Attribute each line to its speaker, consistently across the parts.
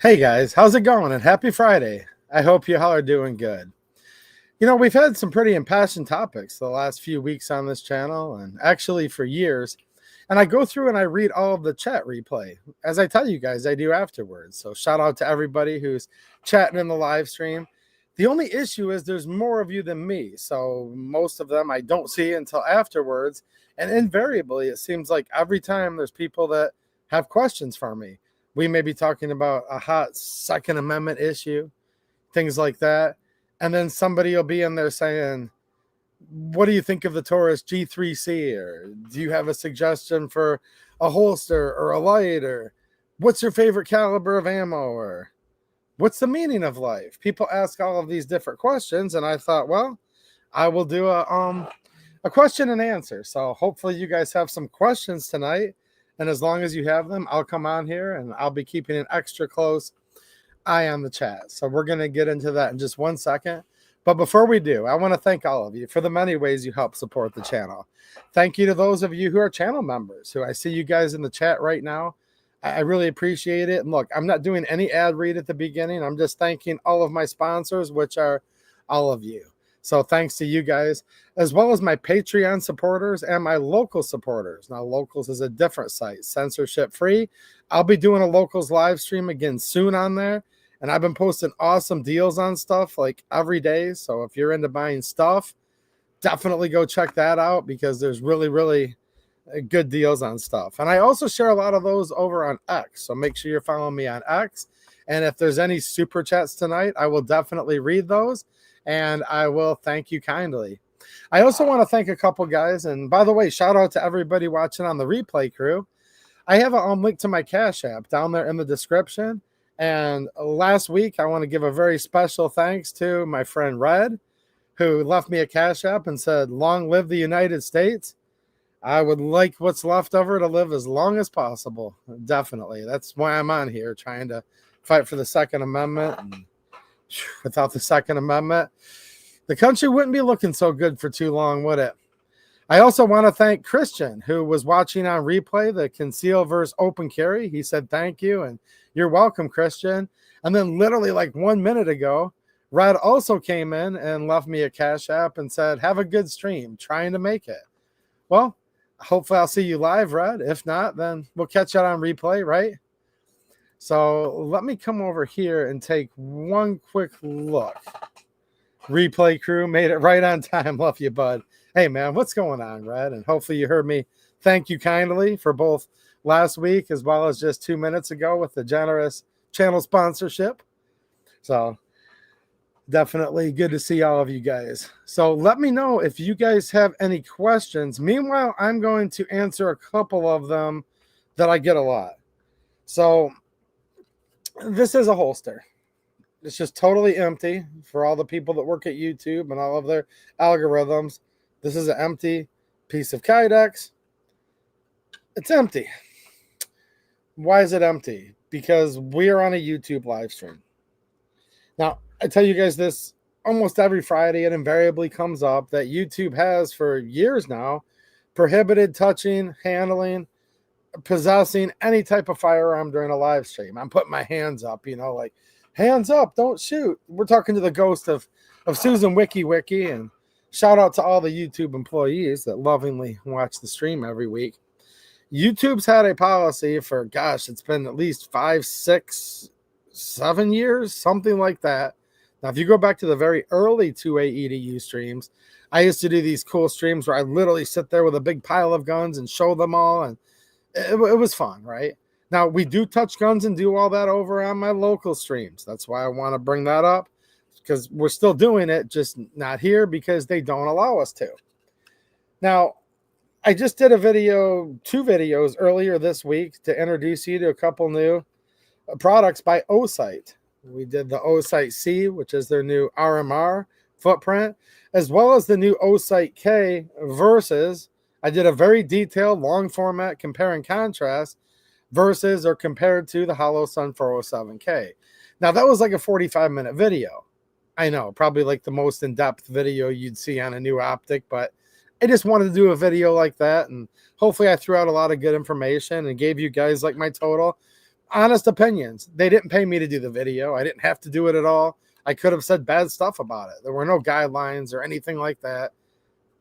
Speaker 1: Hey guys, how's it going? And happy Friday. I hope you all are doing good. You know, we've had some pretty impassioned topics the last few weeks on this channel, and actually for years. And I go through and I read all of the chat replay. As I tell you guys, I do afterwards. So shout out to everybody who's chatting in the live stream. The only issue is there's more of you than me. So most of them I don't see until afterwards. And invariably, it seems like every time there's people that have questions for me. We may be talking about a hot Second Amendment issue, things like that. And then somebody will be in there saying, what do you think of the Taurus G3C? Or do you have a suggestion for a holster or a light? Or what's your favorite caliber of ammo? Or what's the meaning of life? People ask all of these different questions. And I thought, well, I will do a question and answer. So hopefully you guys have some questions tonight. And as long as you have them, I'll come on here and I'll be keeping an extra close eye on the chat. So we're going to get into that in just 1 second. But before we do, I want to thank all of you for the many ways you help support the channel. Thank you to those of you who are channel members, who I see you guys in the chat right now. I really appreciate it. And look, I'm not doing any ad read at the beginning. I'm just thanking all of my sponsors, which are all of you. So thanks to you guys, as well as my Patreon supporters and my local supporters. Now, Locals is a different site, censorship free. I'll be doing a Locals live stream again soon on there. And I've been posting awesome deals on stuff like every day. So if you're into buying stuff, definitely go check that out because there's really good deals on stuff. And I also share a lot of those over on X. So make sure you're following me on X. And if there's any super chats tonight, I will definitely read those. And I will thank you kindly. I also want to thank a couple guys. And by the way, shout out to everybody watching on the replay crew. I have a link to my Cash App down there in the description. And last week, I want to give a very special thanks to my friend Red, who left me a Cash App and said, long live the United States. I would like what's left of her to live as long as possible. Definitely. That's why I'm on here, trying to fight for the Second Amendment. And without the Second Amendment, the country wouldn't be looking so good for too long, would it? I also want to thank Christian, who was watching on replay, the conceal versus open carry. He said, thank you. And you're welcome, Christian. And then literally like 1 minute ago, Red also came in and left me a Cash App and said, have a good stream, trying to make it. Well, hopefully I'll see you live, Red. If not, then we'll catch you on replay, right? So let me come over here and take one quick look. Replay crew made it right on time. Love you, bud. Hey, man, what's going on, Red? And hopefully you heard me thank you kindly for both last week as well as just 2 minutes ago with the generous channel sponsorship. So definitely good to see all of you guys. So let me know if you guys have any questions. Meanwhile, I'm going to answer a couple of them that I get a lot. So this is a holster. It's just totally empty for all the people that work at YouTube and all of their algorithms. This is an empty piece of Kydex. It's empty. Why is it empty? Because we are on a YouTube live stream. Now, I tell you guys this almost every Friday. It invariably comes up that YouTube has for years now prohibited touching, handling, possessing any type of firearm during a live stream. I'm putting my hands up, you know, like hands up, don't shoot. We're talking to the ghost of Susan Wiki, and shout out to all the YouTube employees that lovingly watch the stream every week. YouTube's had a policy for, gosh, it's been at least 5, 6, 7 years, something like that. Now, if you go back to the very early 2A EDU streams, I used to do these cool streams where I literally sit there with a big pile of guns and show them all, and it was fun, right? Now, we do touch guns and do all that over on my local streams. That's why I want to bring that up, because we're still doing it, just not here because they don't allow us to. Now, I just did a video, 2 videos earlier this week to introduce you to a couple new products by O-Sight. We did the O-Sight C, which is their new RMR footprint, as well as the new O-Sight K versus. I did a very detailed long format compare and contrast versus or compared to the HoloSun 407K. Now, that was like a 45-minute video. I know, probably like the most in-depth video you'd see on a new optic, but I just wanted to do a video like that, and hopefully I threw out a lot of good information and gave you guys like my total. honest opinions. They didn't pay me to do the video. I didn't have to do it at all. I could have said bad stuff about it. There were no guidelines or anything like that.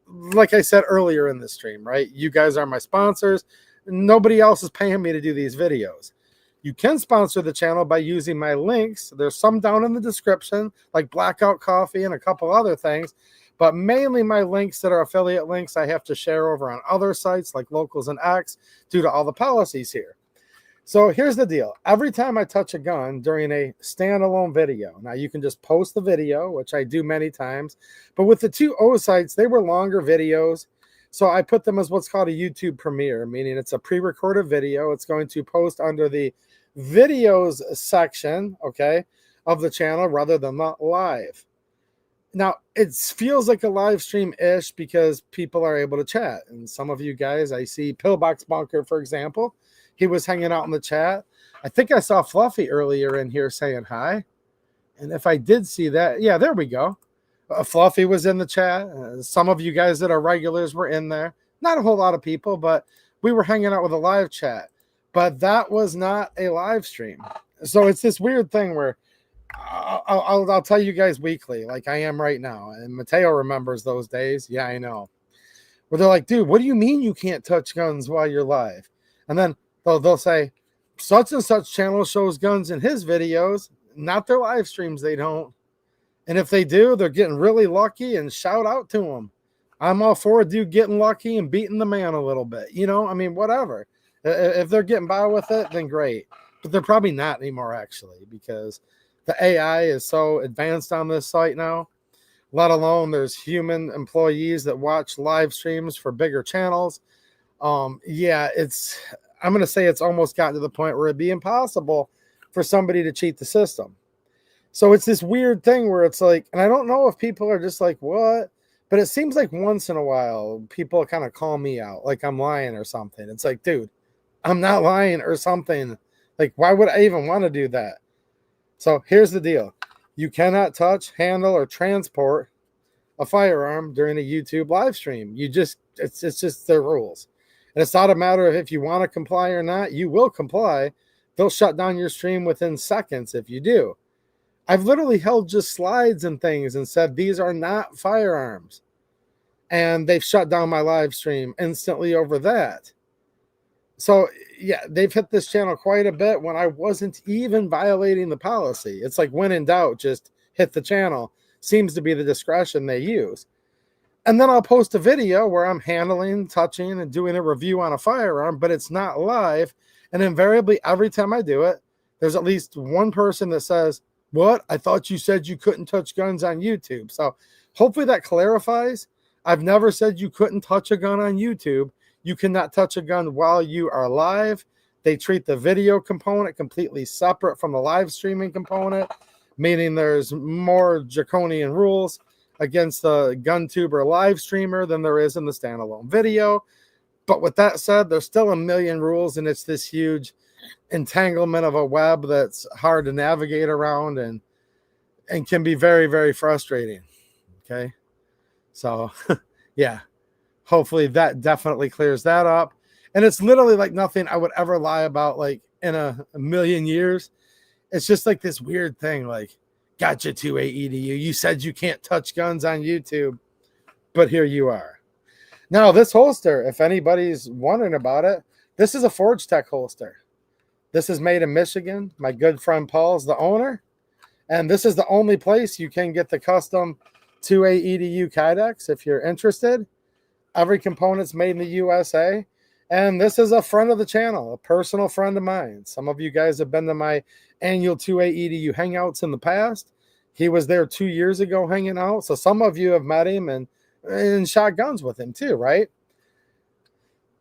Speaker 1: Like I said earlier in the stream, right? You guys are my sponsors. Nobody else is paying me to do these videos. You can sponsor the channel by using my links. There's some down in the description, like Blackout Coffee and a couple other things. But mainly my links that are affiliate links I have to share over on other sites like Locals and X due to all the policies here. So here's the deal. Every time I touch a gun during a standalone video, now you can just post the video, which I do many times, but with the two O sites, they were longer videos. So I put them as what's called a YouTube premiere, meaning it's a pre-recorded video. It's going to post under the videos section, okay, of the channel rather than not live. Now, it feels like a live stream-ish because people are able to chat. And some of you guys, I see Pillbox Bunker, for example, he was hanging out in the chat. I think I saw Fluffy earlier in here saying hi. And if I did see that, yeah, there we go. Fluffy was in the chat. Some of you guys that are regulars were in there. Not a whole lot of people, but we were hanging out with a live chat. But that was not a live stream. So it's this weird thing where I'll tell you guys weekly, like I am right now. And Mateo remembers those days. Yeah, I know. Where they're like, dude, what do you mean you can't touch guns while you're live? And then they'll say, such and such channel shows guns in his videos, not their live streams. They don't. And if they do, they're getting really lucky, and shout out to them. I'm all for a dude getting lucky and beating the man a little bit. You know, I mean, whatever. If they're getting by with it, then great. But they're probably not anymore, actually, because the AI is so advanced on this site now, let alone there's human employees that watch live streams for bigger channels. Yeah, I'm going to say it's almost gotten to the point where it'd be impossible for somebody to cheat the system. So it's this weird thing where it's like, and I don't know if people are just like, what? But it seems like once in a while, people kind of call me out, like I'm lying or something. It's like, dude, I'm not lying or something. Like, why would I even want to do that? So here's the deal. You cannot touch, handle, or transport a firearm during a YouTube live stream. It's just their rules. And it's not a matter of if you want to comply or not. You will comply. They'll shut down your stream within seconds if you do. I've literally held just slides and things and said, these are not firearms. And they've shut down my live stream instantly over that. So, yeah, they've hit this channel quite a bit when I wasn't even violating the policy. It's like, when in doubt, just hit the channel. Seems to be the discretion they use. And then I'll post a video where I'm handling, touching, and doing a review on a firearm, but it's not live. And invariably, every time I do it, there's at least one person that says, what? I thought you said you couldn't touch guns on YouTube. So hopefully that clarifies. I've never said you couldn't touch a gun on YouTube. You cannot touch a gun while you are live. They treat the video component completely separate from the live streaming component, meaning there's more draconian rules against the GunTuber live streamer than there is in the standalone video. But with that said, there's still a million rules, and it's this huge entanglement of a web that's hard to navigate around and can be very, very frustrating. Okay. So yeah, hopefully that definitely clears that up. And it's literally like nothing I would ever lie about, like in a million years. It's just like this weird thing, like, gotcha 2AEDU. You said you can't touch guns on YouTube, but here you are. Now this holster, if anybody's wondering about it, this is a Forge Tech holster. This is made in Michigan. My good friend Paul's the owner. And this is the only place you can get the custom 2AEDU Kydex if you're interested. Every component's made in the USA. And this is a friend of the channel, a personal friend of mine. Some of you guys have been to my annual 2AEDU hangouts in the past. He was there 2 years ago hanging out. So some of you have met him and shot guns with him too, right?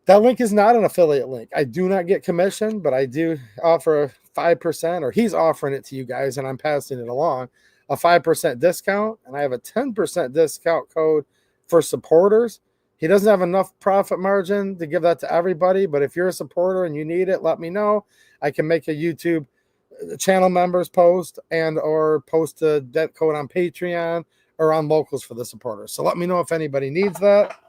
Speaker 1: That link is not an affiliate link. I do not get commission, but I do offer a 5%, or he's offering it to you guys, and I'm passing it along, a 5% discount, and I have a 10% discount code for supporters. He doesn't have enough profit margin to give that to everybody, but if you're a supporter and you need it, let me know. I can make a YouTube channel members post and or post a that code on Patreon or on Locals for the supporters. So let me know if anybody needs that.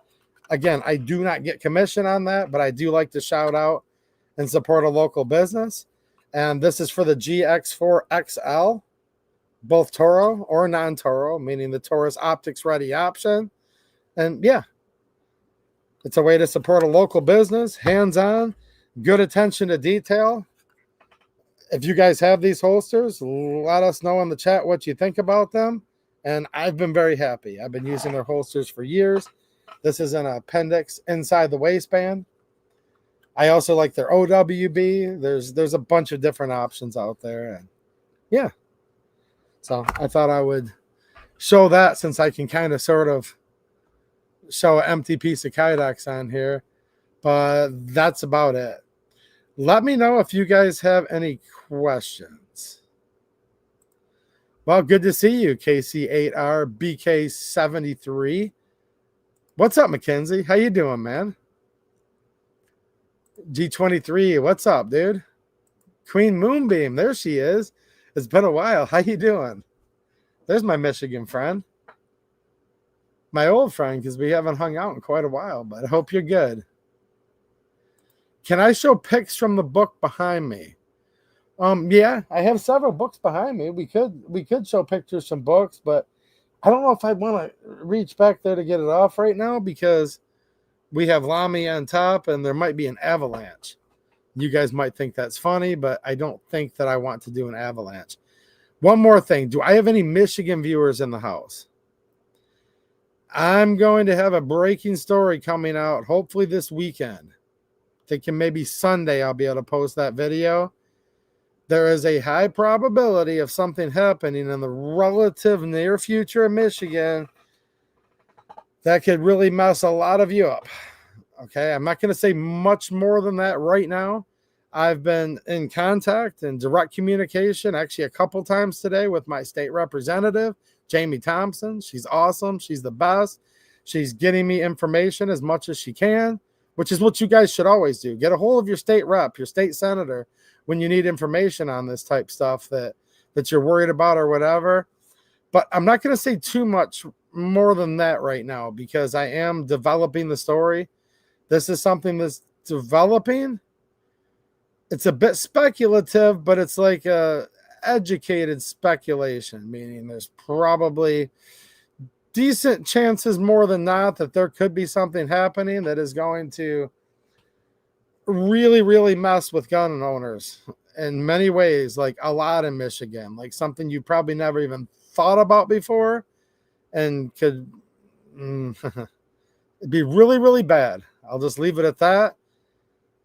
Speaker 1: Again, I do not get commission on that, but I do like to shout out and support a local business. And this is for the GX4XL, both Toro or non-Toro, meaning the Taurus Optics Ready option. And yeah, it's a way to support a local business, hands-on, good attention to detail. If you guys have these holsters, let us know in the chat what you think about them. And I've been very happy. I've been using their holsters for years. This is an appendix inside the waistband. I also like their OWB. There's a bunch of different options out there. And yeah. So I thought I would show that, since I can kind of sort of show an empty piece of Kydex on here. But that's about it. Let me know if you guys have any questions. Well, good to see you, KC8R BK73. What's up, Mackenzie? How you doing, man? G23, what's up, dude? Queen Moonbeam, there she is. It's been a while. How you doing? There's my Michigan friend. My old friend, because we haven't hung out in quite a while, but I hope you're good. Can I show pics from the book behind me? Yeah, I have several books behind me. We could show pictures from books, but I don't know if I want to reach back there to get it off right now, because we have Lamy on top and there might be an avalanche. You guys might think that's funny, but I don't think that I want to do an avalanche. One more thing. Do I have any Michigan viewers in the house? I'm going to have a breaking story coming out hopefully this weekend. Thinking maybe Sunday I'll be able to post that video. There is a high probability of something happening in the relative near future of Michigan that could really mess a lot of you up. Okay, I'm not going to say much more than that right now. I've been in contact and direct communication actually a couple times today with my state representative, Jamie Thompson. She's awesome. She's the best. She's getting me information as much as she can, which is what you guys should always do. Get a hold of your state rep, your state senator, when you need information on this type stuff that you're worried about or whatever. But I'm not going to say too much more than that right now, because I am developing the story. This is something that's developing. It's a bit speculative, but it's like a educated speculation, meaning there's probably decent chances more than not that there could be something happening that is going to really, really mess with gun owners in many ways, like a lot in Michigan, like something you probably never even thought about before, and could be really, really bad. I'll just leave it at that.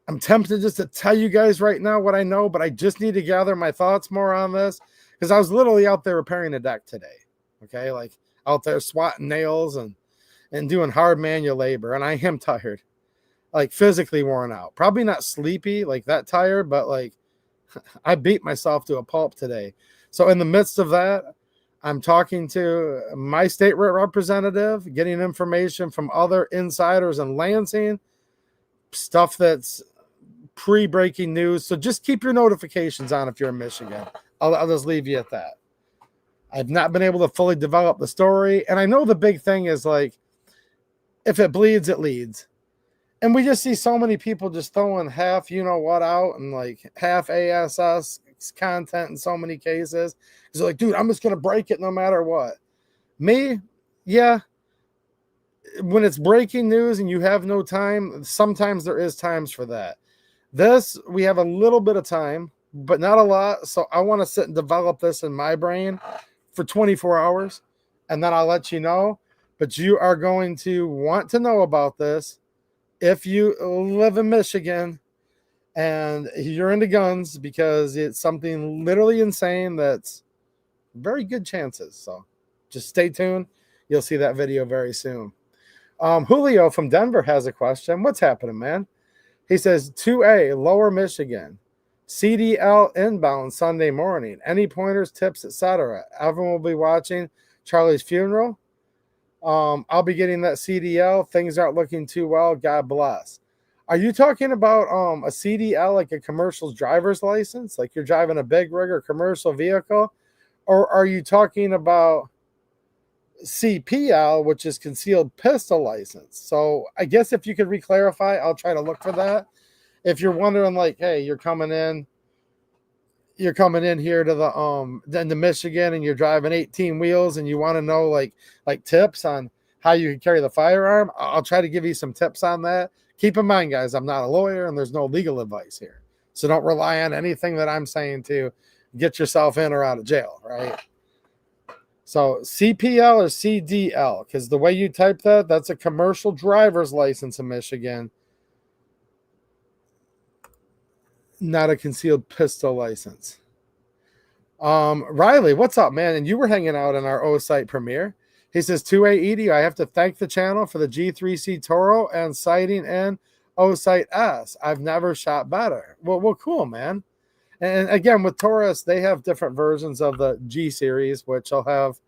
Speaker 1: I'm tempted just to tell you guys right now what I know, but I just need to gather my thoughts more on this, because I was literally out there repairing a deck today. Okay, like out there swatting nails and doing hard manual labor, and I am tired, like physically worn out. Probably not sleepy, like that tired, but like I beat myself to a pulp today. So in the midst of that, I'm talking to my state representative, getting information from other insiders in Lansing, stuff that's pre-breaking news. So just keep your notifications on if you're in Michigan. I'll just leave you at that. I've not been able to fully develop the story. And I know the big thing is, like, if it bleeds, it leads. And we just see so many people just throwing half you-know-what out and, like, half ASS content in so many cases. Because they're like, dude, I'm just going to break it no matter what. Me, yeah. When it's breaking news and you have no time, sometimes there is times for that. This, we have a little bit of time, but not a lot. So I want to sit and develop this in my brain for 24 hours, and then I'll let you know. But you are going to want to know about this if you live in Michigan and you're into guns, because it's something literally insane that's very good chances. So just stay tuned. You'll see that video very soon. Julio from Denver has a question. What's happening, man? He says, 2A, Lower Michigan, CDL inbound Sunday morning. Any pointers, tips, etc.? Everyone will be watching Charlie's funeral. I'll be getting that CDL. Things aren't looking too well. God bless. Are you talking about a CDL, like a commercial driver's license? Like you're driving a big rig or commercial vehicle? Or are you talking about CPL, which is concealed pistol license? So I guess if you could re-clarify, I'll try to look for that. If you're wondering, like, hey, you're coming in you're coming in here to the Michigan and you're driving 18 wheels and you want to know like tips on how you can carry the firearm, I'll try to give you some tips on that. Keep in mind, guys, I'm not a lawyer and there's no legal advice here. So don't rely on anything that I'm saying to get yourself in or out of jail, right? So CPL or CDL, because the way you type that, that's a commercial driver's license in Michigan, not a concealed pistol license. Riley, what's up, man? And you were hanging out in our O site premiere. He says, 2A Edu, I have to thank the channel for the G3C Toro and sighting in O site S. I've never shot better. Well, cool, man. And again, with Taurus, they have different versions of the G series, which will have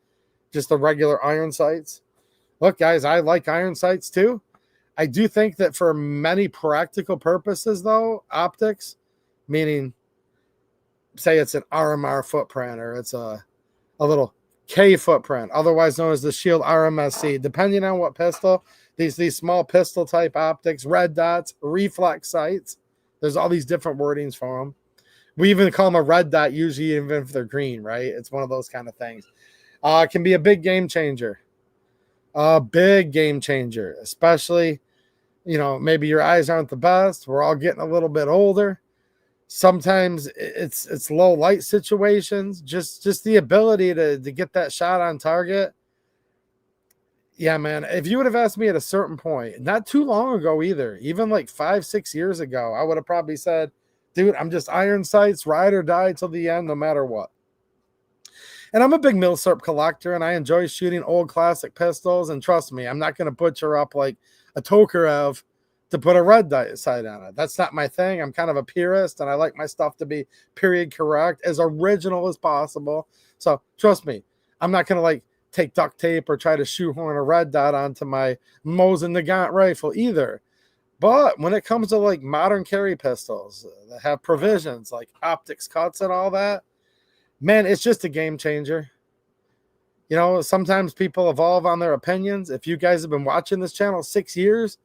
Speaker 1: just the regular iron sights. Look, guys, I like iron sights too. I do think that for many practical purposes, though, optics, meaning say it's an RMR footprint or it's a little K footprint, otherwise known as the Shield RMSC, depending on what pistol, these small pistol type optics, red dots, reflex sights, there's all these different wordings for them. We even call them a red dot usually even if they're green, right? It's one of those kind of things. It can be a big game changer. A big game changer, especially, maybe your eyes aren't the best. We're all getting a little bit older. Sometimes it's low light situations, just the ability to get that shot on target. Yeah, man, if you would have asked me at a certain point, not too long ago either, even like 5-6 years ago, I would have probably said, dude, I'm just iron sights, ride or die till the end, no matter what. And I'm a big milsurp collector, and I enjoy shooting old classic pistols. And trust me, I'm not going to butcher up like a Tokarev to put a red dot sight on it. That's not my thing. I'm kind of a purist, and I like my stuff to be period correct, as original as possible. So trust me, I'm not going to like take duct tape or try to shoehorn a red dot onto my Mosin Nagant rifle either. But when it comes to like modern carry pistols that have provisions like optics cuts and all that, man, it's just a game changer. Sometimes people evolve on their opinions. If you guys have been watching this channel 6 years,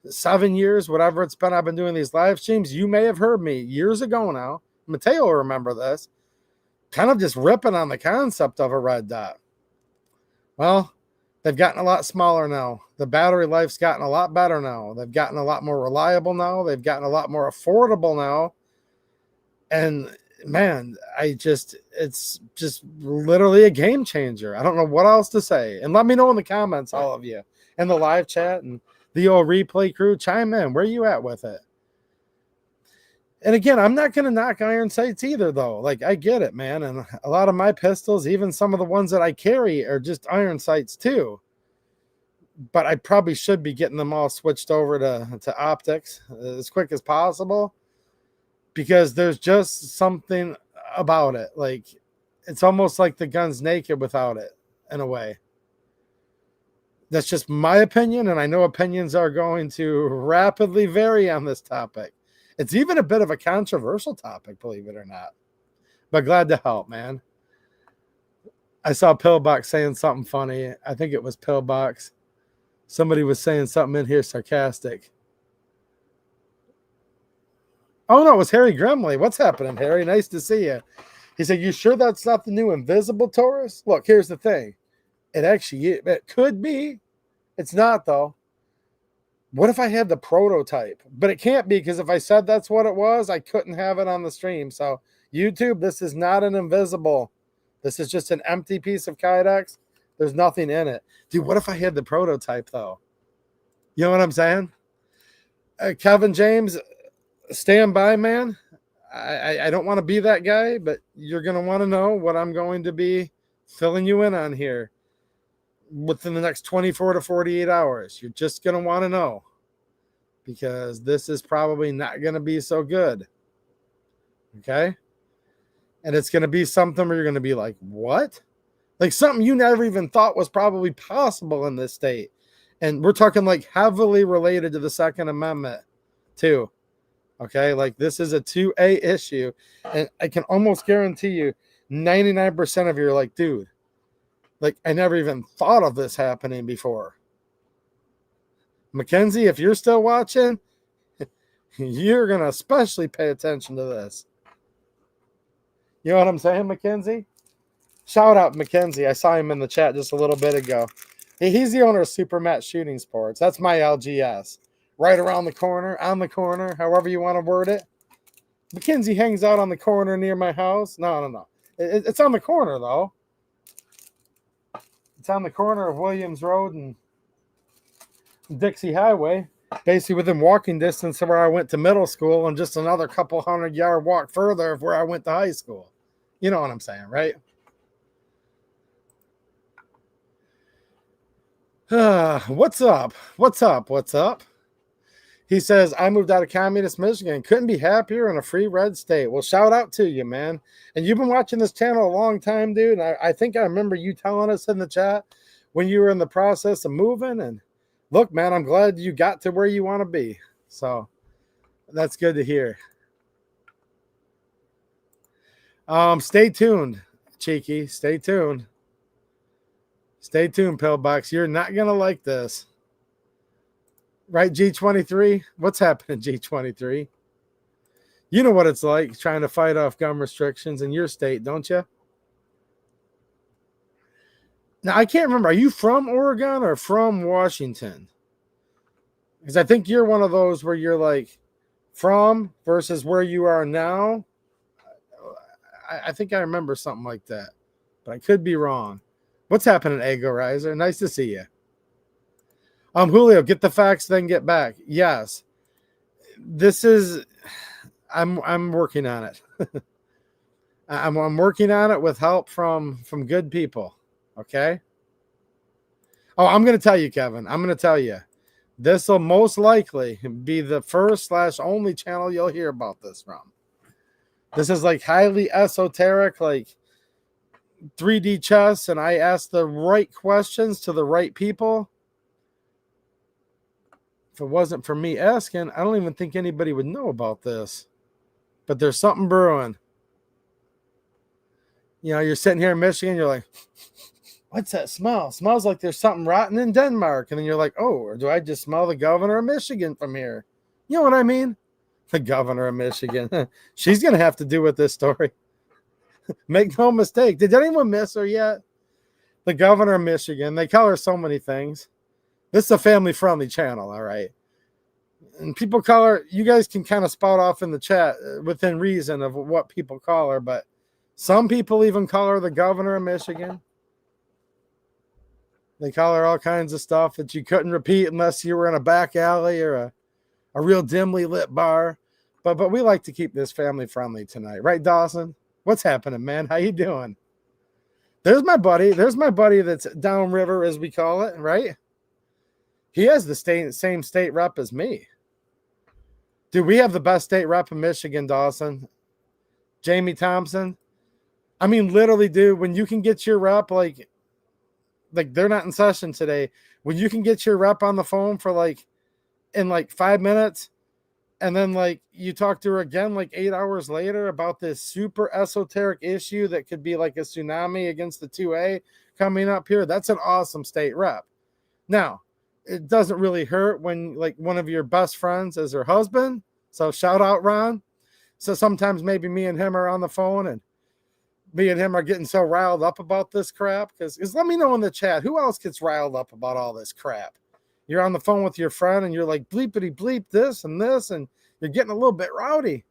Speaker 1: 7 years, whatever it's been, I've been doing these live streams, you may have heard me years ago now. Mateo will remember this. Kind of just ripping on the concept of a red dot. Well, they've gotten a lot smaller now. The battery life's gotten a lot better now. They've gotten a lot more reliable now. They've gotten a lot more affordable now. And man, it's just literally a game changer. I don't know what else to say. And let me know in the comments, all of you, in the live chat and the old replay crew, chime in. Where you at with it? And again, I'm not going to knock iron sights either, though. Like, I get it, man. And a lot of my pistols, even some of the ones that I carry, are just iron sights too. But I probably should be getting them all switched over to optics as quick as possible, because there's just something about it. Like, it's almost like the gun's naked without it, in a way. That's just my opinion, and I know opinions are going to rapidly vary on this topic. It's even a bit of a controversial topic, believe it or not. But glad to help, man. I saw Pillbox saying something funny. I think it was Pillbox. Somebody was saying something in here sarcastic. Oh, no, it was Harry Grimley. What's happening, Harry? Nice to see you. He said, you sure that's not the new invisible Taurus? Look, here's the thing. It could be. It's not, though. What if I had the prototype? But it can't be, because if I said that's what it was, I couldn't have it on the stream. So, YouTube, this is not an invisible. This is just an empty piece of Kydex. There's nothing in it. Dude, what if I had the prototype, though? You know what I'm saying? Kevin James, stand by, man. I don't want to be that guy, but you're going to want to know what I'm going to be filling you in on here within the next 24 to 48 hours. You're just going to want to know, because this is probably not going to be so good. Okay? And it's going to be something where you're going to be like, what? Like something you never even thought was probably possible in this state. And we're talking like heavily related to the Second Amendment too. Okay? Like this is a 2A issue. And I can almost guarantee you 99% of you are like, dude, like, I never even thought of this happening before. Mackenzie, if you're still watching, you're going to especially pay attention to this. You know what I'm saying, Mackenzie? Shout out Mackenzie. I saw him in the chat just a little bit ago. He's the owner of Super Matt Shooting Sports. That's my LGS. Right around the corner, on the corner, however you want to word it. Mackenzie hangs out on the corner near my house. No. It's on the corner, though. It's on the corner of Williams Road and Dixie Highway. Basically within walking distance of where I went to middle school and just another couple 100-yard walk further of where I went to high school. You know what I'm saying, right? What's up? He says, I moved out of communist Michigan. Couldn't be happier in a free red state. Well, shout out to you, man. And you've been watching this channel a long time, dude. And I think I remember you telling us in the chat when you were in the process of moving. And look, man, I'm glad you got to where you want to be. So that's good to hear. Stay tuned, Cheeky. Stay tuned. Stay tuned, Pillbox. You're not going to like this. Right, G23? What's happening, G23? You know what it's like trying to fight off gun restrictions in your state, don't you? Now, I can't remember. Are you from Oregon or from Washington? Because I think you're one of those where you're like from versus where you are now. I think I remember something like that, but I could be wrong. What's happening, Ego Riser? Nice to see you. Julio, get the facts, then get back. Yes. This is I'm working on it. I'm working on it with help from good people. Okay. Oh, I'm gonna tell you, Kevin. I'm gonna tell you. This will most likely be the first / only channel you'll hear about this from. This is like highly esoteric, like 3D chess, and I ask the right questions to the right people. If it wasn't for me asking, I don't even think anybody would know about this. But there's something brewing. You know, you're sitting here in Michigan, you're like, what's that smell? It smells like there's something rotten in Denmark. And then you're like, oh, or do I just smell the governor of Michigan from here? You know what I mean? The governor of Michigan. She's going to have to do with this story. Make no mistake. Did anyone miss her yet? The governor of Michigan. They call her so many things. This is a family-friendly channel, all right? And people call her, you guys can kind of spout off in the chat within reason of what people call her, but some people even call her the governor of Michigan. They call her all kinds of stuff that you couldn't repeat unless you were in a back alley or a real dimly lit bar. But we like to keep this family-friendly tonight. Right, Dawson? What's happening, man? How you doing? There's my buddy. There's my buddy that's downriver, as we call it, right? He has the same state rep as me. Dude, we have the best state rep in Michigan, Dawson. Jamie Thompson. I mean, literally, dude, when you can get your rep, like they're not in session today. When you can get your rep on the phone for in 5 minutes, and then you talk to her again 8 hours later about this super esoteric issue that could be like a tsunami against the 2A coming up here. That's an awesome state rep. Now, it doesn't really hurt when one of your best friends is her husband. So shout out, Ron. So sometimes maybe me and him are on the phone and me and him are getting so riled up about this crap. Because let me know in the chat, who else gets riled up about all this crap? You're on the phone with your friend and you're like, bleepity bleep this, and you're getting a little bit rowdy.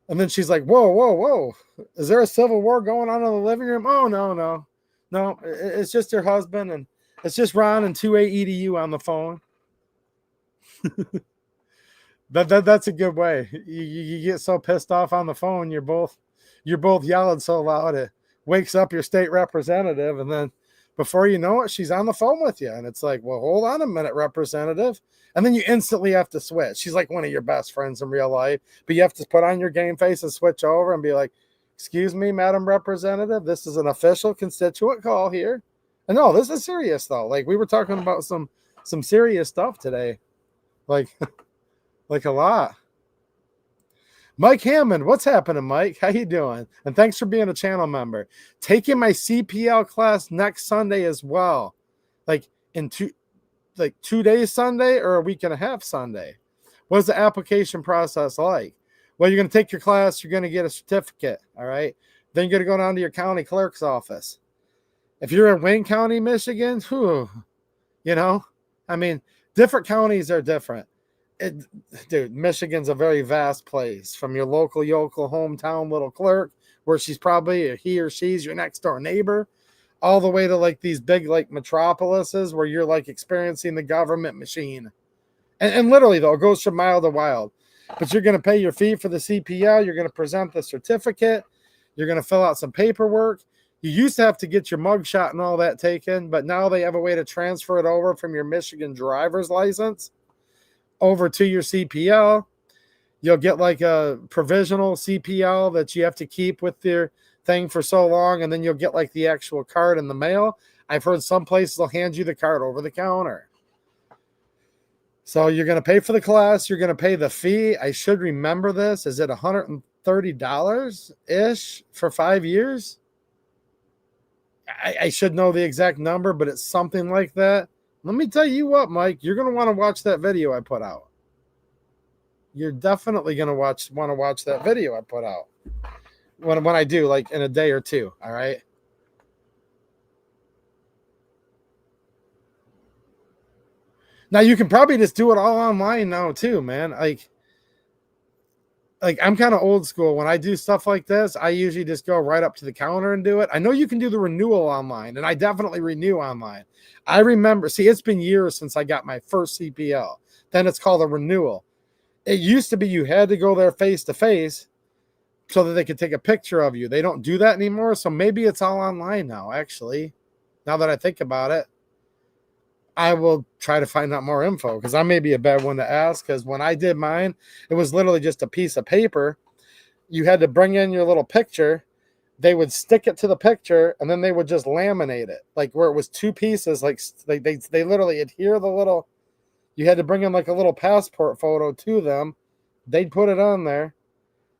Speaker 1: And then she's like, whoa. Is there a civil war going on in the living room? Oh, no. No, it's just her husband, and it's just Ron and 2A EDU on the phone. That's a good way. You get so pissed off on the phone, you're both yelling so loud it wakes up your state representative, and then before you know it, she's on the phone with you. And it's like, well, hold on a minute, representative. And then you instantly have to switch. She's like one of your best friends in real life, but you have to put on your game face and switch over and be like, excuse me, Madam Representative, this is an official constituent call here. And no, this is serious though. We were talking about some serious stuff today. Like a lot. Mike Hammond, what's happening, Mike? How you doing? And thanks for being a channel member. Taking my CPL class next Sunday as well. In 2 days Sunday or a week and a half Sunday. What's the application process like? Well, you're going to take your class. You're going to get a certificate. All right. Then you're going to go down to your county clerk's office. If you're in Wayne County, Michigan, whew, you know, I mean, different counties are different. Dude, Michigan's a very vast place. From your local hometown little clerk, where she's probably, he or she's your next door neighbor, all the way to like these big like metropolises where you're like experiencing the government machine. And literally, though, it goes from mild to wild. But you're going to pay your fee for the CPL. You're going to present the certificate. You're going to fill out some paperwork. You used to have to get your mugshot and all that taken, but now they have a way to transfer it over from your Michigan driver's license over to your CPL. You'll get like a provisional CPL that you have to keep with your thing for so long, and then you'll get like the actual card in the mail. I've heard some places will hand you the card over the counter. So you're going to pay for the class. You're going to pay the fee. I should remember this. Is it $130-ish for 5 years? I should know the exact number, but it's something like that. Let me tell you what, Mike, you're going to want to watch that video I put out. You're definitely going to want to watch that video I put out when I do, like in a day or two. All right. Now you can probably just do it all online now too, man. Like I'm kind of old school. When I do stuff like this, I usually just go right up to the counter and do it. I know you can do the renewal online, and I definitely renew online. I remember, see, it's been years since I got my first CPL. Then it's called a renewal. It used to be you had to go there face to face so that they could take a picture of you. They don't do that anymore. So maybe it's all online now, actually. Now that I think about it, I will try to find out more info, because I may be a bad one to ask, because when I did mine, it was literally just a piece of paper. You had to bring in your little picture. They would stick it to the picture, and then they would just laminate it, like where it was two pieces. Like they literally adhere the little. You had to bring in like a little passport photo to them. They'd put it on there.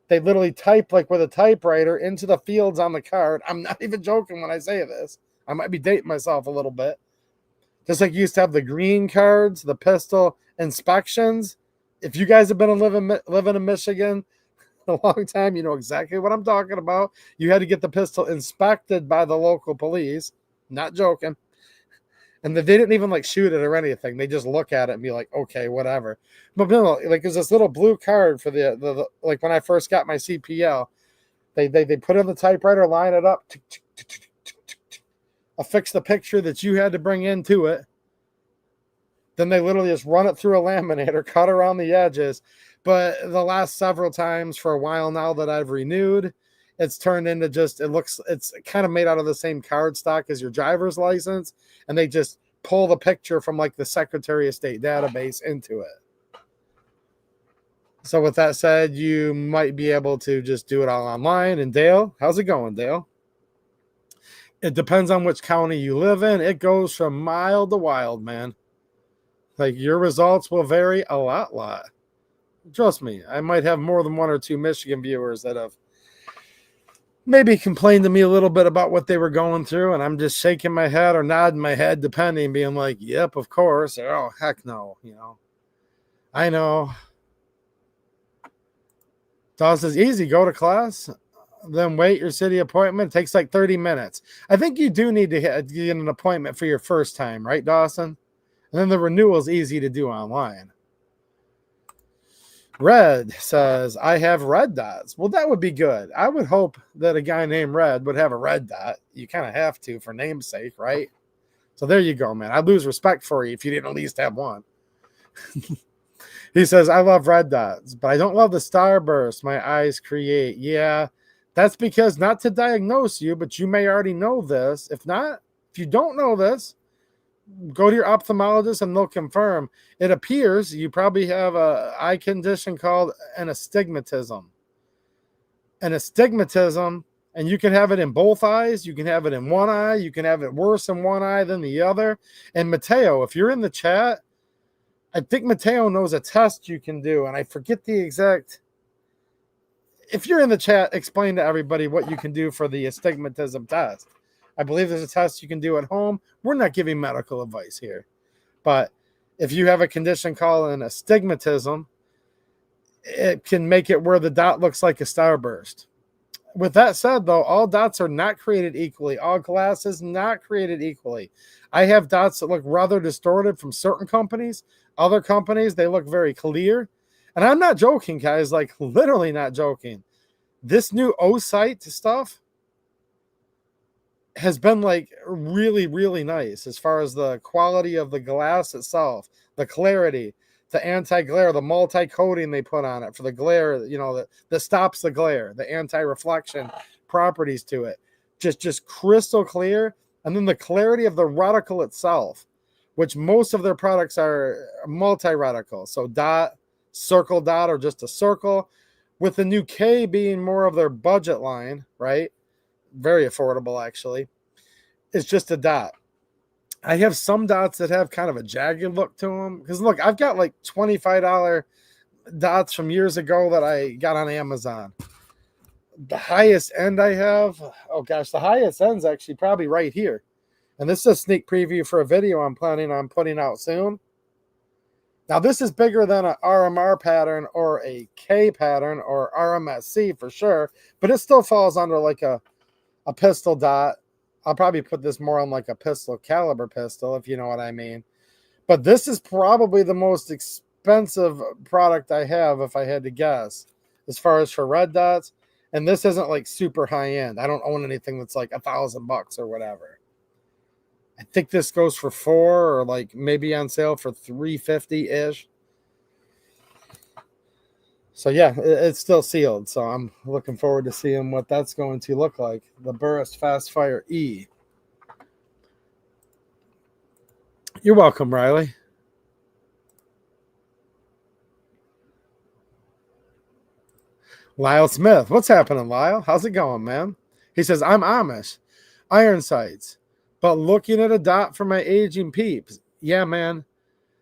Speaker 1: They literally type like with a typewriter into the fields on the card. I'm not even joking when I say this. I might be dating myself a little bit. Just like you used to have the green cards, the pistol inspections. If you guys have been living in Michigan a long time, you know exactly what I'm talking about. You had to get the pistol inspected by the local police. Not joking. And they didn't even like shoot it or anything. They just look at it and be like, okay, whatever. But no, like there's this little blue card for the like when I first got my CPL. They put in the typewriter, line it up, affix the picture that you had to bring into it. Then they literally just run it through a laminator, cut around the edges. But the last several times for a while now that I've renewed, it's turned into just, it's kind of made out of the same card stock as your driver's license. And they just pull the picture from like the Secretary of State database into it. So with that said, you might be able to just do it all online. And Dale, how's it going, Dale? It depends on which county you live in. It goes from mild to wild, man. Like your results will vary a lot. Trust me, I might have more than one or two Michigan viewers that have maybe complained to me a little bit about what they were going through, and I'm just shaking my head or nodding my head, depending, being like, yep, of course, or oh, heck no, you know. I know. Dawes says, easy, go to class, then wait your city appointment. It takes like 30 minutes. I think you do need to get an appointment for your first time, right, Dawson? And then the renewal is easy to do online. Red says, I have red dots. Well, that would be good. I would hope that a guy named Red would have a red dot. You kind of have to for namesake, right? So there you go, man. I'd lose respect for you if you didn't at least have one. He says, I love red dots, but I don't love the starburst my eyes create. Yeah, that's because, not to diagnose you, but you may already know this. If not, if you don't know this, go to your ophthalmologist and they'll confirm. It appears you probably have a eye condition called an astigmatism. An astigmatism, and you can have it in both eyes. You can have it in one eye. You can have it worse in one eye than the other. And Mateo, if you're in the chat, I think Mateo knows a test you can do, and I forget the exact. If you're in the chat, explain to everybody what you can do for the astigmatism test. I believe there's a test you can do at home. We're not giving medical advice here. But if you have a condition called an astigmatism, it can make it where the dot looks like a starburst. With that said, though, all dots are not created equally. All glass is not created equally. I have dots that look rather distorted from certain companies. Other companies, they look very clear. And I'm not joking, guys, like literally not joking. This new O-Sight stuff has been like really, really nice as far as the quality of the glass itself, the clarity, the anti-glare, the multi-coating they put on it for the glare, you know, that stops the glare, the anti-reflection properties to it. Just crystal clear. And then the clarity of the reticle itself, which most of their products are multi-reticle. So dot, circle dot, or just a circle, with the new K being more of their budget line, right? Very affordable, actually. It's just a dot. I have some dots that have kind of a jagged look to them. Because look, I've got like $25 dots from years ago that I got on Amazon. The highest end I have, oh gosh, the highest end's actually probably right here. And this is a sneak preview for a video I'm planning on putting out soon. Now, this is bigger than an RMR pattern or a K pattern or RMSC for sure, but it still falls under like a pistol dot. I'll probably put this more on like a pistol caliber pistol, if you know what I mean. But this is probably the most expensive product I have, if I had to guess, as far as for red dots. And this isn't like super high end. I don't own anything that's like $1,000 or whatever. I think this goes for $4 or like maybe on sale for $350-ish. So yeah, it's still sealed. So I'm looking forward to seeing what that's going to look like. The Burris Fast Fire E. You're welcome, Riley. Lyle Smith. What's happening, Lyle? How's it going, man? He says, I'm Amish. Iron sights. But looking at a dot for my aging peeps. Yeah, man.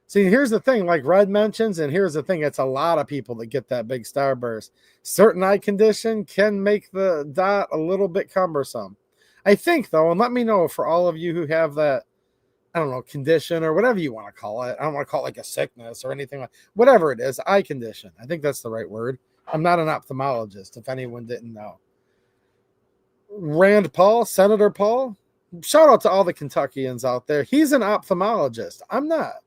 Speaker 1: See, here's the thing, like Red mentions, and here's the thing, it's a lot of people that get that big starburst. Certain eye condition can make the dot a little bit cumbersome. I think, though, and let me know for all of you who have that, I don't know, condition or whatever you want to call it. I don't want to call it like a sickness or anything like whatever it is, eye condition. I think that's the right word. I'm not an ophthalmologist, if anyone didn't know. Rand Paul, Senator Paul, shout out to all the Kentuckians out there. He's an ophthalmologist. I'm not.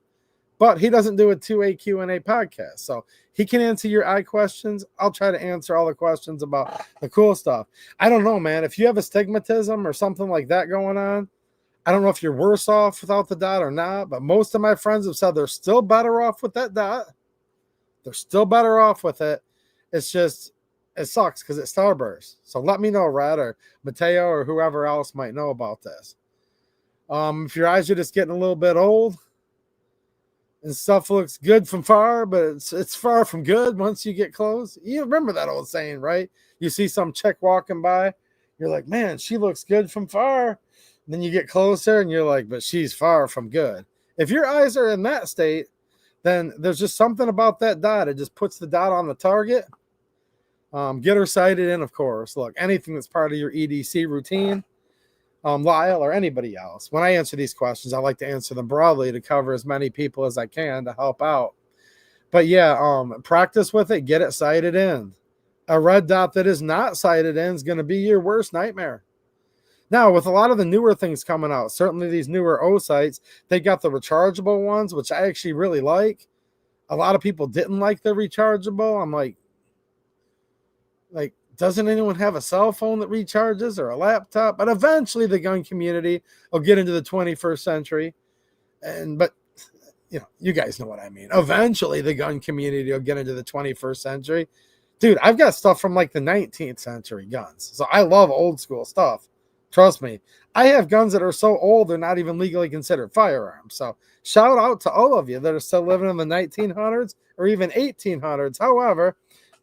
Speaker 1: But he doesn't do a 2A Q&A podcast. So he can answer your eye questions. I'll try to answer all the questions about the cool stuff. I don't know, man. If you have astigmatism or something like that going on, I don't know if you're worse off without the dot or not. But most of my friends have said they're still better off with that dot. They're still better off with it. It's just, it sucks because it starbursts. So let me know, Red or Mateo or whoever else might know about this. If your eyes are just getting a little bit old, and stuff looks good from far, but it's far from good once you get close. You remember that old saying, right? You see some chick walking by, you're like, man, she looks good from far. And then you get closer and you're like, but she's far from good. If your eyes are in that state, then there's just something about that dot. It just puts the dot on the target. Get her sighted in, of course. Look, anything that's part of your EDC routine, Lyle or anybody else. When I answer these questions, I like to answer them broadly to cover as many people as I can to help out. But yeah, practice with it. Get it sighted in. A red dot that is not sighted in is going to be your worst nightmare. Now, with a lot of the newer things coming out, certainly these newer O-sights, they got the rechargeable ones, which I actually really like. A lot of people didn't like the rechargeable. I'm like, doesn't anyone have a cell phone that recharges or a laptop? But eventually the gun community will get into the 21st century. But you know, you guys know what I mean. Eventually the gun community will get into the 21st century. Dude, I've got stuff from like the 19th century guns. So I love old school stuff. Trust me. I have guns that are so old they're not even legally considered firearms. So shout out to all of you that are still living in the 1900s or even 1800s. However,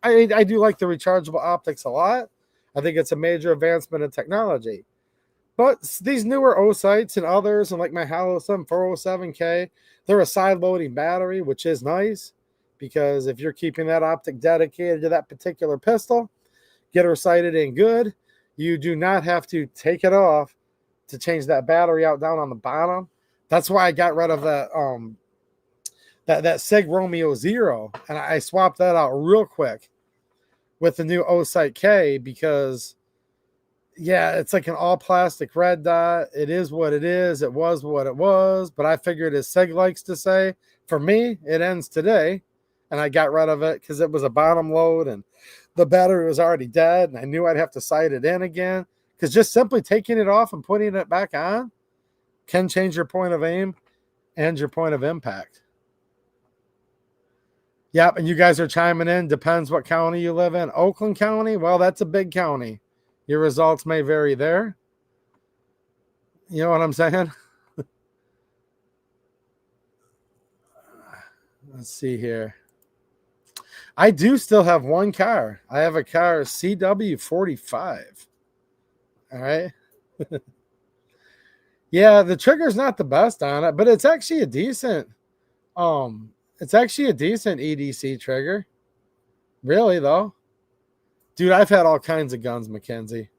Speaker 1: I do like the rechargeable optics a lot. I think it's a major advancement in technology. But these newer O-sights and others, and like my Halo-7 407K, they're a side-loading battery, which is nice. Because if you're keeping that optic dedicated to that particular pistol, get her sighted in good. You do not have to take it off to change that battery out down on the bottom. That's why I got rid of that that Sig Romeo 0, and I swapped that out real quick with the new O-Sight K because, yeah, it's like an all plastic red dot. It is what it is. It was what it was. But I figured, as Sig likes to say, for me, it ends today. And I got rid of it because it was a bottom load and the battery was already dead. And I knew I'd have to sight it in again, because just simply taking it off and putting it back on can change your point of aim and your point of impact. Yep, and you guys are chiming in. Depends what county you live in. Oakland County, well, that's a big county. Your results may vary there. You know what I'm saying? Let's see here. I do still have one car. I have a car, CW45. All right. Yeah, the trigger's not the best on it, but it's actually a decent EDC trigger. Really, though. Dude, I've had all kinds of guns, Mackenzie.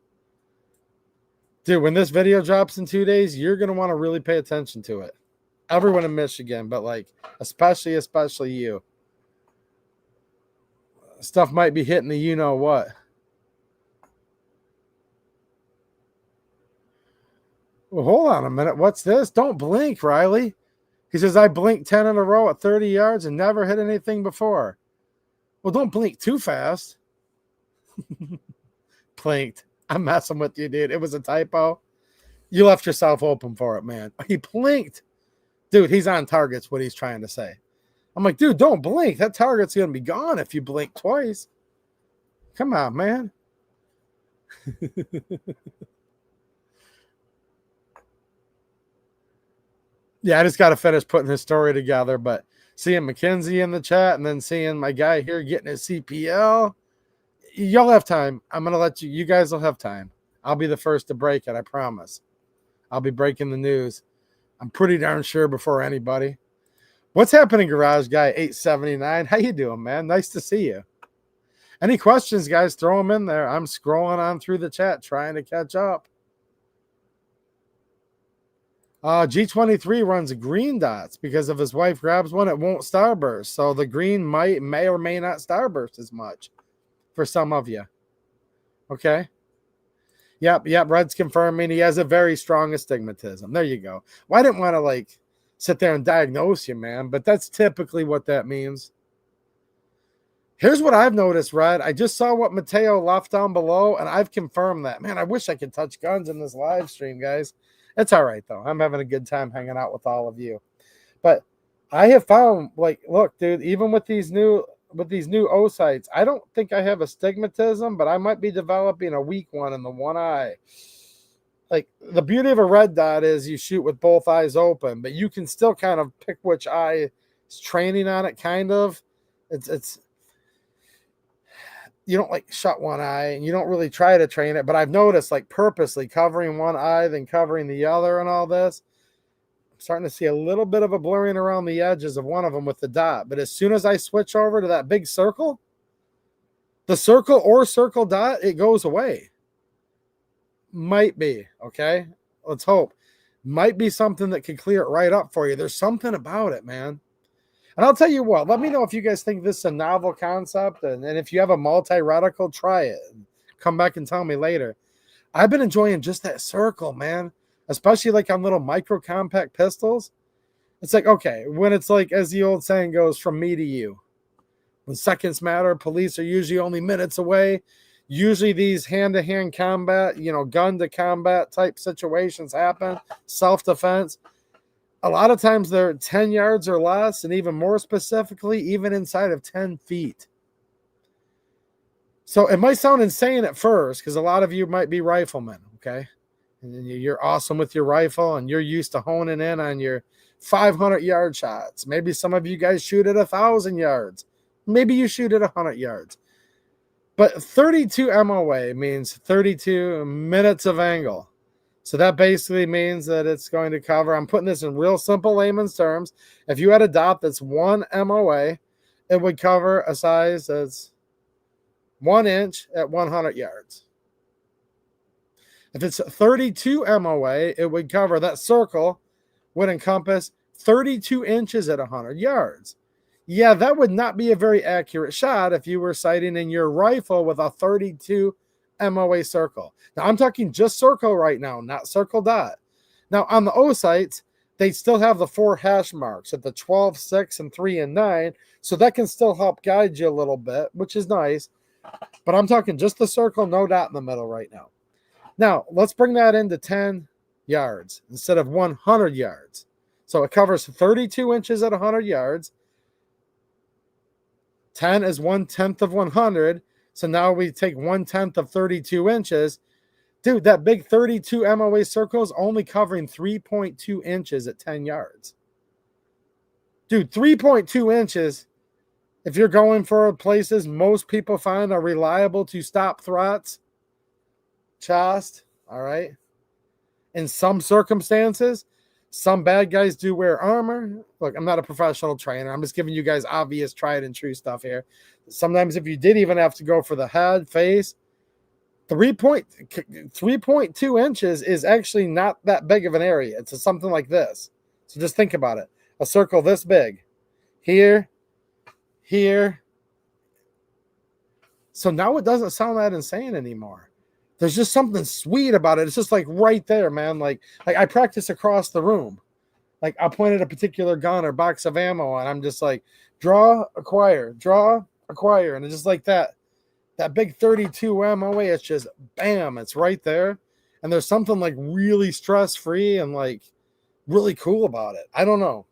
Speaker 1: Dude, when this video drops in 2 days, you're going to want to really pay attention to it. Everyone in Michigan, but like, especially you. Stuff might be hitting the you-know-what. Well, hold on a minute. What's this? Don't blink, Riley. He says, I blinked 10 in a row at 30 yards and never hit anything before. Well, don't blink too fast. Blinked. I'm messing with you, dude. It was a typo. You left yourself open for it, man. He blinked. Dude, he's on target's what he's trying to say. I'm like, dude, don't blink. That target's going to be gone if you blink twice. Come on, man. Yeah, I just got to finish putting his story together, but seeing Mackenzie in the chat and then seeing my guy here getting his CPL, y'all have time. I'm going to let you guys will have time. I'll be the first to break it, I promise. I'll be breaking the news. I'm pretty darn sure before anybody. What's happening, Garage Guy 879? How you doing, man? Nice to see you. Any questions, guys, throw them in there. I'm scrolling on through the chat trying to catch up. G23 runs green dots because if his wife grabs one, it won't starburst. So the green may or may not starburst as much for some of you. Okay. Yep. Red's confirming he has a very strong astigmatism. There you go. Well, I didn't want to like sit there and diagnose you, man, but that's typically what that means. Here's what I've noticed, Red. I just saw what Mateo left down below, and I've confirmed that. Man, I wish I could touch guns in this live stream, guys. It's all right, though. I'm having a good time hanging out with all of you. But I have found, like, look, dude, even with these new O-sights, I don't think I have astigmatism, but I might be developing a weak one in the one eye. Like, the beauty of a red dot is you shoot with both eyes open, but you can still kind of pick which eye is training on it, kind of. It's you don't like shut one eye and you don't really try to train it, but I've noticed like purposely covering one eye, then covering the other and all this. I'm starting to see a little bit of a blurring around the edges of one of them with the dot. But as soon as I switch over to that big circle, the circle or circle dot, it goes away. Might be, okay? Let's hope. Might be something that could clear it right up for you. There's something about it, man. And I'll tell you what, let me know if you guys think this is a novel concept. And if you have a multi-reticle, try it. Come back and tell me later. I've been enjoying just that circle, man. Especially like on little micro compact pistols. It's like, okay, when it's like, as the old saying goes, from me to you. When seconds matter, police are usually only minutes away. Usually these hand-to-hand combat, gun-to-combat type situations happen. Self-defense. A lot of times they're 10 yards or less, and even more specifically, even inside of 10 feet. So it might sound insane at first because a lot of you might be riflemen, okay? And you're awesome with your rifle, and you're used to honing in on your 500-yard shots. Maybe some of you guys shoot at 1,000 yards. Maybe you shoot at 100 yards. But 32 MOA means 32 minutes of angle. So that basically means that it's going to cover, I'm putting this in real simple layman's terms. If you had a dot that's 1 MOA, it would cover a size that's 1 inch at 100 yards. If it's 32 MOA, it would cover, that circle would encompass 32 inches at 100 yards. Yeah, that would not be a very accurate shot if you were sighting in your rifle with a 32 MOA circle. Now, I'm talking just circle right now, not circle dot. Now, on the O sights, they still have the 4 hash marks at the 12, 6, and 3 and 9. So that can still help guide you a little bit, which is nice. But I'm talking just the circle, no dot in the middle right now. Now, let's bring that into 10 yards instead of 100 yards. So it covers 32 inches at 100 yards. 10 is 1/10 of 100. So now we take 1/10 of 32 inches. Dude, that big 32 MOA circle is only covering 3.2 inches at 10 yards. Dude, 3.2 inches, if you're going for places most people find are reliable to stop threats, chast, all right? In some circumstances, some bad guys do wear armor. Look, I'm not a professional trainer. I'm just giving you guys obvious tried and true stuff here. Sometimes if you did even have to go for the head, face, 3.2 inches is actually not that big of an area. It's something like this. So just think about it. A circle this big. Here, here. So now it doesn't sound that insane anymore. There's just something sweet about it. It's just like right there, man. Like I practice across the room. Like I'll point at a particular gun or box of ammo and I'm just like, draw, acquire, draw, acquire. And it's just like that. That big 32 MOA, it's just bam, it's right there. And there's something like really stress-free and like really cool about it. I don't know.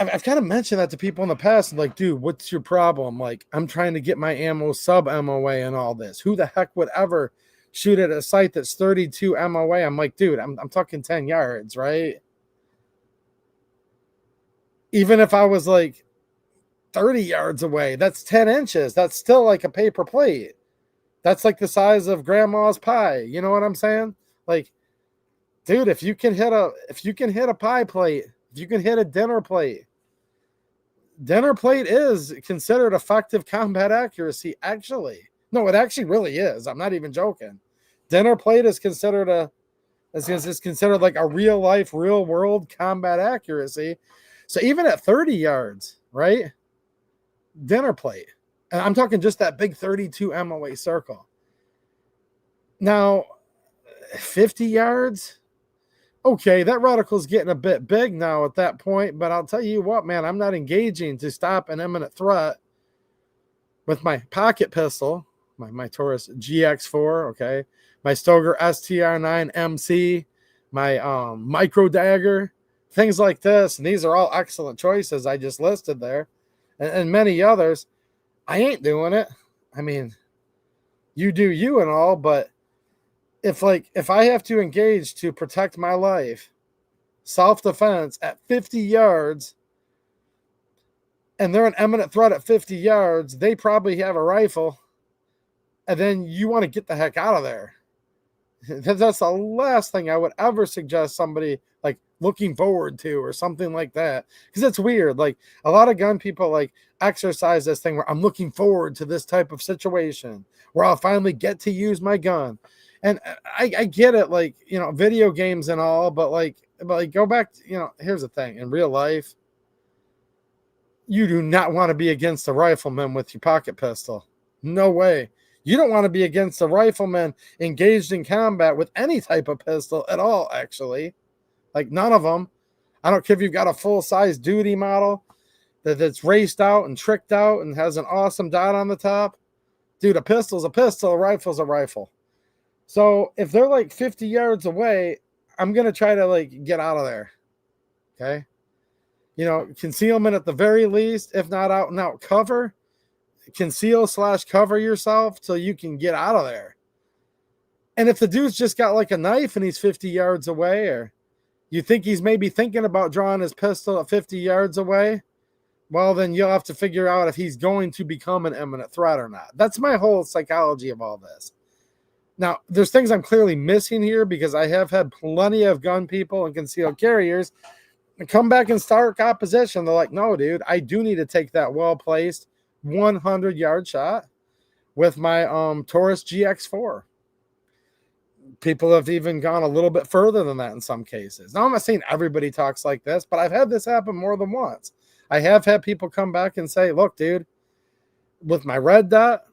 Speaker 1: I've kind of mentioned that to people in the past. Like, dude, what's your problem? Like, I'm trying to get my ammo sub-MOA and all this. Who the heck would ever shoot at a site that's 32 MOA? I'm like, dude, I'm talking 10 yards, right? Even if I was like 30 yards away, that's 10 inches. That's still like a paper plate. That's like the size of grandma's pie. You know what I'm saying? Like, dude, if you can hit a pie plate, if you can hit a dinner plate is considered effective combat accuracy. Actually, no, it actually really is. I'm not even joking. Dinner plate is considered considered like a real life, real world combat accuracy. So even at 30 yards, right? Dinner plate. And I'm talking just that big 32 MOA circle. Now, 50 yards. Okay, that reticle's getting a bit big now at that point, but I'll tell you what, man, I'm not engaging to stop an imminent threat with my pocket pistol, my Taurus GX4, okay, my Stoeger STR9 MC, my micro dagger, things like this. And these are all excellent choices I just listed there, and many others. I ain't doing it. I mean, you do you and all, but if I have to engage to protect my life, self-defense at 50 yards, and they're an imminent threat at 50 yards, they probably have a rifle, and then you want to get the heck out of there. That's the last thing I would ever suggest somebody like looking forward to or something like that, because it's weird. Like a lot of gun people like exercise this thing where I'm looking forward to this type of situation where I'll finally get to use my gun. And I get it, like, you know, video games and all, but like go back to, you know, here's the thing. In real life, you do not want to be against a rifleman with your pocket pistol. No way. You don't want to be against a rifleman engaged in combat with any type of pistol at all, actually. Like, none of them. I don't care if you've got a full-size duty model that's raced out and tricked out and has an awesome dot on the top. Dude, a pistol's a pistol, a rifle's a rifle. So if they're like 50 yards away, I'm going to try to like get out of there. Okay. You know, concealment at the very least, if not out and out cover, conceal/cover yourself till you can get out of there. And if the dude's just got like a knife and he's 50 yards away, or you think he's maybe thinking about drawing his pistol at 50 yards away, well, then you'll have to figure out if he's going to become an imminent threat or not. That's my whole psychology of all this. Now, there's things I'm clearly missing here because I have had plenty of gun people and concealed carriers come back in stark opposition. They're like, no, dude, I do need to take that well-placed 100-yard shot with my Taurus GX4. People have even gone a little bit further than that in some cases. Now, I'm not saying everybody talks like this, but I've had this happen more than once. I have had people come back and say, look, dude, with my red dot,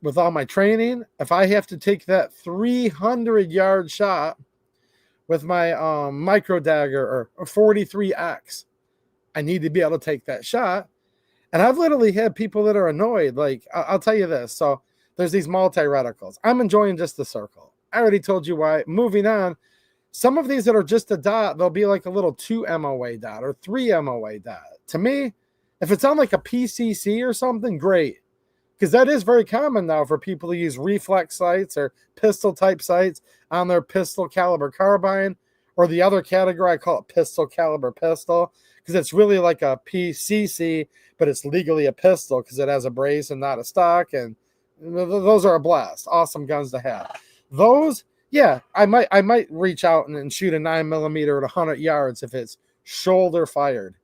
Speaker 1: with all my training, if I have to take that 300-yard shot with my micro dagger or 43X, I need to be able to take that shot. And I've literally had people that are annoyed. Like, I'll tell you this. So there's these multi-reticles. I'm enjoying just the circle. I already told you why. Moving on, some of these that are just a dot, they'll be like a little 2 MOA dot or 3 MOA dot. To me, if it's on like a PCC or something, great. Because that is very common now for people to use reflex sights or pistol type sights on their pistol caliber carbine, or the other category, I call it pistol caliber pistol, because it's really like a PCC, but it's legally a pistol because it has a brace and not a stock. And those are a blast. Awesome guns to have. Those, yeah, I might reach out and shoot a 9mm at 100 yards if it's shoulder fired.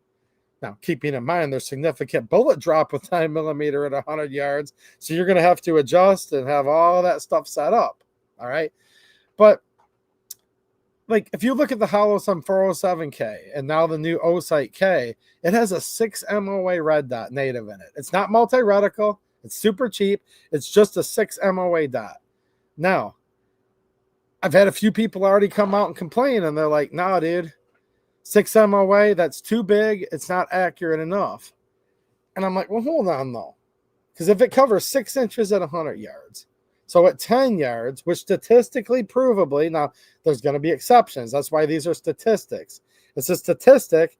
Speaker 1: Now, keeping in mind there's significant bullet drop with 9mm at 100 yards, so you're going to have to adjust and have all that stuff set up. All right, but like if you look at the Holosun 407K and now the new O-Sight K, it has a 6 MOA red dot native in it. It's not multi-reticle. It's super cheap. It's just a 6 MOA dot. Now, I've had a few people already come out and complain, and they're like, nah, dude, 6 MOA, that's too big. It's not accurate enough. And I'm like, well, hold on, though. Because if it covers 6 inches at 100 yards, so at 10 yards, which statistically, provably, now there's going to be exceptions. That's why these are statistics. It's a statistic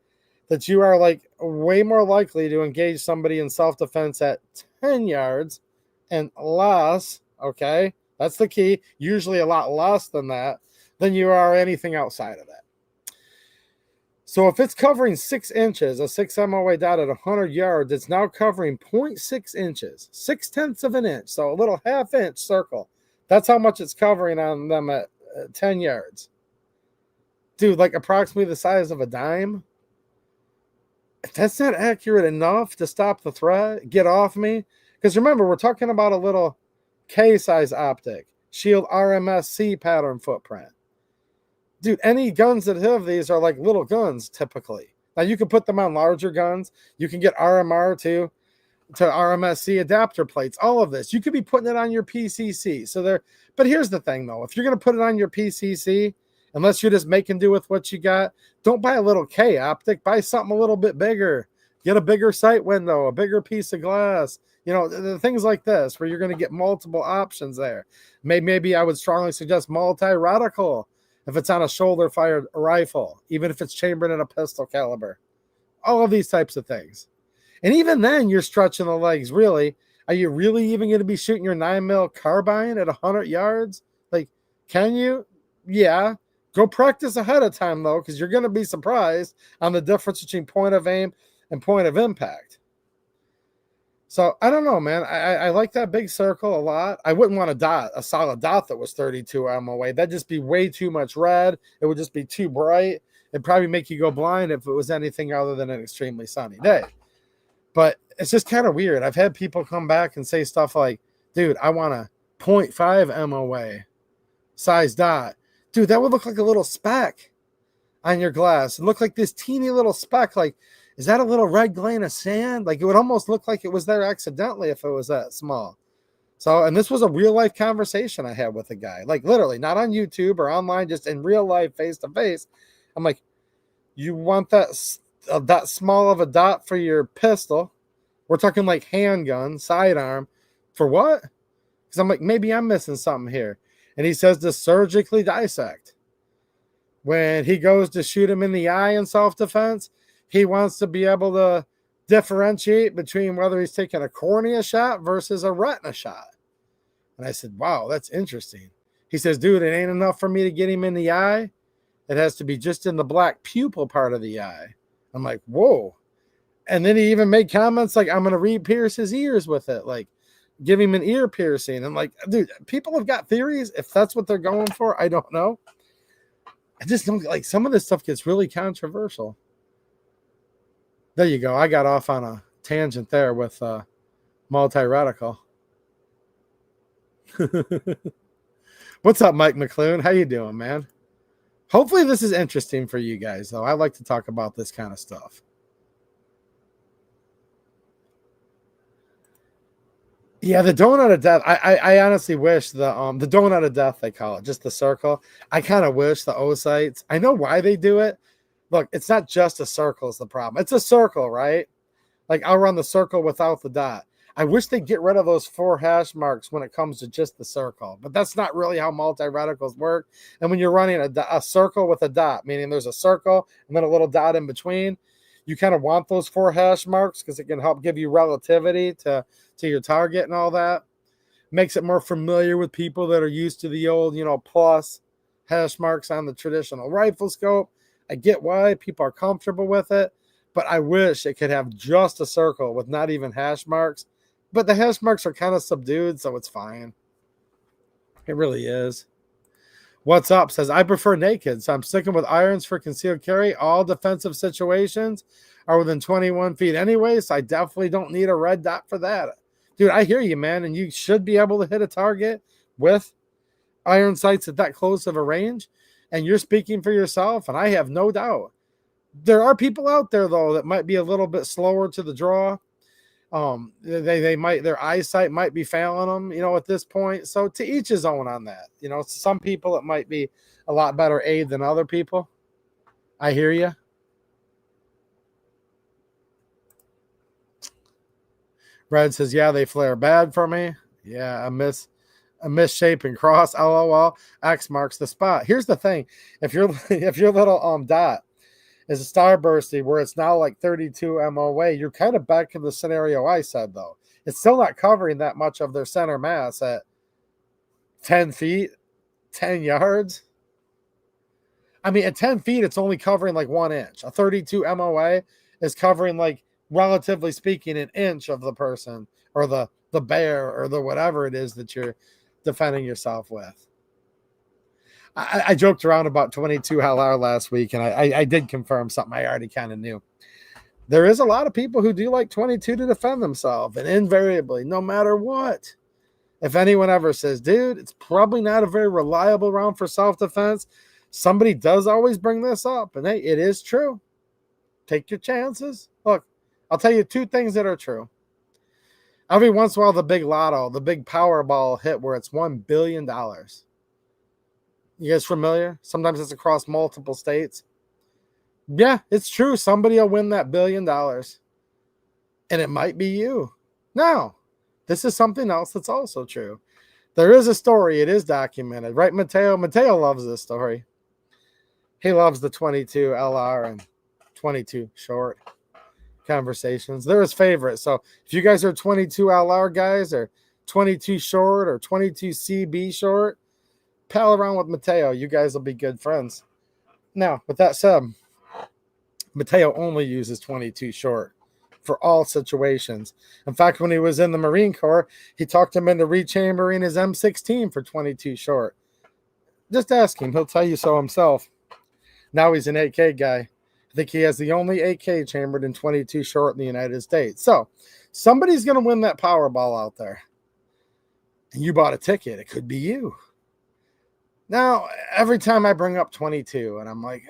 Speaker 1: that you are like way more likely to engage somebody in self-defense at 10 yards and less, okay? That's the key. Usually a lot less than that than you are anything outside of that. So if it's covering 6 inches, a 6 MOA dot at 100 yards, it's now covering 0.6 inches, 0.6 of an inch. So a little half-inch circle. That's how much it's covering on them at 10 yards. Dude, like approximately the size of a dime. If that's not accurate enough to stop the threat, get off me. Because remember, we're talking about a little K-size optic, shield RMSC pattern footprint. Dude, any guns that have these are like little guns typically. Now you can put them on larger guns. You can get RMR to RMSC adapter plates. All of this. You could be putting it on your PCC. But here's the thing though. If you're going to put it on your PCC, unless you're just making do with what you got, don't buy a little K optic. Buy something a little bit bigger. Get a bigger sight window, a bigger piece of glass. You know, the things like this where you're going to get multiple options there. Maybe I would strongly suggest multi-reticle if it's on a shoulder-fired rifle, even if it's chambered in a pistol caliber. All of these types of things. And even then, you're stretching the legs, really. Are you really even going to be shooting your 9mm carbine at 100 yards? Like, can you? Yeah. Go practice ahead of time, though, because you're going to be surprised on the difference between point of aim and point of impact. So, I don't know, man. I like that big circle a lot. I wouldn't want a solid dot that was 32 MOA. That'd just be way too much red. It would just be too bright. It'd probably make you go blind if it was anything other than an extremely sunny day. But it's just kind of weird. I've had people come back and say stuff like, dude, I want a 0.5 MOA size dot. Dude, that would look like a little speck on your glass. It looked like this teeny little speck. Like, is that a little red grain of sand? Like, it would almost look like it was there accidentally if it was that small. So, and this was a real life conversation I had with a guy, like literally not on YouTube or online, just in real life, face to face. I'm like, you want that small of a dot for your pistol? We're talking like handgun, sidearm. For what? Because I'm like, maybe I'm missing something here. And he says to surgically dissect. When he goes to shoot him in the eye in self-defense, he wants to be able to differentiate between whether he's taking a cornea shot versus a retina shot. And I said, wow, that's interesting. He says, dude, it ain't enough for me to get him in the eye. It has to be just in the black pupil part of the eye. I'm like, whoa. And then he even made comments like, I'm going to re-pierce his ears with it. Like, give him an ear piercing. I'm like, dude, people have got theories. If that's what they're going for, I don't know. I just don't like some of this stuff gets really controversial. There you go. I got off on a tangent there with multi-reticle. What's up, Mike McClune? How you doing, man? Hopefully this is interesting for you guys, though. I like to talk about this kind of stuff. Yeah, the donut of death. I honestly wish the donut of death, they call it, just the circle. I kind of wish the O sites. I know why they do it. Look, it's not just a circle is the problem. It's a circle, right? Like I'll run the circle without the dot. I wish they'd get rid of those 4 hash marks when it comes to just the circle, but that's not really how multi-reticles work. And when you're running a circle with a dot, meaning there's a circle and then a little dot in between, you kind of want those 4 hash marks because it can help give you relativity to your target and all that. Makes it more familiar with people that are used to the old, plus hash marks on the traditional rifle scope. I get why people are comfortable with it, but I wish it could have just a circle with not even hash marks. But the hash marks are kind of subdued, so it's fine. It really is. What's up? Says, I prefer naked, so I'm sticking with irons for concealed carry. All defensive situations are within 21 feet anyway, so I definitely don't need a red dot for that. Dude, I hear you, man, and you should be able to hit a target with iron sights at that close of a range, and you're speaking for yourself, and I have no doubt. There are people out there, though, that might be a little bit slower to the draw. They might, their eyesight might be failing them, at this point. So to each his own on that. Some people it might be a lot better aid than other people. I hear you. Red says, yeah, they flare bad for me. Yeah, a misshapen cross. LOL. X marks the spot. Here's the thing: if your little dot is a starbursty where it's now like 32 MOA, you're kind of back in the scenario I said, though. It's still not covering that much of their center mass at 10 feet, 10 yards. I mean, at 10 feet, it's only covering like 1 inch. A 32 MOA is covering, like, relatively speaking, an inch of the person or the bear or the whatever it is that you're defending yourself with. I joked around about 22 LR last week, and I did confirm something I already kind of knew. There is a lot of people who do like 22 to defend themselves, and invariably, no matter what, if anyone ever says, dude, it's probably not a very reliable round for self-defense, somebody does always bring this up, and hey, it is true. Take your chances. Look, I'll tell you 2 things that are true. Every once in a while, the big lotto, the big Powerball hit where it's $1 billion. You guys familiar? Sometimes it's across multiple states. Yeah, it's true. Somebody will win that $1 billion. And it might be you. Now, this is something else that's also true. There is a story. It is documented. Right, Mateo? Mateo loves this story. He loves the 22 LR and 22 short conversations. They're his favorite. So if you guys are 22 LR guys or 22 short or 22 CB short, pal around with Mateo. You guys will be good friends. Now, with that said, Mateo only uses 22 short for all situations. In fact, when he was in the Marine Corps, he talked him into rechambering his M16 for 22 short. Just ask him. He'll tell you so himself. Now he's an AK guy. I think he has the only AK chambered in 22 short in the United States. So somebody's going to win that Powerball out there. And you bought a ticket. It could be you. Now, every time I bring up 22, and I'm like,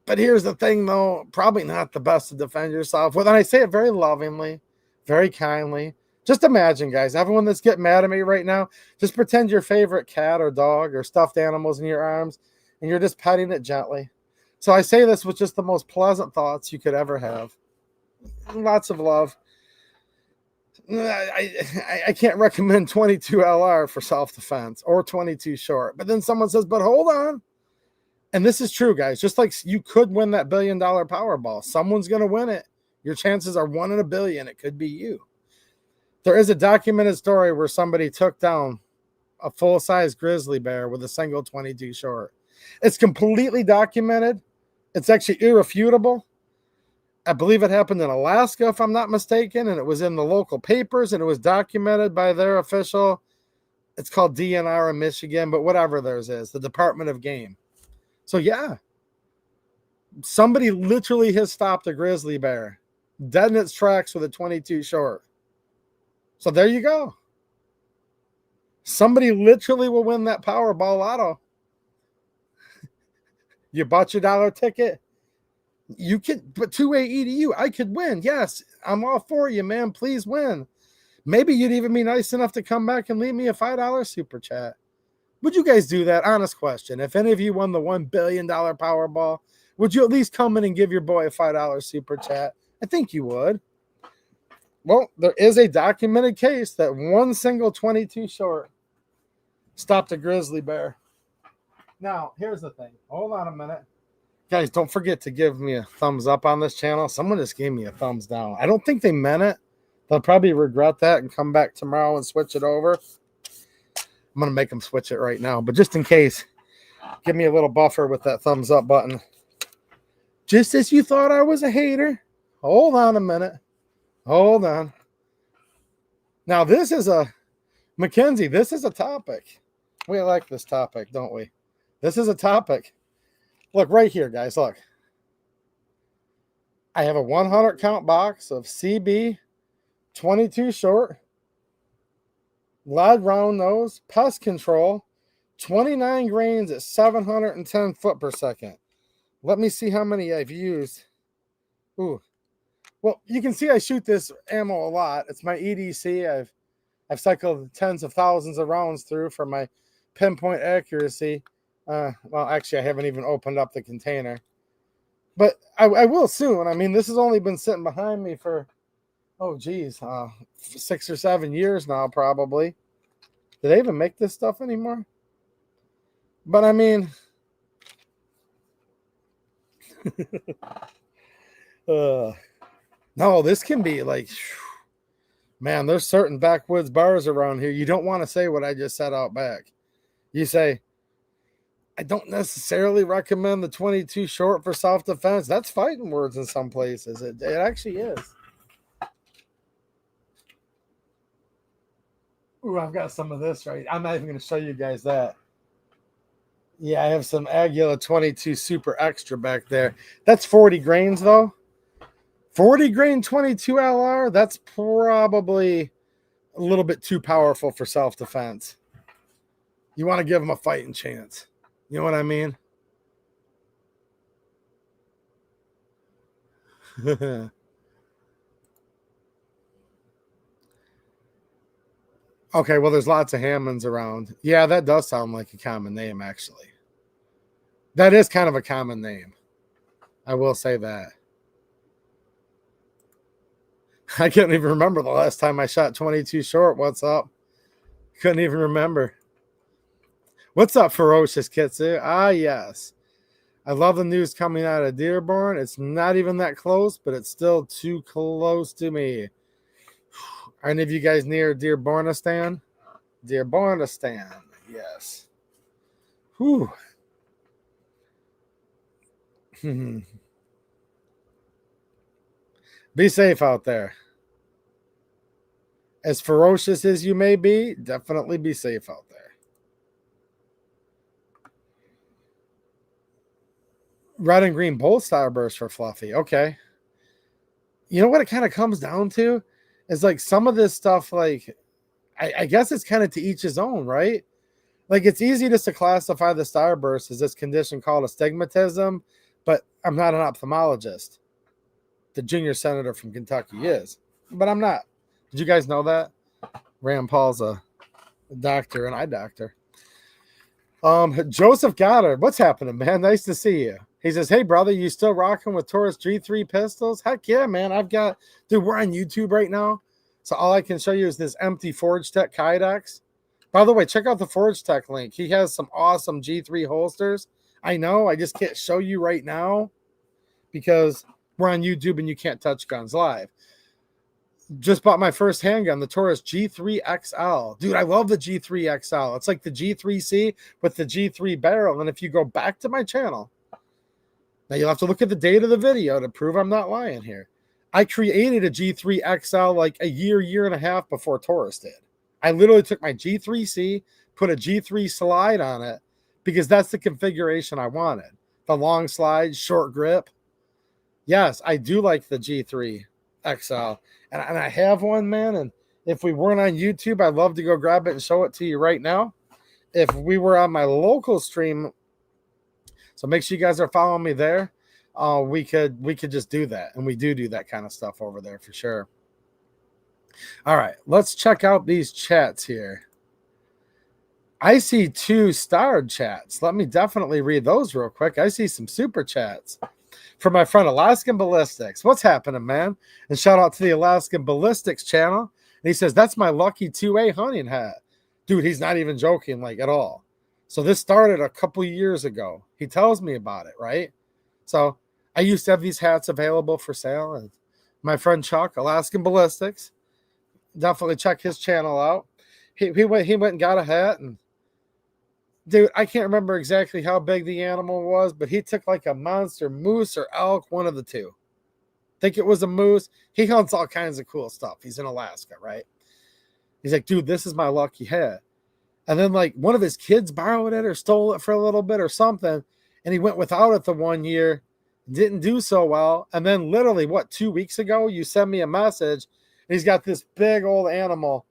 Speaker 1: But here's the thing, though, probably not the best to defend yourself. Well, then I say it very lovingly, very kindly. Just imagine, guys, everyone that's getting mad at me right now, just pretend your favorite cat or dog or stuffed animals in your arms, and you're just petting it gently. So I say this with just the most pleasant thoughts you could ever have. Lots of love. I can't recommend 22 LR for self-defense or 22 short. But then someone says, but hold on. And this is true, guys. Just like you could win that $1 billion Powerball. Someone's going to win it. Your chances are 1 in a billion. It could be you. There is a documented story where somebody took down a full-size grizzly bear with a single 22 short. It's completely documented. It's actually irrefutable. I believe it happened in Alaska, if I'm not mistaken, and it was in the local papers, and it was documented by their official, it's called DNR in Michigan, but whatever theirs is, the Department of Game. So, yeah, somebody literally has stopped a grizzly bear dead in its tracks with a 22 short. So there you go. Somebody literally will win that Powerball lotto. You bought your dollar ticket. You could, but 2-way EDU, I could win. Yes, I'm all for you, man. Please win. Maybe you'd even be nice enough to come back and leave me a $5 super chat. Would you guys do that? Honest question. If any of you won the $1 billion Powerball, would you at least come in and give your boy a $5 super chat? I think you would. Well, there is a documented case that one single 22 short stopped a grizzly bear. Now, here's the thing. Hold on a minute. Guys, don't forget to give me a thumbs up on this channel. Someone just gave me a thumbs down. I don't think they meant it. They'll probably regret that and come back tomorrow and switch it over. I'm going to make them switch it right now. But just in case, give me a little buffer with that thumbs up button. Just as you thought I was a hater. Hold on a minute. Hold on. Now, this is a, Mackenzie, this is a topic. We like this topic, don't we? This is a topic. Look right here, guys. Look. I have a 100 count box of CB 22 short, lead round nose, pest control, 29 grains at 710 foot per second. Let me see how many I've used. Ooh. Well, you can see I shoot this ammo a lot. It's my EDC. I've cycled tens of thousands of rounds through for my pinpoint accuracy. Well, actually, I haven't even opened up the container. But I will soon. I mean, this has only been sitting behind me for, 6 or 7 years now, probably. Do they even make this stuff anymore? But, I mean... no, this can be like... Man, there's certain backwoods bars around here. You don't want to say what I just said out back. You say... I don't necessarily recommend the 22 short for self-defense. That's fighting words in some places. It actually is. Ooh, I've got some of this right. I'm not even going to show you guys that. Yeah, I have some Aguila 22 Super Extra back there. That's 40 grains, though. 40 grain 22 LR, that's probably a little bit too powerful for self-defense. You want to give them a fighting chance. You know what I mean? Okay, well, there's lots of Hammonds around. Yeah, that does sound like a common name, actually. That is kind of a common name. I will say that. I can't even remember the last time I shot 22 short. What's up? Couldn't even remember. What's up, Ferocious Kitsu? Ah, yes. I love the news coming out of Dearborn. It's not even that close, but it's still too close to me. Are any of you guys near Dearbornistan? Dearbornistan, yes. Whew. Be safe out there. As ferocious as you may be, definitely be safe out there. Red and green both starbursts for Fluffy. Okay. You know what it kind of comes down to? Is like some of this stuff, like, I guess it's kind of to each his own, right? Like, it's easy just to classify the starburst as this condition called astigmatism, but I'm not an ophthalmologist. The junior senator from Kentucky is, but I'm not. Did you guys know that? Rand Paul's a doctor, an eye doctor. Joseph Goddard, what's happening, man? Nice to see you. He says, hey, brother, you still rocking with Taurus G3 pistols? Heck yeah, man. Dude, we're on YouTube right now. So all I can show you is this empty Forge Tech Kydex. By the way, check out the Forge Tech link. He has some awesome G3 holsters. I know, I just can't show you right now because we're on YouTube and you can't touch guns live. Just bought my first handgun, the Taurus G3 XL. Dude, I love the G3 XL. It's like the G3C with the G3 barrel. And if you go back to my channel, now you'll have to look at the date of the video to prove I'm not lying here. I created a G3 XL like a year and a half before Taurus did. I literally took my G3C, put a G3 slide on it because that's the configuration I wanted. The long slide, short grip. Yes, I do like the G3 XL. And I have one, man, and If we weren't on YouTube, I'd love to go grab it and show it to you right now. If we were on my local stream, so make sure you guys are following me there. We could just do that, and we do that kind of stuff over there for sure. All right, let's check out these chats here. I see 2 starred chats. Let me definitely read those real quick. I see some super chats from my friend Alaskan Ballistics. What's happening, man? And shout out to the Alaskan Ballistics channel. And he says, that's my lucky 2A hunting hat. Dude, he's not even joking, like, at all. So this started a couple years ago. He tells me about it, right? So I used to have these hats available for sale. And my friend Chuck, Alaskan Ballistics, definitely check his channel out. He went and got a hat, and dude, I can't remember exactly how big the animal was, but he took like a monster moose or elk, one of the two. I think it was a moose. He hunts all kinds of cool stuff. He's in Alaska, right? He's like, dude, this is my lucky hat. And then like one of his kids borrowed it or stole it for a little bit or something, and he went without it the one year, didn't do so well. And then literally, 2 weeks ago, you sent me a message, and he's got this big old animal,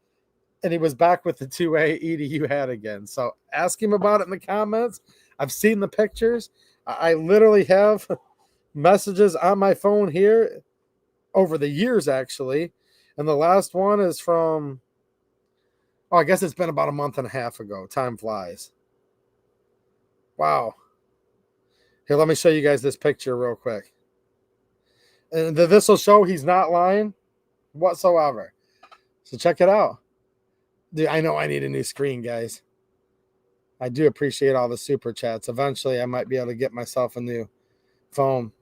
Speaker 1: and he was back with the 2A EDU hat again. So ask him about it in the comments. I've seen the pictures. I literally have messages on my phone here over the years, actually. And the last one is from, I guess it's been about a month and a half ago. Time flies. Wow. Here, let me show you guys this picture real quick. And this will show he's not lying whatsoever. So check it out. Dude, I know I need a new screen, guys. I do appreciate all the super chats. Eventually, I might be able to get myself a new phone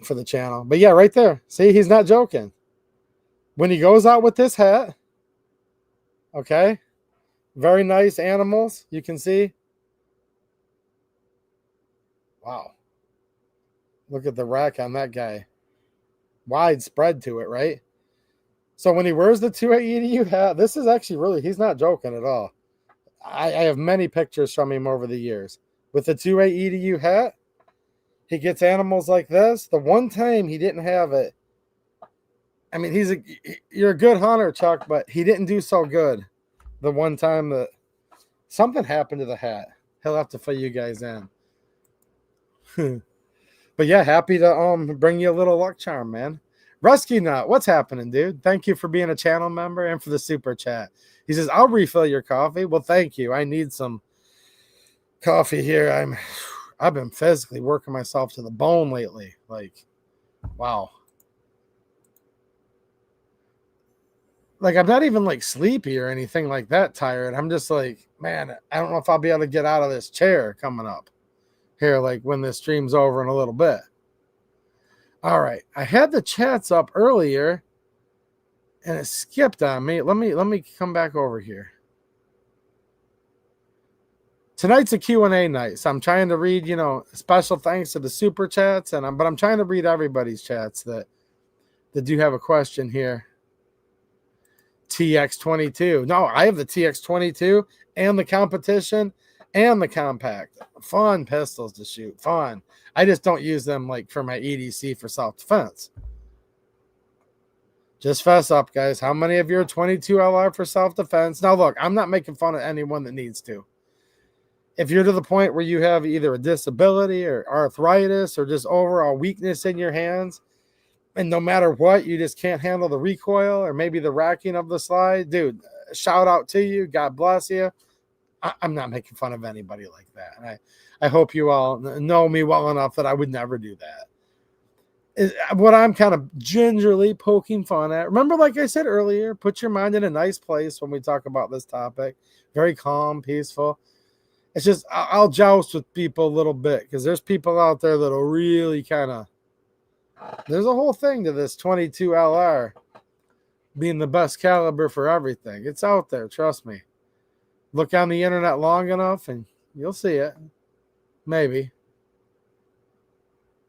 Speaker 1: for the channel. But yeah, right there. See, he's not joking. When he goes out with this hat, okay, very nice animals, you can see. Wow. Look at the rack on that guy. Wide spread to it, right? So when he wears the 2A EDU hat, this is actually really, he's not joking at all. I have many pictures from him over the years. With the 2A EDU hat, he gets animals like this. The one time he didn't have it, I mean, you're a good hunter, Chuck, but he didn't do so good the one time that something happened to the hat. He'll have to fill you guys in. But yeah, happy to bring you a little luck charm, man. Rescue Nut, what's happening, dude? Thank you for being a channel member and for the super chat. He says, I'll refill your coffee. Well, thank you. I need some coffee here. I've been physically working myself to the bone lately. Like, wow. Like, I'm not even like sleepy or anything like that tired. I'm just like, man, I don't know if I'll be able to get out of this chair coming up here, like when this stream's over in a little bit. All right, I had the chats up earlier, and it skipped on me. Let me come back over here. Tonight's a Q&A night, so I'm trying to read, special thanks to the super chats, but I'm trying to read everybody's chats that do have a question here. TX22. No, I have the TX22 and the competition and the compact. Fun pistols to shoot. Fun. I just don't use them like for my EDC for self-defense. Just fess up, guys. How many of you are 22 LR for self-defense? Now, look, I'm not making fun of anyone that needs to. If you're to the point where you have either a disability or arthritis or just overall weakness in your hands, and no matter what, you just can't handle the recoil or maybe the racking of the slide, dude, shout out to you. God bless you. I'm not making fun of anybody like that. And I hope you all know me well enough that I would never do that. What I'm kind of gingerly poking fun at. Remember, like I said earlier, put your mind in a nice place when we talk about this topic. Very calm, peaceful. It's just, I'll joust with people a little bit because there's people out there that'll really kind of, there's a whole thing to this 22 LR being the best caliber for everything. It's out there, trust me. Look on the internet long enough and you'll see it. Maybe.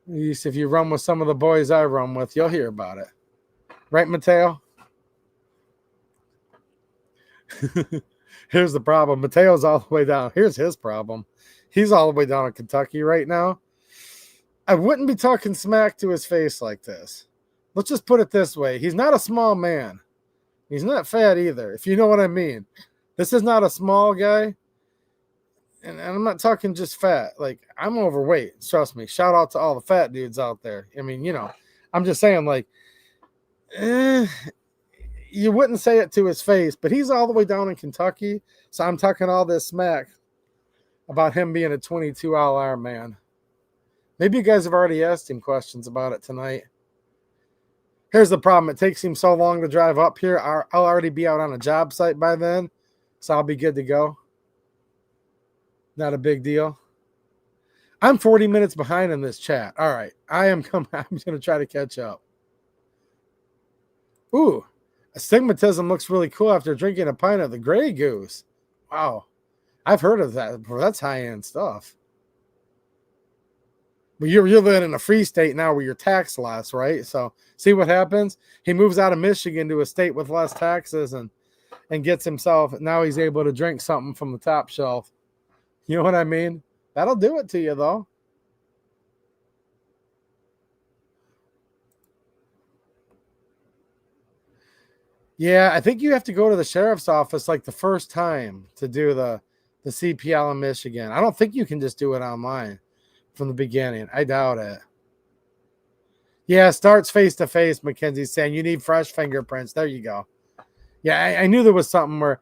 Speaker 1: At least if you run with some of the boys I run with, you'll hear about it. Right, Mateo? Here's the problem. Mateo's all the way down. Here's his problem. He's all the way down in Kentucky right now. I wouldn't be talking smack to his face like this. Let's just put it this way. He's not a small man. He's not fat either, if you know what I mean. This is not a small guy. And I'm not talking just fat. Like, I'm overweight. Trust me. Shout out to all the fat dudes out there. I mean, I'm just saying, like, you wouldn't say it to his face, but he's all the way down in Kentucky. So I'm talking all this smack about him being a 22 LR man. Maybe you guys have already asked him questions about it tonight. Here's the problem. It takes him so long to drive up here. I'll already be out on a job site by then, so I'll be good to go. Not a big deal. I'm 40 minutes behind in this chat. All right. I'm going to try to catch up. Ooh, astigmatism looks really cool after drinking a pint of the Grey Goose. Wow. I've heard of that. That's high-end stuff. But you're living in a free state now where you're taxed less, right? So see what happens? He moves out of Michigan to a state with less taxes and gets himself, now he's able to drink something from the top shelf. You know what I mean? That'll do it to you, though. Yeah, I think you have to go to the sheriff's office like the first time to do the CPL in Michigan. I don't think you can just do it online from the beginning. I doubt it. Yeah, starts face-to-face, Mackenzie's saying. You need fresh fingerprints. There you go. Yeah, I knew there was something where...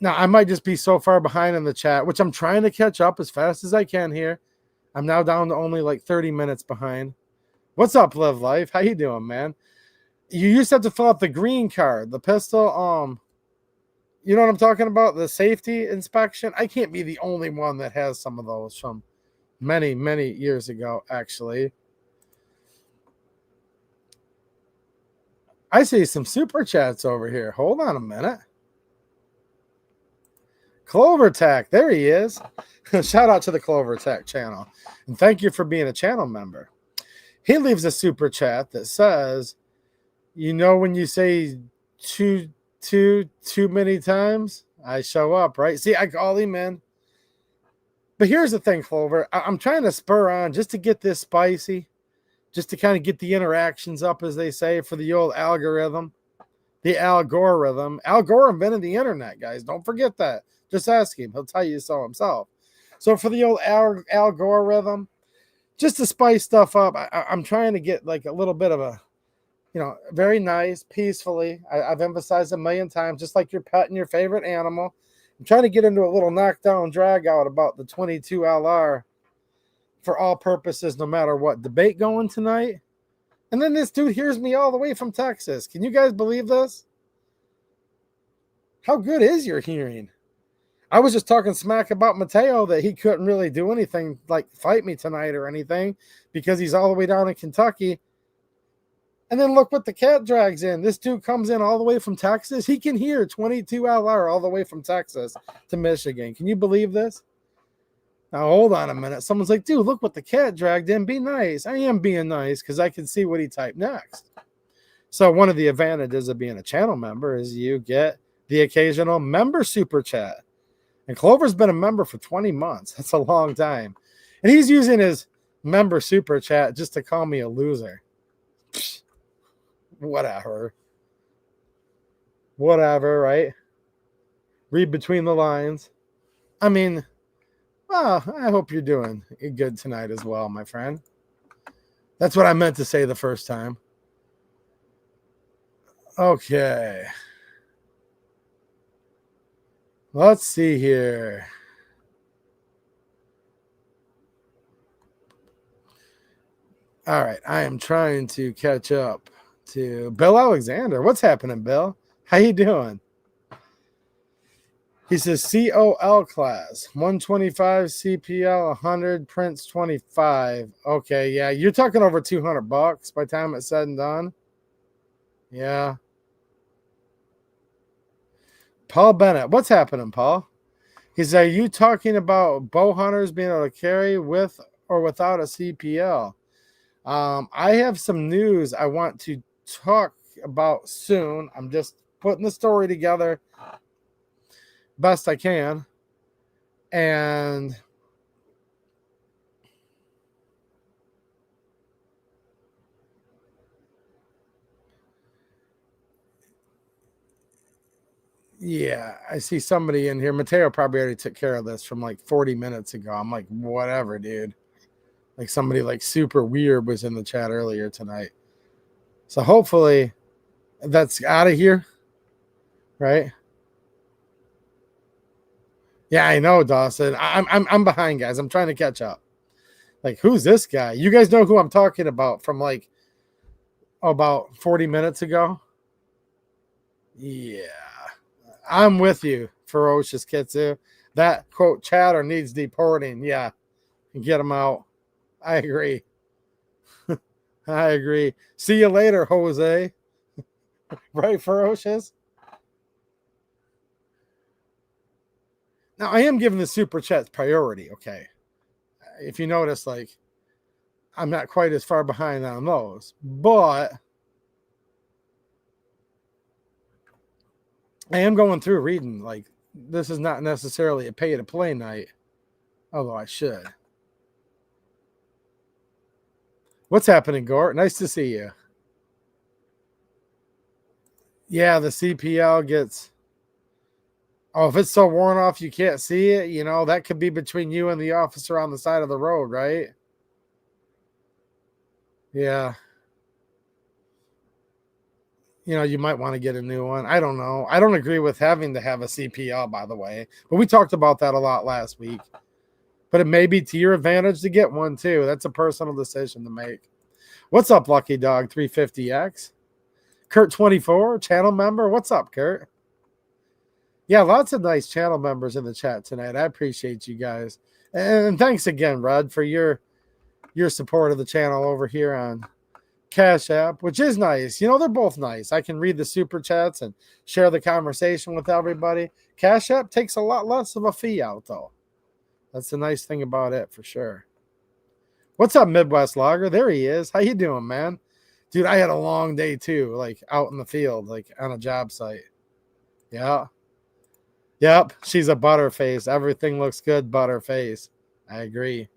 Speaker 1: Now, I might just be so far behind in the chat, which I'm trying to catch up as fast as I can here. I'm now down to only like 30 minutes behind. What's up, Live Life? How you doing, man? You used to have to fill out the green card, the pistol. You know what I'm talking about? The safety inspection. I can't be the only one that has some of those from many, many years ago, actually. I see some super chats over here. Hold on a minute. Clover Tech, there he is. Shout out to the Clover Tech channel. And thank you for being a channel member. He leaves a super chat that says, you know, when you say too many times, I show up, right? See, I call him in. But here's the thing, Clover. I'm trying to spur on just to get this spicy, just to kind of get the interactions up, as they say, for the old algorithm. The algorithm. Al Gore invented the internet, guys. Don't forget that. Just ask him. He'll tell you so himself. So for the old algorithm, just to spice stuff up, I'm trying to get like a little bit of a, very nice, peacefully. I've emphasized a million times, just like you're petting your favorite animal. I'm trying to get into a little knockdown drag out about the 22 LR for all purposes, no matter what debate going tonight. And then this dude hears me all the way from Texas. Can you guys believe this? How good is your hearing? I was just talking smack about Mateo that he couldn't really do anything like fight me tonight or anything because he's all the way down in Kentucky. And then look what the cat drags in. This dude comes in all the way from Texas. He can hear 22 LR all the way from Texas to Michigan. Can you believe this? Now, hold on a minute. Someone's like, dude, look what the cat dragged in. Be nice. I am being nice because I can see what he typed next. So one of the advantages of being a channel member is you get the occasional member super chat. And Clover's been a member for 20 months. That's a long time. And he's using his member super chat just to call me a loser. Psh, whatever. Whatever, right? Read between the lines. I mean, well, I hope you're doing good tonight as well, my friend. That's what I meant to say the first time. Okay. Let's see here. All right. I am trying to catch up to Bill Alexander. What's happening, Bill? How you doing? He says COL class, 125 CPL, 100 Prince 25. Okay, yeah, you're talking over $200 by the time it's said and done. Yeah. Paul Bennett, what's happening, Paul? He says, are you talking about bow hunters being able to carry with or without a CPL? I have some news I want to talk about soon. I'm just putting the story together best I can. And Yeah, I see somebody in here. Mateo probably already took care of this from like 40 minutes ago. I'm like, whatever, dude. Like somebody like super weird was in the chat earlier tonight. So hopefully that's out of here, right? Yeah, I know, Dawson. I'm behind, guys. I'm trying to catch up. Like, who's this guy? You guys know who I'm talking about from like about 40 minutes ago? Yeah. I'm with you, Ferocious Kitsu. That quote chatter needs deporting. Yeah. Get him out. I agree. I agree. See you later, Jose. Right, Ferocious? Now, I am giving the super chats priority, okay? If you notice, like, I'm not quite as far behind on those, but I am going through reading. Like, this is not necessarily a pay to play night, although I should. What's happening, Gort? Nice to see you. Yeah, the CPL gets. Oh, if it's so worn off you can't see it, you know, that could be between you and the officer on the side of the road, right? Yeah. You know, you might want to get a new one. I don't know. I don't agree with having to have a CPL, by the way. But we talked about that a lot last week. But it may be to your advantage to get one, too. That's a personal decision to make. What's up, Lucky Dog 350X? Kurt24, channel member. What's up, Kurt? Yeah, lots of nice channel members in the chat tonight. I appreciate you guys. And thanks again, Rod, for your support of the channel over here on Cash App, which is nice. You know, they're both nice. I can read the super chats and share the conversation with everybody. Cash App takes a lot less of a fee out, though. That's the nice thing about it, for sure. What's up, Midwest Logger? There he is. How you doing, man? Dude, I had a long day, too, like out in the field, like on a job site. Yeah. Yep, she's a butterface. Everything looks good, butterface. I agree.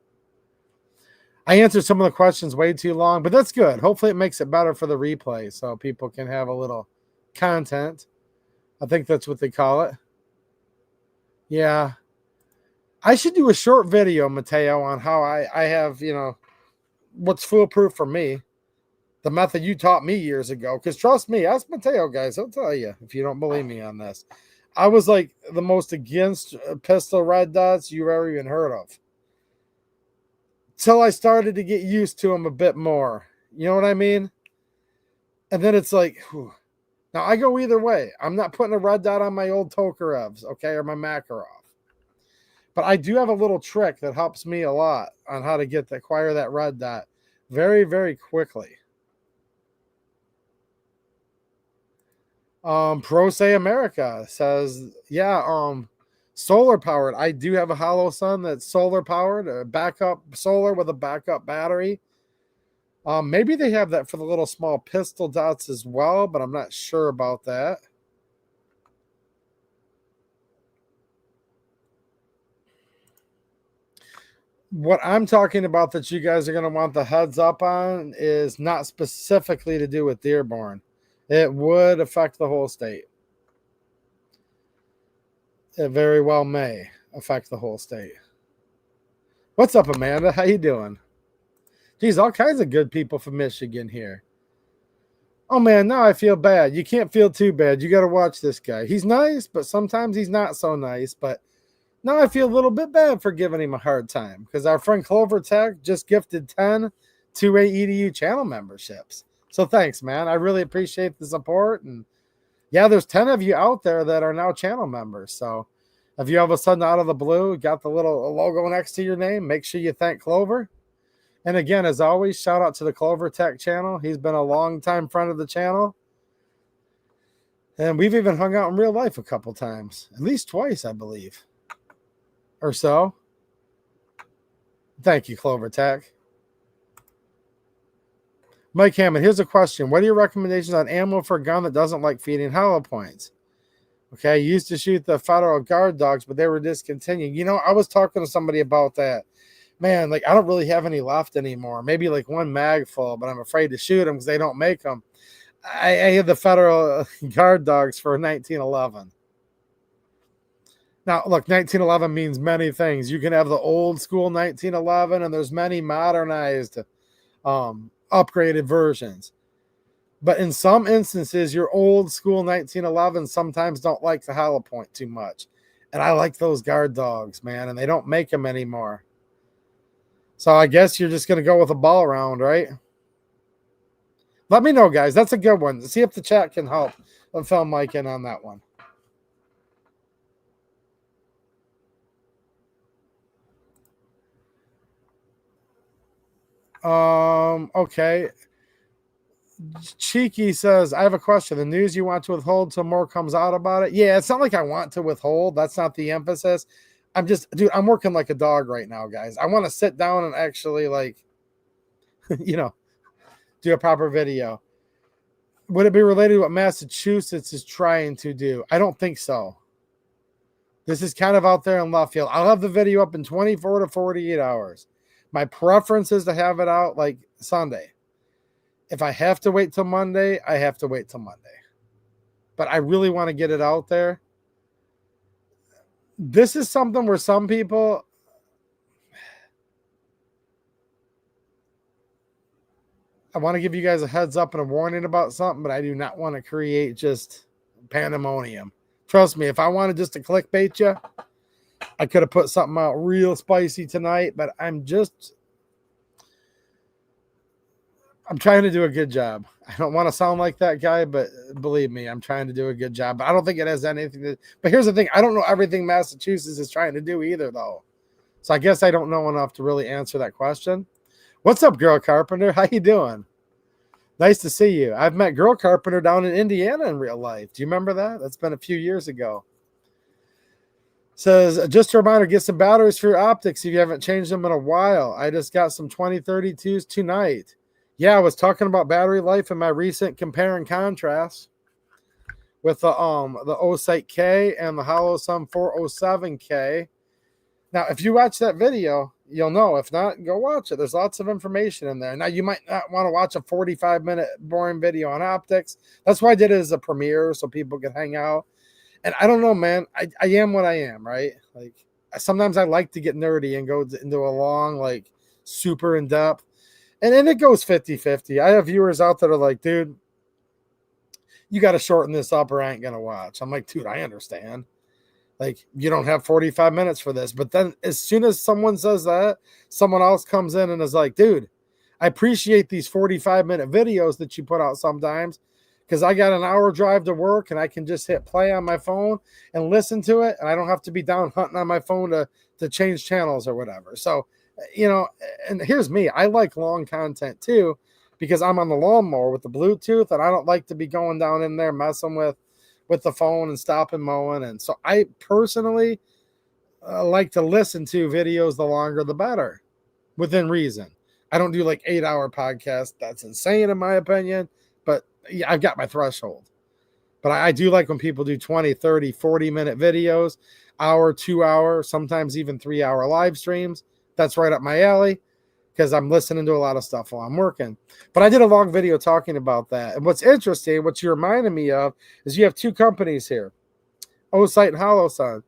Speaker 1: I answered some of the questions way too long, but that's good. Hopefully it makes it better for the replay so people can have a little content. I think that's what they call it. Yeah. I should do a short video, Mateo, on how I have, you know, what's foolproof for me. The method you taught me years ago. Because trust me, ask Mateo, guys. He'll tell you if you don't believe me on this. I was like the most against pistol red dots you ever even heard of. Till I started to get used to them a bit more. You know what I mean? And then it's like, whew. Now I go either way. I'm not putting a red dot on my old Tokarevs, okay, or my Makarov. But I do have a little trick that helps me a lot on how to acquire that red dot very, very quickly. Pro Say America says, yeah, solar powered. I do have a Hollow Sun that's solar powered, a backup solar with a backup battery. Maybe they have that for the little small pistol dots as well, but I'm not sure about that. What I'm talking about that you guys are going to want the heads up on is not specifically to do with Dearborn. It would affect the whole state. It very well may affect the whole state. What's up, Amanda? How you doing? Geez, all kinds of good people from Michigan here. Oh, man, now I feel bad. You can't feel too bad. You got to watch this guy. He's nice, but sometimes he's not so nice. But now I feel a little bit bad for giving him a hard time because our friend Clover Tech just gifted 10 2A EDU channel memberships. So thanks, man. I really appreciate the support. And yeah, there's 10 of you out there that are now channel members. So if you all of a sudden out of the blue got the little logo next to your name, make sure you thank Clover. And again, as always, shout out to the Clover Tech channel. He's been a long-time friend of the channel. And we've even hung out in real life a couple times. At least twice, I believe. Or so. Thank you, Clover Tech. Mike Hammond, here's a question. What are your recommendations on ammo for a gun that doesn't like feeding hollow points? Okay, I used to shoot the federal guard dogs, but they were discontinued. You know, I was talking to somebody about that. Man, like, I don't really have any left anymore. Maybe like one mag full, but I'm afraid to shoot them because they don't make them. I had the federal guard dogs for 1911. Now, look, 1911 means many things. You can have the old school 1911, and there's many modernized, upgraded versions. But in some instances, your old school 1911 sometimes don't like the hollow point too much. And I like those guard dogs, man, and they don't make them anymore. So I guess you're just going to go with a ball round, right? Let me know, guys. That's a good one. See if the chat can help. Let Phil Mike in on that one. Okay. Cheeky says, I have a question. The news you want to withhold till more comes out about it? Yeah, it's not like I want to withhold. That's not the emphasis. I'm just, dude, I'm working like a dog right now, guys. I want to sit down and actually, like, do a proper video. Would it be related to what Massachusetts is trying to do? I don't think so. This is kind of out there in left field. I'll have the video up in 24 to 48 hours. My preference is to have it out like Sunday. If I have to wait till Monday, I have to wait till Monday. But I really want to get it out there. This is something where some people, I want to give you guys a heads up and a warning about something, but I do not want to create just pandemonium. Trust me, if I wanted just to clickbait you, I could have put something out real spicy tonight, but I'm trying to do a good job. I don't want to sound like that guy, but believe me, I'm trying to do a good job. But I don't think it has anything to. But here's the thing: I don't know everything Massachusetts is trying to do either, though. So I guess I don't know enough to really answer that question. What's up, Girl Carpenter? How you doing? Nice to see you. I've met Girl Carpenter down in Indiana in real life. Do you remember that? That's been a few years ago. Says, just a reminder, get some batteries for your optics if you haven't changed them in a while. I just got some 2032s tonight. Yeah, I was talking about battery life in my recent compare and contrast with the Osite K and the Holosun 407K. Now, if you watch that video, you'll know. If not, go watch it. There's lots of information in there. Now, you might not want to watch a 45-minute boring video on optics. That's why I did it as a premiere so people could hang out. And I don't know, man. I am what I am, right? Like, sometimes I like to get nerdy and go into a long, like, super in-depth. And then it goes 50-50. I have viewers out that are like, dude, you got to shorten this up or I ain't going to watch. I'm like, dude, I understand. Like, you don't have 45 minutes for this. But then as soon as someone says that, someone else comes in and is like, dude, I appreciate these 45-minute videos that you put out sometimes because I got an hour drive to work and I can just hit play on my phone and listen to it. And I don't have to be down hunting on my phone to change channels or whatever. So, and here's me. I like long content too because I'm on the lawnmower with the Bluetooth and I don't like to be going down in there messing with the phone and stopping mowing. And so I personally like to listen to videos the longer the better within reason. I don't do like 8-hour podcasts. That's insane in my opinion, but yeah, I've got my threshold. But I do like when people do 20, 30, 40-minute videos, hour, 2 hour, sometimes even 3-hour live streams. That's right up my alley because I'm listening to a lot of stuff while I'm working. But I did a long video talking about that. And what's interesting, what you reminded me of, is you have two companies here, Osite and Holosun.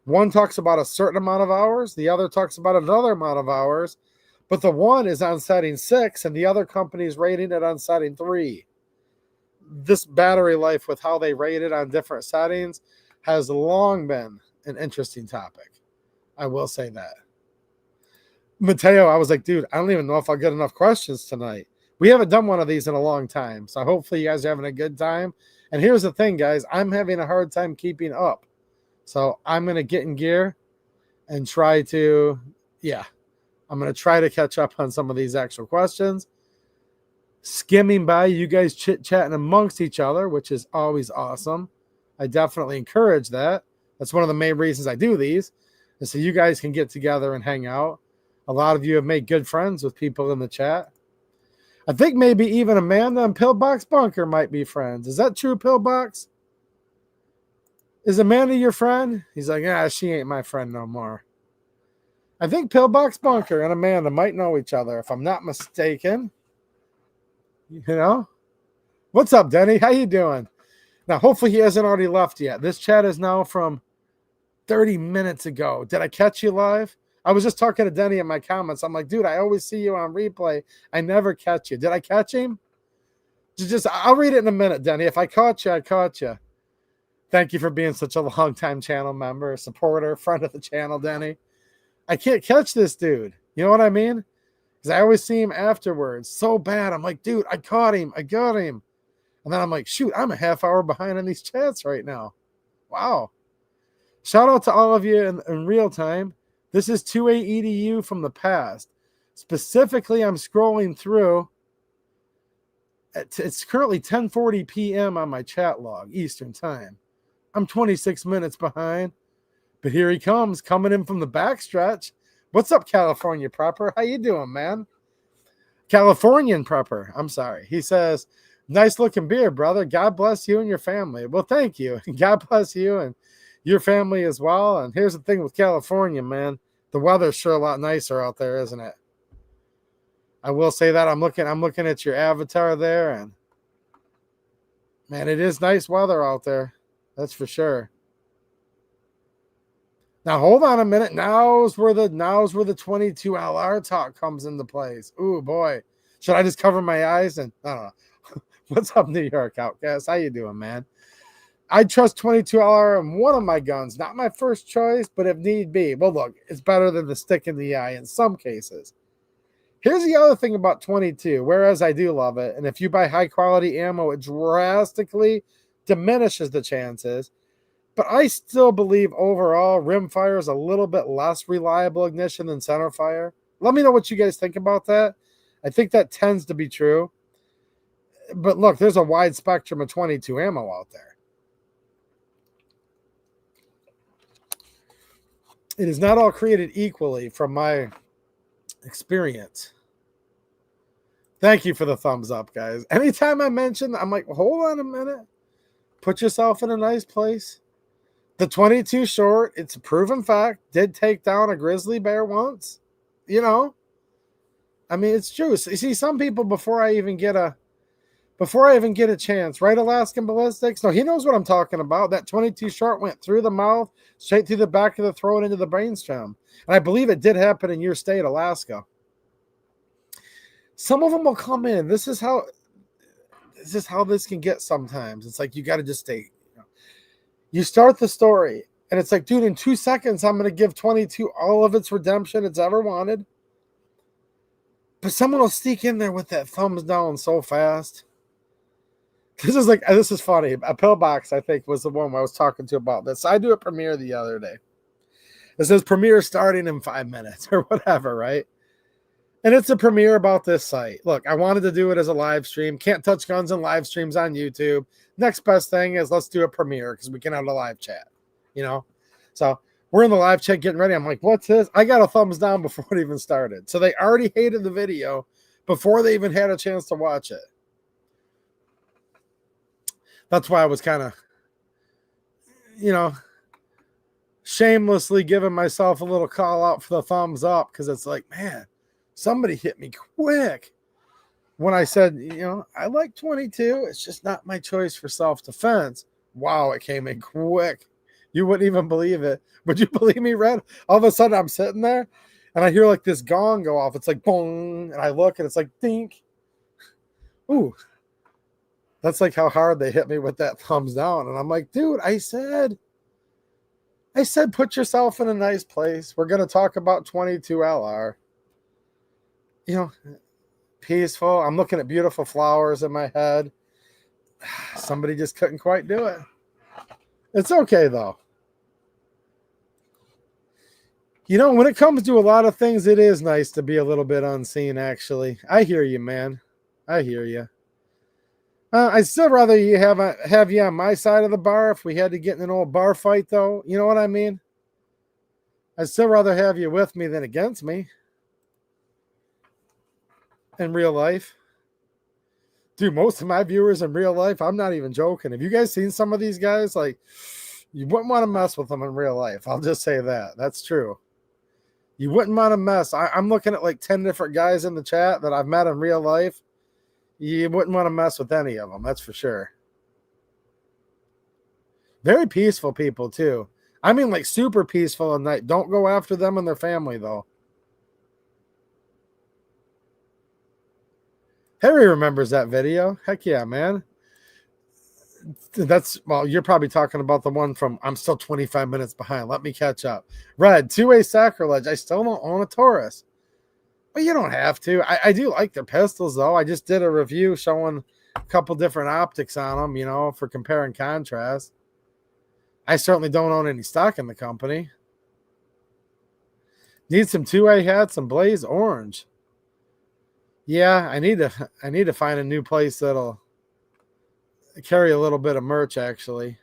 Speaker 1: One talks about a certain amount of hours. The other talks about another amount of hours. But the one is on setting 6, and the other company is rating it on setting 3. This battery life with how they rate it on different settings has long been an interesting topic. I will say that. Mateo, I was like, dude, I don't even know if I'll get enough questions tonight. We haven't done one of these in a long time. So hopefully you guys are having a good time. And here's the thing, guys. I'm having a hard time keeping up. So I'm going to get in gear and try to, I'm going to try to catch up on some of these actual questions. Skimming by, you guys chit-chatting amongst each other, which is always awesome. I definitely encourage that. That's one of the main reasons I do these, is so you guys can get together and hang out. A lot of you have made good friends with people in the chat. I think maybe even Amanda and Pillbox Bunker might be friends. Is that true, Pillbox? Is Amanda your friend? He's like, she ain't my friend no more. I think Pillbox Bunker and Amanda might know each other, if I'm not mistaken. What's up, Denny? How you doing? Now, hopefully he hasn't already left yet. This chat is now from 30 minutes ago. Did I catch you live? I was just talking to Denny in my comments. I'm like, dude, I always see you on replay. I never catch you. Did I catch him? I'll read it in a minute, Denny. If I caught you, I caught you. Thank you for being such a long-time channel member, supporter, friend of the channel, Denny. I can't catch this dude. You know what I mean? Because I always see him afterwards. So bad. I'm like, dude, I caught him. I got him. And then I'm like, shoot, I'm a half hour behind on these chats right now. Wow. Shout out to all of you in real time. This is 2A EDU from the past. Specifically, I'm scrolling through. It's currently 10:40 p.m. on my chat log, Eastern time. I'm 26 minutes behind. But here he comes, coming in from the backstretch. What's up, California Prepper? How you doing, man? Californian Prepper. I'm sorry. He says, nice looking beard, brother. God bless you and your family. Well, thank you. God bless you and your family as well. And here's the thing with California, man. The weather's sure a lot nicer out there, isn't it? I will say that. I'm looking at your avatar there, and man, it is nice weather out there. That's for sure. Now hold on a minute. Now's where the 22 LR talk comes into place. Ooh boy. Should I just cover my eyes and I don't know. What's up, New York Outcast? How you doing, man? I trust 22 LR in one of my guns. Not my first choice, but if need be. Well, look, it's better than the stick in the eye in some cases. Here's the other thing about 22, whereas I do love it, and if you buy high-quality ammo, it drastically diminishes the chances, but I still believe overall rimfire is a little bit less reliable ignition than centerfire. Let me know what you guys think about that. I think that tends to be true. But look, there's a wide spectrum of 22 ammo out there. It is not all created equally from my experience. Thank you for the thumbs up, guys. Anytime I mention, I'm like, hold on a minute. Put yourself in a nice place. The 22 short, it's a proven fact, did take down a grizzly bear once. You know, I mean, it's true. So, you see, some people before I even get a chance, right? Alaskan Ballistics. No, he knows what I'm talking about. That 22 short went through the mouth, straight through the back of the throat into the brainstem. And I believe it did happen in your state, Alaska. Some of them will come in. This is how this can get sometimes. It's like you got to just stay. You start the story, and it's like, dude, in 2 seconds, I'm going to give 22 all of its redemption it's ever wanted. But someone will sneak in there with that thumbs down so fast. This is funny. A Pillbox, I think, was the one I was talking to about this. I do a premiere the other day. It says premiere starting in 5 minutes or whatever, right? And it's a premiere about this site. Look, I wanted to do it as a live stream. Can't touch guns and live streams on YouTube. Next best thing is let's do a premiere because we can have a live chat, you know? So we're in the live chat getting ready. I'm like, what's this? I got a thumbs down before it even started. So they already hated the video before they even had a chance to watch it. That's why I was kind of, shamelessly giving myself a little call out for the thumbs up because it's like, man, somebody hit me quick when I said, I like 22. It's just not my choice for self-defense. Wow, it came in quick. You wouldn't even believe it. Would you believe me, Red? All of a sudden, I'm sitting there, and I hear like this gong go off. It's like, boom, and I look, and it's like, dink. Ooh. That's like how hard they hit me with that thumbs down. And I'm like, dude, I said, put yourself in a nice place. We're going to talk about 22 LR. Peaceful. I'm looking at beautiful flowers in my head. Somebody just couldn't quite do it. It's okay, though. When it comes to a lot of things, it is nice to be a little bit unseen, actually. I hear you, man. I hear you. I'd still rather you have you on my side of the bar if we had to get in an old bar fight, though. You know what I mean? I'd still rather have you with me than against me. In real life. Dude, most of my viewers in real life, I'm not even joking. Have you guys seen some of these guys? Like, you wouldn't want to mess with them in real life. I'll just say that. That's true. You wouldn't want to mess. I'm looking at like 10 different guys in the chat that I've met in real life. You wouldn't want to mess with any of them. That's for sure. Very peaceful people, too. I mean, like super peaceful at night. Don't go after them and their family, though. Harry remembers that video. Heck yeah, man. That's, well, you're probably talking about the one from I'm still 25 minutes behind. Let me catch up. Red, two-way sacrilege. I still don't own a Taurus. Well, you don't have to. I do like their pistols, though. I just did a review showing a couple different optics on them, you know, for compare and contrast. I certainly don't own any stock in the company. Need some two-way hats and blaze orange. Yeah, I need to find a new place that'll carry a little bit of merch, actually.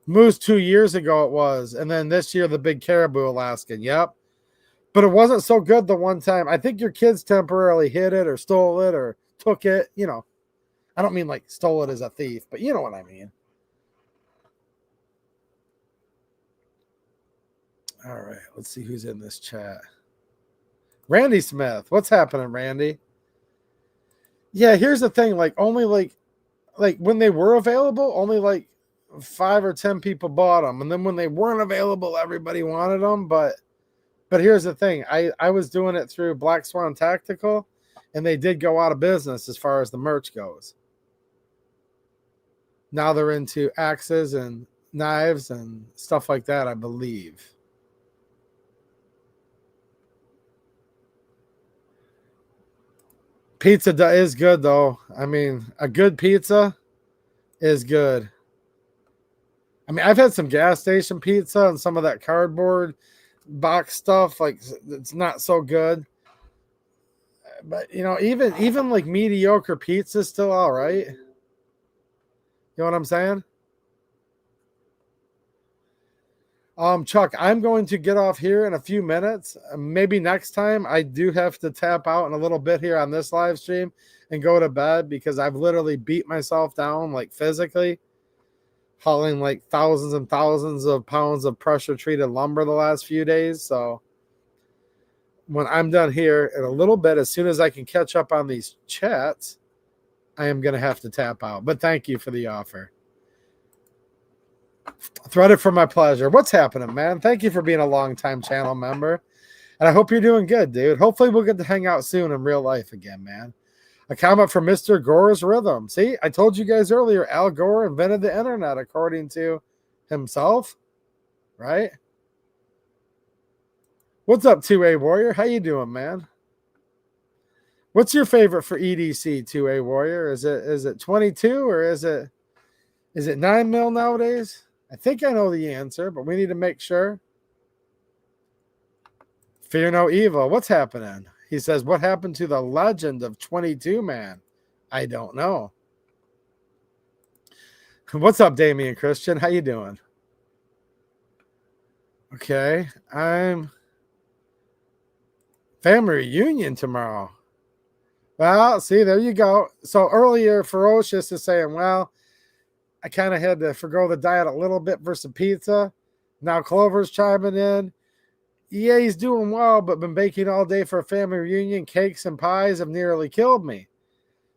Speaker 1: Moose 2 years ago it was, and then this year the big caribou Alaskan. Yep. But it wasn't so good the one time. I think your kids temporarily hid it or stole it or took it. You know, I don't mean like stole it as a thief, but you know what I mean. All right, let's see who's in this chat. Randy Smith. What's happening, Randy? Yeah, here's the thing. Like, only like when they were available, only like 5 or 10 people bought them. And then when they weren't available, everybody wanted them. But here's the thing. I was doing it through Black Swan Tactical, and they did go out of business as far as the merch goes. Now they're into axes and knives and stuff like that, I believe. Pizza is good, though. I mean, a good pizza is good. I mean, I've had some gas station pizza and some of that cardboard box stuff. Like, it's not so good. But, you know, even like mediocre pizza is still all right. You know what I'm saying? Chuck, I'm going to get off here in a few minutes. Maybe next time I do have to tap out in a little bit here on this live stream and go to bed because I've literally beat myself down like physically, hauling like thousands and thousands of pounds of pressure treated lumber the last few days. So when I'm done here in a little bit, as soon as I can catch up on these chats, I am going to have to tap out. But thank you for the offer. Threaded for my pleasure. What's happening, man? Thank you for being a long-time channel member. And I hope you're doing good, dude. Hopefully we'll get to hang out soon in real life again, man. A comment from Mr. Gore's Rhythm. See, I told you guys earlier, Al Gore invented the internet according to himself, right? What's up, 2A Warrior? How you doing, man? What's your favorite for EDC, 2A Warrior? Is it 22 or is it 9 mil nowadays? I think I know the answer, but we need to make sure. Fear no evil. What's happening? He says, what happened to the legend of 22 man? I don't know. What's up, Damian Christian? How you doing? Okay. I'm family reunion tomorrow. Well, see, there you go. So earlier, Ferocious is saying, well, I kind of had to forgo the diet a little bit for some pizza. Now Clover's chiming in. Yeah, he's doing well, but been baking all day for a family reunion. Cakes and pies have nearly killed me.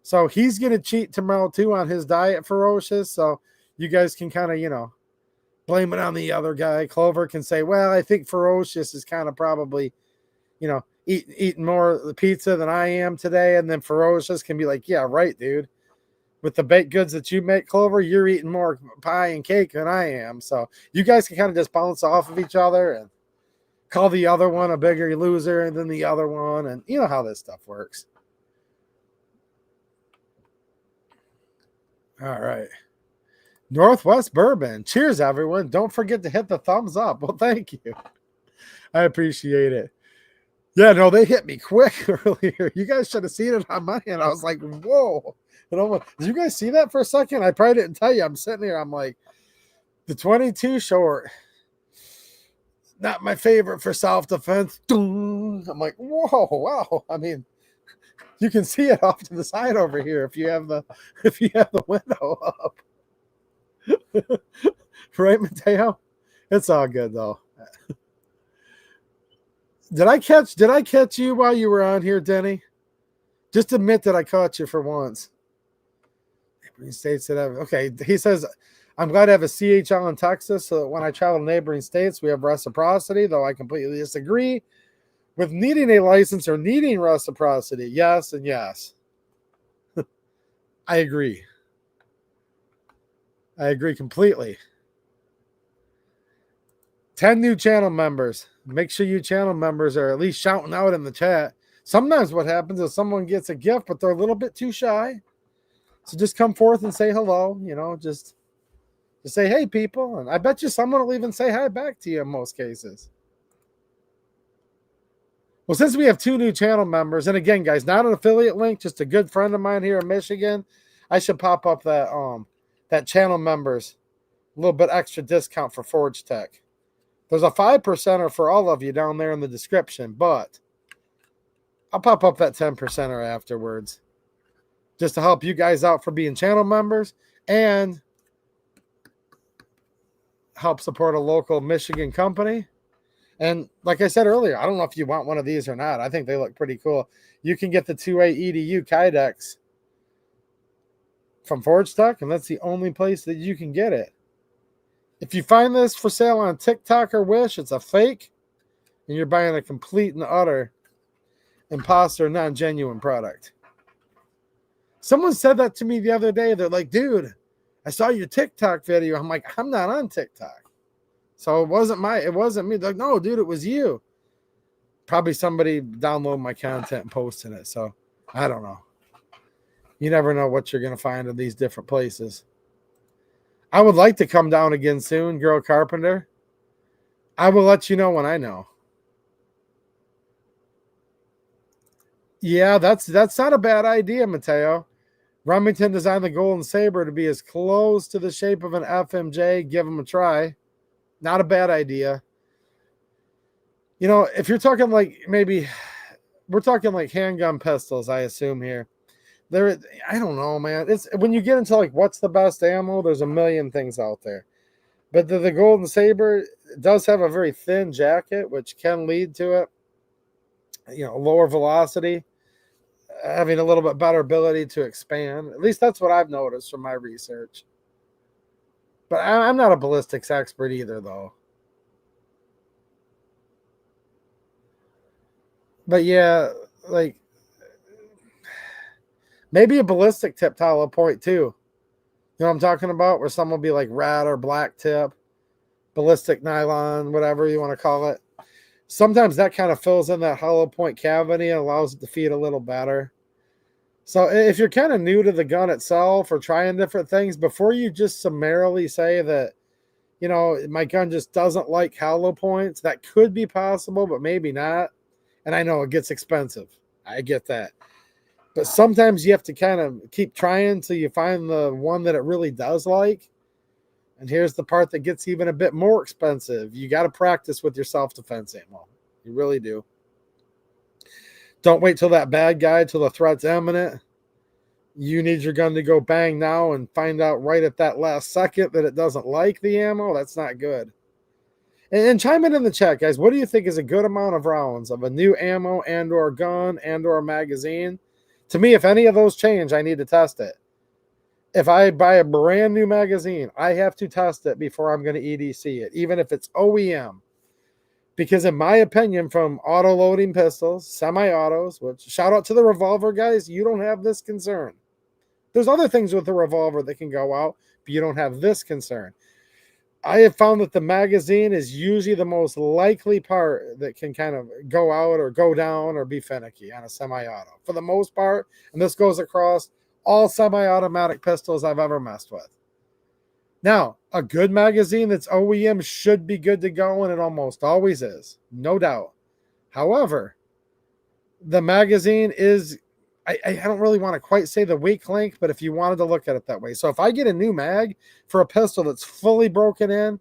Speaker 1: So he's going to cheat tomorrow, too, on his diet, Ferocious. So you guys can kind of, you know, blame it on the other guy. Clover can say, well, I think Ferocious is kind of probably, you know, eating more of the pizza than I am today. And then Ferocious can be like, yeah, right, dude. With the baked goods that you make, Clover, you're eating more pie and cake than I am. So you guys can kind of just bounce off of each other and call the other one a bigger loser than the other one. And you know how this stuff works. All right. Northwest Bourbon. Cheers, everyone. Don't forget to hit the thumbs up. Well, thank you. I appreciate it. Yeah, no, they hit me quick earlier. You guys should have seen it on my end. I was like, whoa. And I'm like, did you guys see that for a second? I probably didn't tell you. I'm sitting here. I'm like, the 22 short, not my favorite for self-defense. I'm like, whoa, wow. I mean, you can see it off to the side over here if you have the window up. Right, Mateo? It's all good though. Did I catch you while you were on here, Denny? Just admit that I caught you for once. He states that okay. He says, I'm glad to have a CHL in Texas so that when I travel to neighboring states, we have reciprocity, though I completely disagree with needing a license or needing reciprocity. Yes and yes. I agree. I agree completely. 10 new channel members. Make sure you channel members are at least shouting out in the chat. Sometimes what happens is someone gets a gift, but they're a little bit too shy. So just come forth and say hello, just say, hey, people. And I bet you someone will even say hi back to you in most cases. Well, since we have 2 new channel members, and again, guys, not an affiliate link, just a good friend of mine here in Michigan, I should pop up that channel members, a little bit extra discount for Forge Tech. There's a 5%er for all of you down there in the description, but I'll pop up that 10%er afterwards just to help you guys out for being channel members and help support a local Michigan company. And like I said earlier, I don't know if you want one of these or not. I think they look pretty cool. You can get the 2A EDU Kydex from Forge Tech, and that's the only place that you can get it. If you find this for sale on TikTok or Wish, it's a fake, and you're buying a complete and utter imposter, non-genuine product. Someone said that to me the other day. They're like, dude, I saw your TikTok video. I'm like, I'm not on TikTok. So it wasn't me. They're like, no, dude, it was you. Probably somebody downloaded my content and posted it. So I don't know. You never know what you're going to find in these different places. I would like to come down again soon, Girl Carpenter. I will let you know when I know. Yeah, that's not a bad idea, Mateo. Remington designed the Golden Saber to be as close to the shape of an FMJ. Give them a try. Not a bad idea. If you're talking like we're talking like handgun pistols, I assume here. I don't know, man. It's when you get into like what's the best ammo, there's a million things out there. But the Golden Saber does have a very thin jacket, which can lead to it. Lower velocity, having a little bit better ability to expand. At least that's what I've noticed from my research. But I'm not a ballistics expert either, though. But yeah, like maybe a ballistic tip hollow point too. You know what I'm talking about? Where some will be like red or black tip, ballistic nylon, whatever you want to call it. Sometimes that kind of fills in that hollow point cavity and allows it to feed a little better. So if you're kind of new to the gun itself or trying different things, before you just summarily say that, my gun just doesn't like hollow points, that could be possible, but maybe not. And I know it gets expensive. I get that. But sometimes you have to kind of keep trying until you find the one that it really does like. And here's the part that gets even a bit more expensive. You got to practice with your self-defense ammo. You really do. Don't wait till that bad guy, till the threat's imminent. You need your gun to go bang now and find out right at that last second that it doesn't like the ammo. That's not good. And chime in the chat, guys. What do you think is a good amount of rounds of a new ammo and or gun and or magazine? To me, if any of those change, I need to test it. If I buy a brand new magazine, I have to test it before I'm going to EDC it, even if it's OEM. Because in my opinion, from auto-loading pistols, semi-autos, which shout out to the revolver guys, you don't have this concern. There's other things with the revolver that can go out, but you don't have this concern. I have found that the magazine is usually the most likely part that can kind of go out or go down or be finicky on a semi-auto. For the most part, and this goes across all semi-automatic pistols I've ever messed with. Now, a good magazine that's OEM should be good to go, and it almost always is, no doubt. However, the magazine is, I don't really want to quite say the weak link, but if you wanted to look at it that way. So if I get a new mag for a pistol that's fully broken in,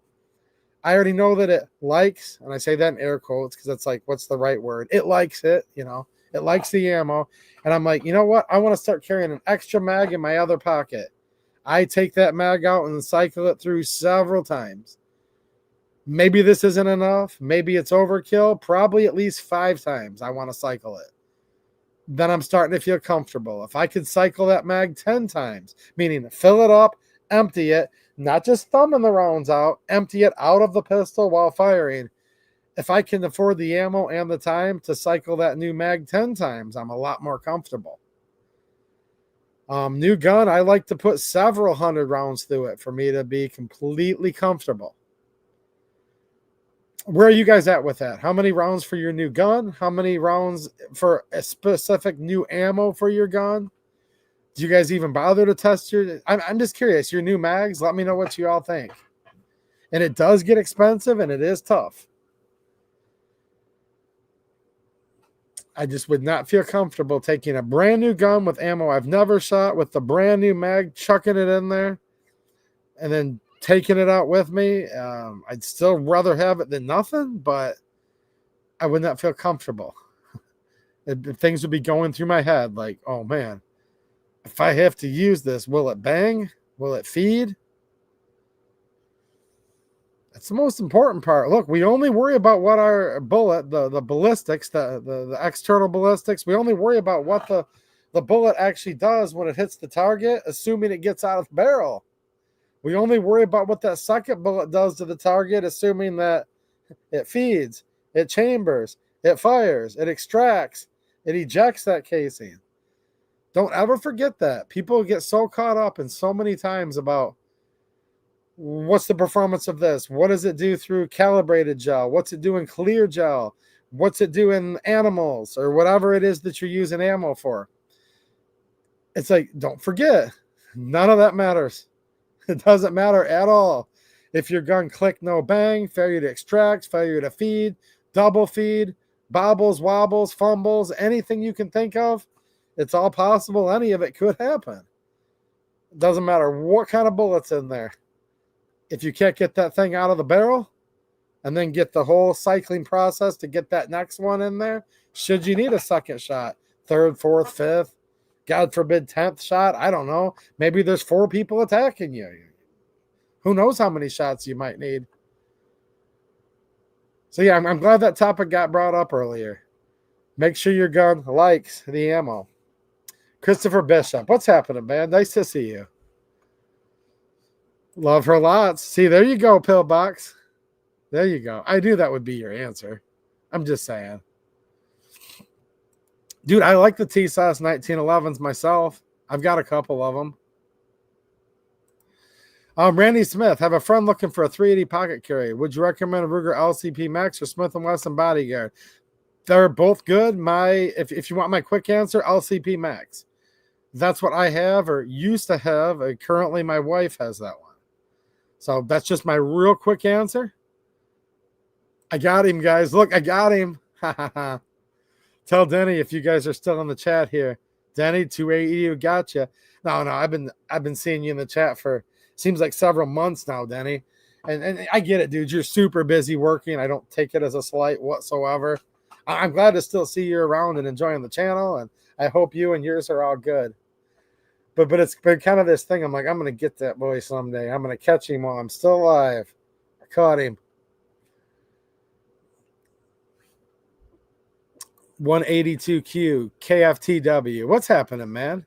Speaker 1: I already know that it likes, and I say that in air quotes because it's like, what's the right word? It likes it, it likes the ammo. And I'm like, you know what? I want to start carrying an extra mag in my other pocket. I take that mag out and cycle it through several times. Maybe this isn't enough. Maybe it's overkill. Probably at least 5 times I want to cycle it. Then I'm starting to feel comfortable. If I could cycle that mag 10 times, meaning fill it up, empty it, not just thumbing the rounds out, empty it out of the pistol while firing. If I can afford the ammo and the time to cycle that new mag 10 times, I'm a lot more comfortable. New gun, I like to put several hundred rounds through it for me to be completely comfortable. Where are you guys at with that? How many rounds for your new gun? How many rounds for a specific new ammo for your gun? Do you guys even bother to test your... I'm just curious. Your new mags, let me know what you all think. And it does get expensive, and it is tough. I just would not feel comfortable taking a brand new gun with ammo I've never shot with the brand new mag, chucking it in there, and then taking it out with me. I'd still rather have it than nothing, but I would not feel comfortable. Things would be going through my head like, oh man, if I have to use this, will it bang? Will it feed? That's the most important part. Look, we only worry about what our bullet, the ballistics, the external ballistics, we only worry about what the bullet actually does when it hits the target, assuming it gets out of the barrel. We only worry about what that second bullet does to the target, assuming that it feeds, it chambers, it fires, it extracts, it ejects that casing. Don't ever forget that. People get so caught up in so many times about what's the performance of this? What does it do through calibrated gel? What's it do in clear gel? What's it do in animals or whatever it is that you're using ammo for? It's like, don't forget, none of that matters. It doesn't matter at all. If your gun click, no bang, failure to extract, failure to feed, double feed, bobbles, wobbles, fumbles, anything you can think of, it's all possible. Any of it could happen. It doesn't matter what kind of bullet's in there. If you can't get that thing out of the barrel and then get the whole cycling process to get that next one in there, should you need a second shot, third, fourth, fifth, God forbid, 10th shot, I don't know. Maybe there's 4 people attacking you. Who knows how many shots you might need. So yeah, I'm glad that topic got brought up earlier. Make sure your gun likes the ammo. Christopher Bishop, what's happening, man? Nice to see you. Love her lots. See, there you go, Pillbox. There you go. I knew that would be your answer. I'm just saying. Dude, I like the TSAS 1911s myself. I've got a couple of them. Randy Smith, have a friend looking for a 380 pocket carry. Would you recommend a Ruger LCP Max or Smith & Wesson Bodyguard? They're both good. If you want my quick answer, LCP Max. That's what I have or used to have. Currently, my wife has that one. So that's just my real quick answer. I got him, guys. Look, I got him. Tell Denny if you guys are still in the chat here. Denny, 280, gotcha. No, I've been seeing you in the chat for seems like several months now, Denny. And I get it, dude. You're super busy working. I don't take it as a slight whatsoever. I'm glad to still see you around and enjoying the channel, and I hope you and yours are all good. But it's been kind of this thing. I'm like, I'm going to get that boy someday. I'm going to catch him while I'm still alive. I caught him. 182Q, KFTW. What's happening, man?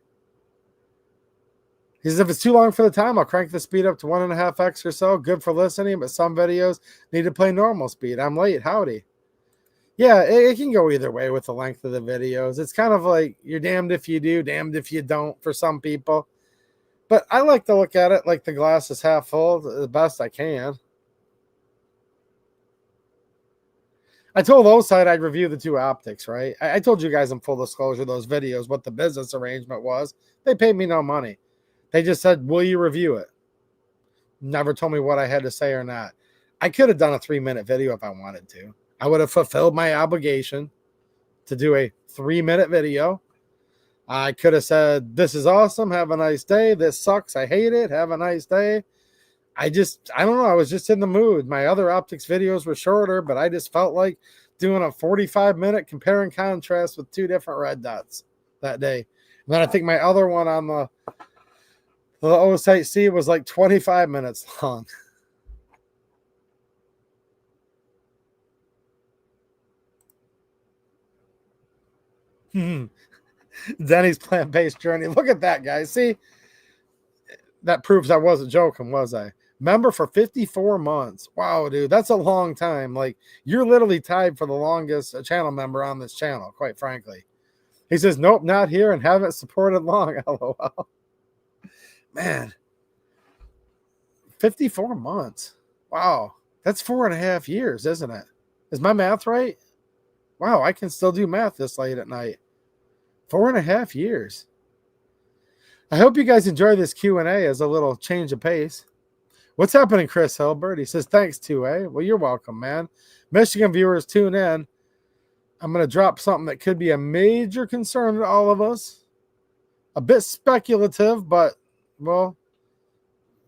Speaker 1: He says, if it's too long for the time, I'll crank the speed up to 1.5x or so. Good for listening, but some videos need to play normal speed. I'm late. Howdy. Yeah, it can go either way with the length of the videos. It's kind of like you're damned if you do, damned if you don't for some people. But I like to look at it like the glass is half full the best I can. I told Oside I'd review the 2 optics, right? I told you guys in full disclosure those videos what the business arrangement was. They paid me no money. They just said, will you review it? Never told me what I had to say or not. I could have done a 3-minute video if I wanted to. I would have fulfilled my obligation to do a 3-minute video. I could have said, this is awesome. Have a nice day. This sucks. I hate it. Have a nice day. I don't know. I was just in the mood. My other optics videos were shorter, but I just felt like doing a 45-minute compare and contrast with 2 different red dots that day. And then I think my other one on the O-Site C was like 25 minutes long. Denny's plant-based journey. Look at that, guys. See, that proves I wasn't joking, was I? Member for 54 months. Wow, dude, that's a long time. Like, you're literally tied for the longest channel member on this channel, quite frankly. He says, nope, not here and haven't supported long. LOL. Man, 54 months. Wow, that's 4.5 years, isn't it? Is my math right? Wow, I can still do math this late at night. 4.5 years. I hope you guys enjoy this Q&A as a little change of pace. What's happening, Chris Hilbert? He says, thanks, 2A. Well, you're welcome, man. Michigan viewers, tune in. I'm going to drop something that could be a major concern to all of us. A bit speculative, but, well,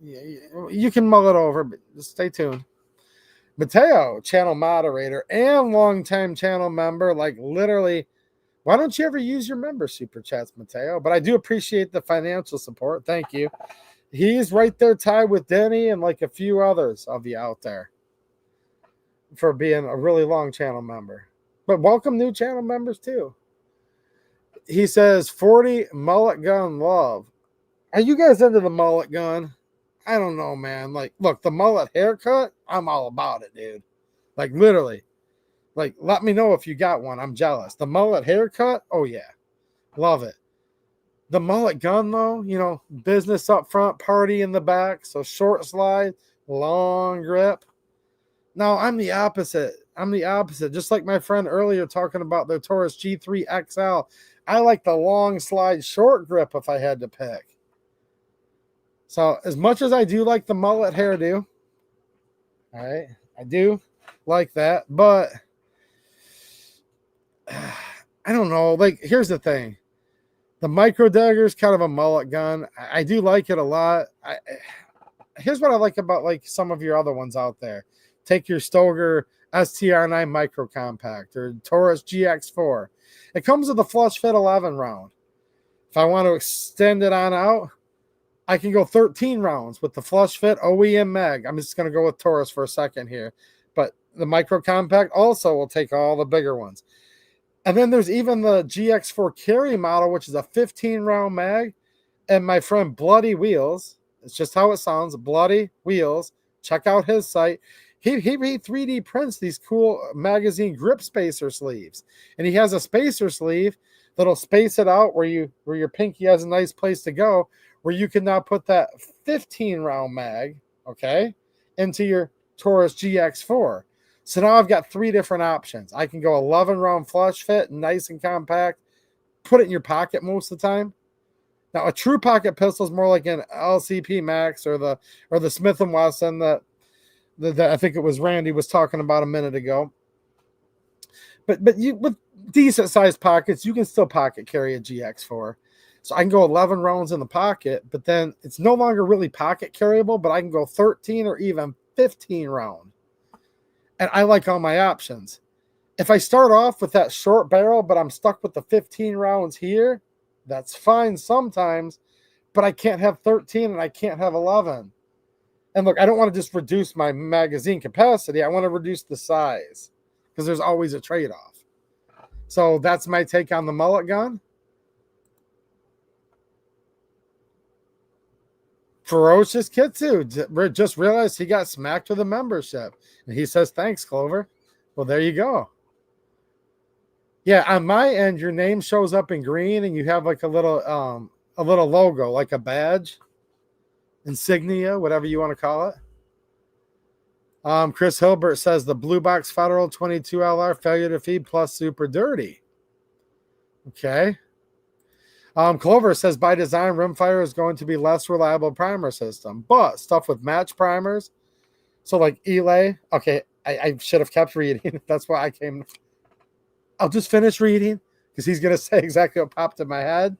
Speaker 1: you can mull it over, but just stay tuned. Mateo, channel moderator and longtime channel member, like literally, why don't you ever use your member super chats, Mateo? But I do appreciate the financial support. Thank you. He's right there tied with Denny and like a few others of you out there for being a really long channel member. But welcome new channel members too. He says 40 mullet gun love. Are you guys into the mullet gun? I don't know, man. Like, look, the mullet haircut, I'm all about it, dude. Like, literally. Like, let me know if you got one. I'm jealous. The mullet haircut, oh, yeah. Love it. The mullet gun, though, you know, business up front, party in the back. So short slide, long grip. No, I'm the opposite. I'm the opposite. Just like my friend earlier talking about the Taurus G3 XL. I like the long slide, short grip if I had to pick. So as much as I do like the mullet hairdo, all right, I do like that, but I don't know. Like, here's the thing. The micro dagger is kind of a mullet gun. I do like it a lot. Here's what I like about like some of your other ones out there. Take your Stoeger STR9 micro compact or Taurus GX4. It comes with a flush fit 11 round. If I want to extend it on out, I can go 13 rounds with the flush fit OEM mag. I'm just going to go with Taurus for a second here. But the micro compact also will take all the bigger ones. And then there's even the GX4 carry model, which is a 15 round mag. And my friend Bloody Wheels, it's just how it sounds, Bloody Wheels. Check out his site. He 3D prints these cool magazine grip spacer sleeves. And he has a spacer sleeve that'll space it out where your pinky has a nice place to go, where you can now put that 15 round mag, okay, into your Taurus GX4. So now I've got 3 different options. I can go 11 round flush fit, nice and compact, put it in your pocket most of the time. Now a true pocket pistol is more like an LCP Max or the Smith & Wesson that I think it was Randy was talking about a minute ago. But you with decent sized pockets, you can still pocket carry a GX4. So I can go 11 rounds in the pocket, but then it's no longer really pocket carryable, but I can go 13 or even 15 round. And I like all my options. If I start off with that short barrel, but I'm stuck with the 15 rounds here, that's fine sometimes, but I can't have 13 and I can't have 11. And look, I don't want to just reduce my magazine capacity. I want to reduce the size because there's always a trade-off. So that's my take on the mullet gun. Ferocious Kitsu just realized he got smacked with a membership. And he says, thanks, Clover. Well, there you go. Yeah, on my end, your name shows up in green and you have like a little logo, like a badge, insignia, whatever you want to call it. Chris Hilbert says the Blue Box Federal 22LR failure to feed plus super dirty. Okay. Clover says by design, rimfire is going to be less reliable primer system, but stuff with match primers. So like Elay. Okay, I should have kept reading. That's why I came. I'll just finish reading because he's going to say exactly what popped in my head.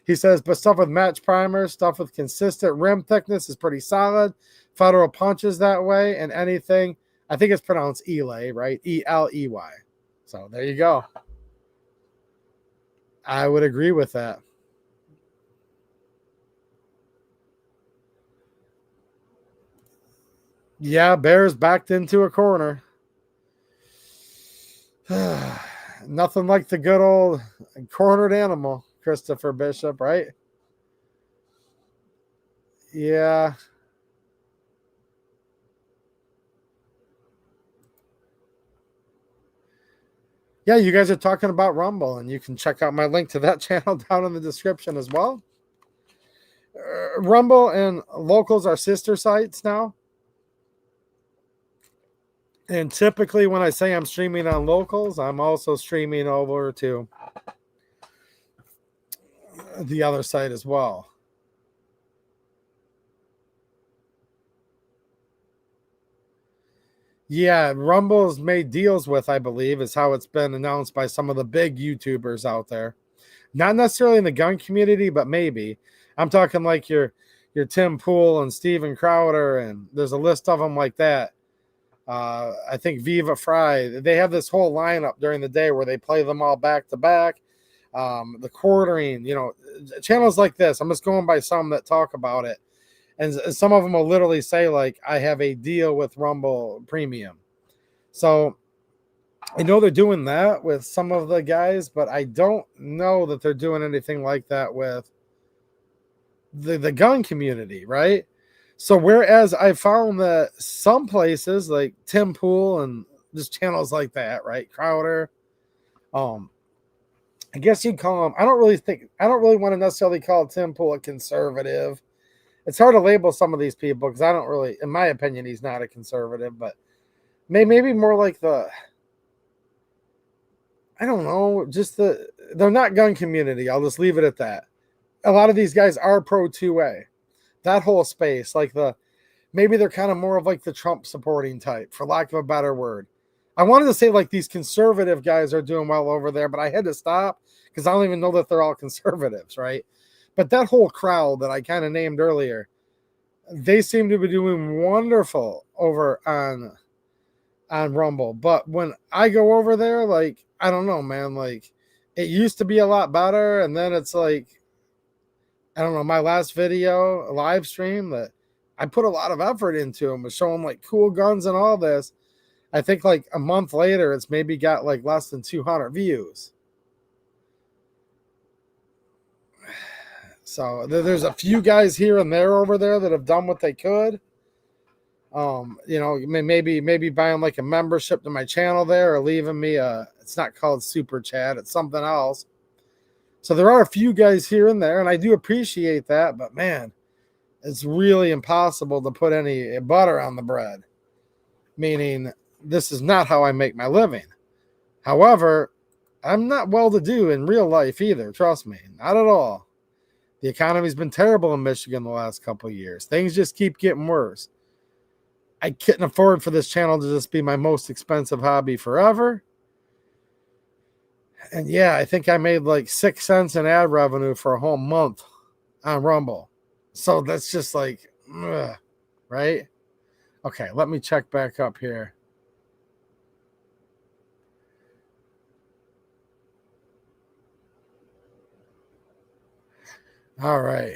Speaker 1: He says, but stuff with match primers, stuff with consistent rim thickness is pretty solid. Federal punches that way, and anything, I think it's pronounced Elay, right? E-L-E-Y. So there you go. I would agree with that. Yeah, Bears backed into a corner. Nothing like the good old cornered animal, Christopher Bishop, right? Yeah. Yeah, you guys are talking about Rumble, and you can check out my link to that channel down in the description as well. Rumble and Locals are sister sites now. And typically when I say I'm streaming on Locals, I'm also streaming over to the other site as well. Yeah, Rumble's made deals with, I believe, is how it's been announced by some of the big YouTubers out there. Not necessarily in the gun community, but maybe. I'm talking like your Tim Pool and Steven Crowder, and there's a list of them like that. I think Viva Fry, they have this whole lineup during the day where they play them all back to back. The quartering, channels like this. I'm just going by some that talk about it. And some of them will literally say, like, I have a deal with Rumble Premium. So I know they're doing that with some of the guys, but I don't know that they're doing anything like that with the gun community, right? So whereas I found that some places like Tim Pool and just channels like that, right? Crowder, I guess you'd call them, I don't really want to necessarily call Tim Pool a conservative. It's hard to label some of these people because I don't really, in my opinion, he's not a conservative, but maybe more like I don't know, they're not gun community. I'll just leave it at that. A lot of these guys are pro 2A. That whole space, like maybe they're kind of more of like the Trump supporting type, for lack of a better word. I wanted to say like these conservative guys are doing well over there, but I had to stop because I don't even know that they're all conservatives, right? But that whole crowd that I kind of named earlier, they seem to be doing wonderful over on Rumble. But when I go over there, like, I don't know, man, like it used to be a lot better. And then it's like, I don't know, my last video, a live stream that I put a lot of effort into them, was showing like cool guns and all this. I think like a month later, it's maybe got like less than 200 views. So there's a few guys here and there over there that have done what they could. Maybe buying like a membership to my channel there, or leaving me it's not called super chat, it's something else. So there are a few guys here and there, and I do appreciate that, but man, it's really impossible to put any butter on the bread. Meaning, this is not how I make my living. However, I'm not well-to-do in real life either, trust me, not at all. The economy's been terrible in Michigan the last couple of years. Things just keep getting worse. I couldn't afford for this channel to just be my most expensive hobby forever. And yeah, I think I made like 6 cents in ad revenue for a whole month on Rumble. So that's just like, right? Okay, let me check back up here. All right.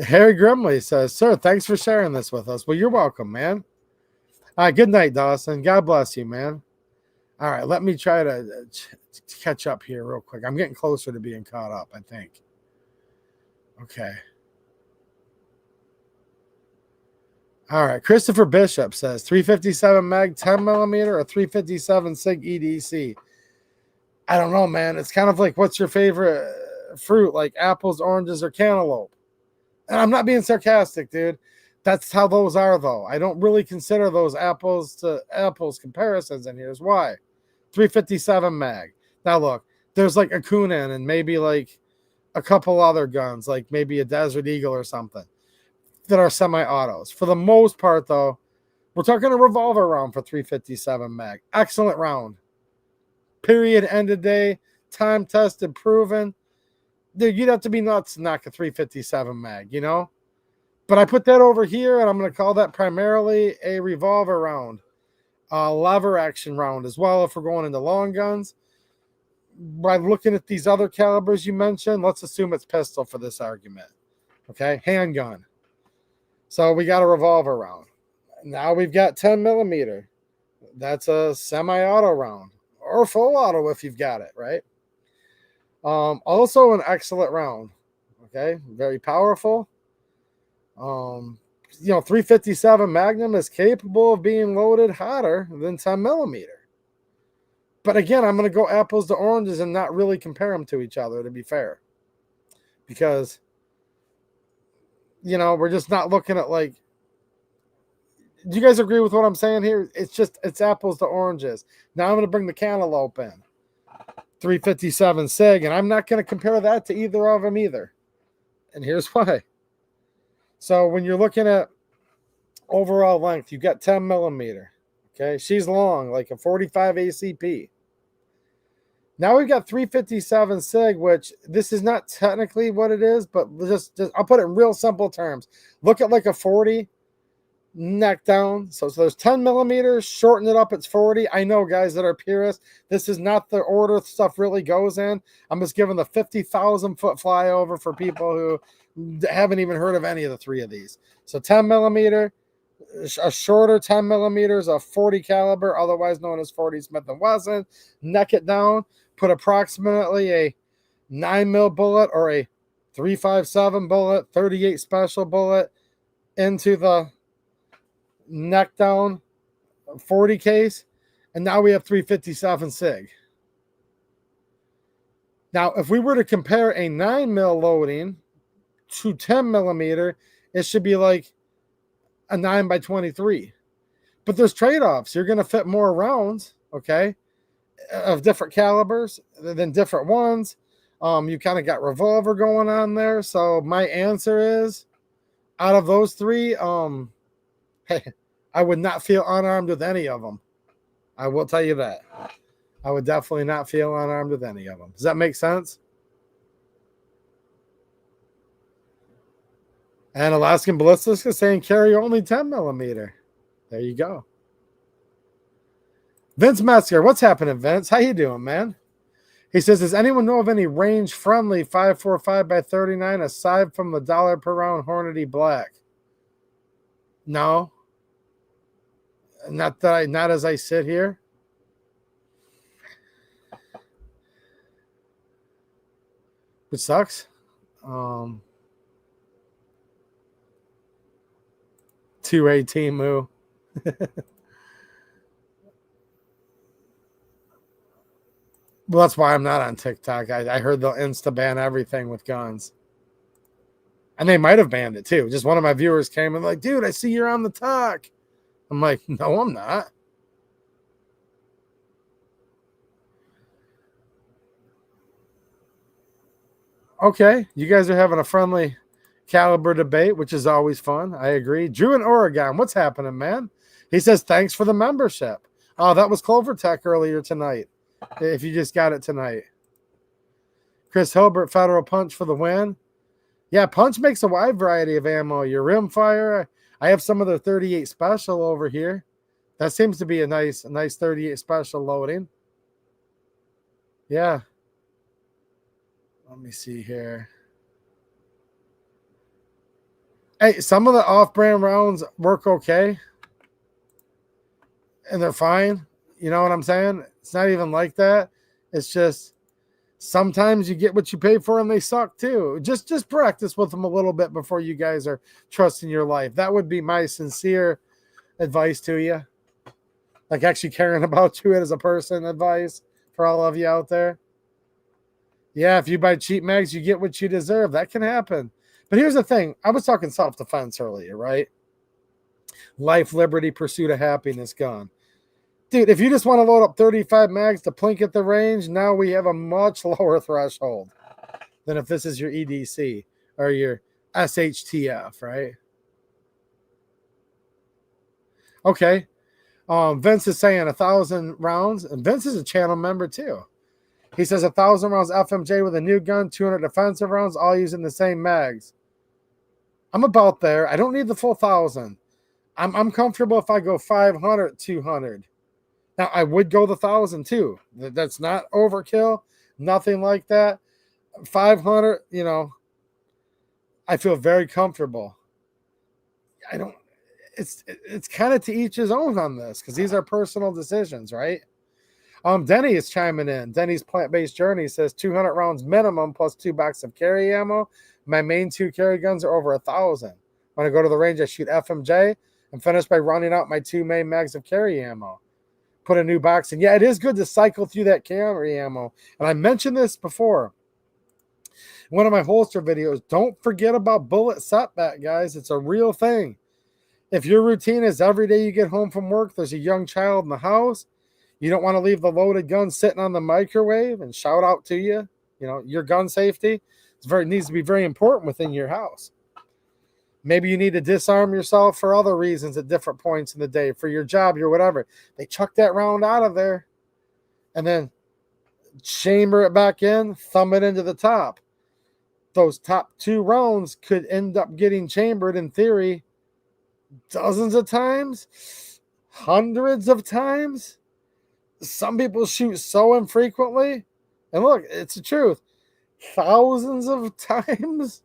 Speaker 1: Harry Grimley says, sir, thanks for sharing this with us. Well, you're welcome, man. All right, good night, Dawson. God bless you, man. All right, let me try to catch up here real quick. I'm getting closer to being caught up, I think. Okay. All right, Christopher Bishop says 357 mag 10 millimeter or 357 SIG EDC. I don't know, man. It's kind of like, what's your favorite fruit, like apples, oranges, or cantaloupe? And I'm not being sarcastic, dude. That's how those are, though. I don't really consider those apples to apples comparisons, and here's why. 357 mag. Now, look, there's like a Kunin and maybe like a couple other guns, like maybe a Desert Eagle or something, that are semi-autos. For the most part, though, we're talking a revolver round for 357 mag. Excellent round. Period. End of day. Time tested, proven. Dude, you'd have to be nuts to knock a 357 mag, you know? But I put that over here, and I'm going to call that primarily a revolver round. A lever action round as well, if we're going into long guns. By looking at these other calibers you mentioned, let's assume it's pistol for this argument. Okay? Handgun. So we got a revolver round. Now we've got 10 millimeter. That's a semi-auto round. Or full auto if you've got it, right? Also an excellent round. Okay? Very powerful. 357 Magnum is capable of being loaded hotter than 10 millimeter. But again, I'm going to go apples to oranges and not really compare them to each other, to be fair. Because, we're just not looking at like, do you guys agree with what I'm saying here? It's apples to oranges. Now I'm going to bring the cantaloupe in. 357 SIG, and I'm not going to compare that to either of them either. And here's why. So when you're looking at overall length, you've got 10 millimeter. Okay, she's long, like a 45 ACP. Now we've got 357 SIG, which this is not technically what it is, but just I'll put it in real simple terms. Look at like a 40 neck down. So there's 10 millimeters, shorten it up, it's 40. I know, guys that are purists, this is not the order stuff really goes in. I'm just giving the 50,000 foot flyover for people who haven't even heard of any of the three of these. So 10 millimeter, a shorter 10 millimeters, a 40 caliber, otherwise known as 40 Smith & Wesson. Neck it down, put approximately a 9 mil bullet or a 357 bullet, 38 special bullet into the neck down 40 case, and now we have 357 SIG. Now, if we were to compare a 9 mil loading to 10 millimeter, it should be like a 9x23. But there's trade-offs. You're going to fit more rounds, okay, of different calibers than different ones. You kind of got revolver going on there. So my answer is, out of those three, hey, I would not feel unarmed with any of them. I will tell you that. I would definitely not feel unarmed with any of them. Does that make sense? And Alaskan Ballistics is saying carry only 10 millimeter. There you go. Vince Metzger, what's happening, Vince? How you doing, man? He says, does anyone know of any range-friendly 545x39 aside from the $1 per round Hornady Black? No. Not as I sit here. Which sucks. 218 moo. Well, that's why I'm not on TikTok. I heard they'll insta-ban everything with guns. And they might have banned it too. Just one of my viewers came and like, dude, I see you're on the talk. I'm like, no, I'm not. Okay, you guys are having a friendly caliber debate, which is always fun. I agree. Drew in Oregon, what's happening, man? He says, thanks for the membership. Oh, that was Clover Tech earlier tonight. If you just got it tonight. Chris Hilbert, Federal Punch for the win. Yeah, Punch makes a wide variety of ammo. Your rimfire. I have some of the 38 special over here. That seems to be a nice 38 special loading. Yeah. Let me see here. Hey, some of the off-brand rounds work okay. And they're fine. You know what I'm saying? It's not even like that. It's just sometimes you get what you pay for and they suck too. Just practice with them a little bit before you guys are trusting your life. That would be my sincere advice to you. Like actually caring about you as a person advice for all of you out there. Yeah, if you buy cheap mags, you get what you deserve. That can happen. But here's the thing. I was talking self-defense earlier, right? Life, liberty, pursuit of happiness, gun. Dude, if you just want to load up 35 mags to plink at the range, now we have a much lower threshold than if this is your EDC or your SHTF, right? Okay. Vince is saying 1,000 rounds, and Vince is a channel member too. He says 1,000 rounds FMJ with a new gun, 200 defensive rounds, all using the same mags. I'm about there. I don't need the full 1,000. I'm comfortable if I go 500, 200. Now, I would go the 1,000 too. That's not overkill. Nothing like that. 500, I feel very comfortable. It's kind of to each his own on this because these are personal decisions, right? Denny is chiming in. Denny's plant-based journey says 200 rounds minimum plus 2 boxes of carry ammo. My main 2 carry guns are over 1,000. When I go to the range, I shoot FMJ and finish by running out my 2 main mags of carry ammo. put a new box in. Yeah, it is good to cycle through that carry ammo. And I mentioned this before in one of my holster videos. Don't forget about bullet setback, guys. It's a real thing. If your routine is every day you get home from work, there's a young child in the house, you don't want to leave the loaded gun sitting on the microwave, and shout out to you, your gun safety needs to be very important within your house. Maybe you need to disarm yourself for other reasons at different points in the day, for your job, or whatever. They chuck that round out of there and then chamber it back in, thumb it into the top. Those top 2 rounds could end up getting chambered, in theory, dozens of times, hundreds of times. Some people shoot so infrequently. And look, it's the truth. Thousands of times.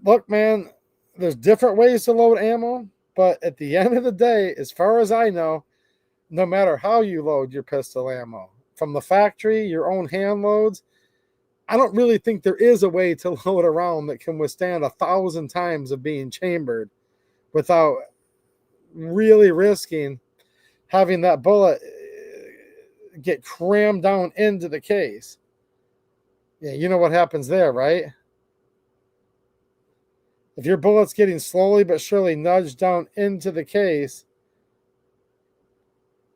Speaker 1: Look, man, there's different ways to load ammo, but at the end of the day, as far as I know, no matter how you load your pistol ammo, from the factory, your own hand loads, I don't really think there is a way to load a round that can withstand 1,000 times of being chambered without really risking having that bullet get crammed down into the case. Yeah, you know what happens there, right? If your bullet's getting slowly but surely nudged down into the case,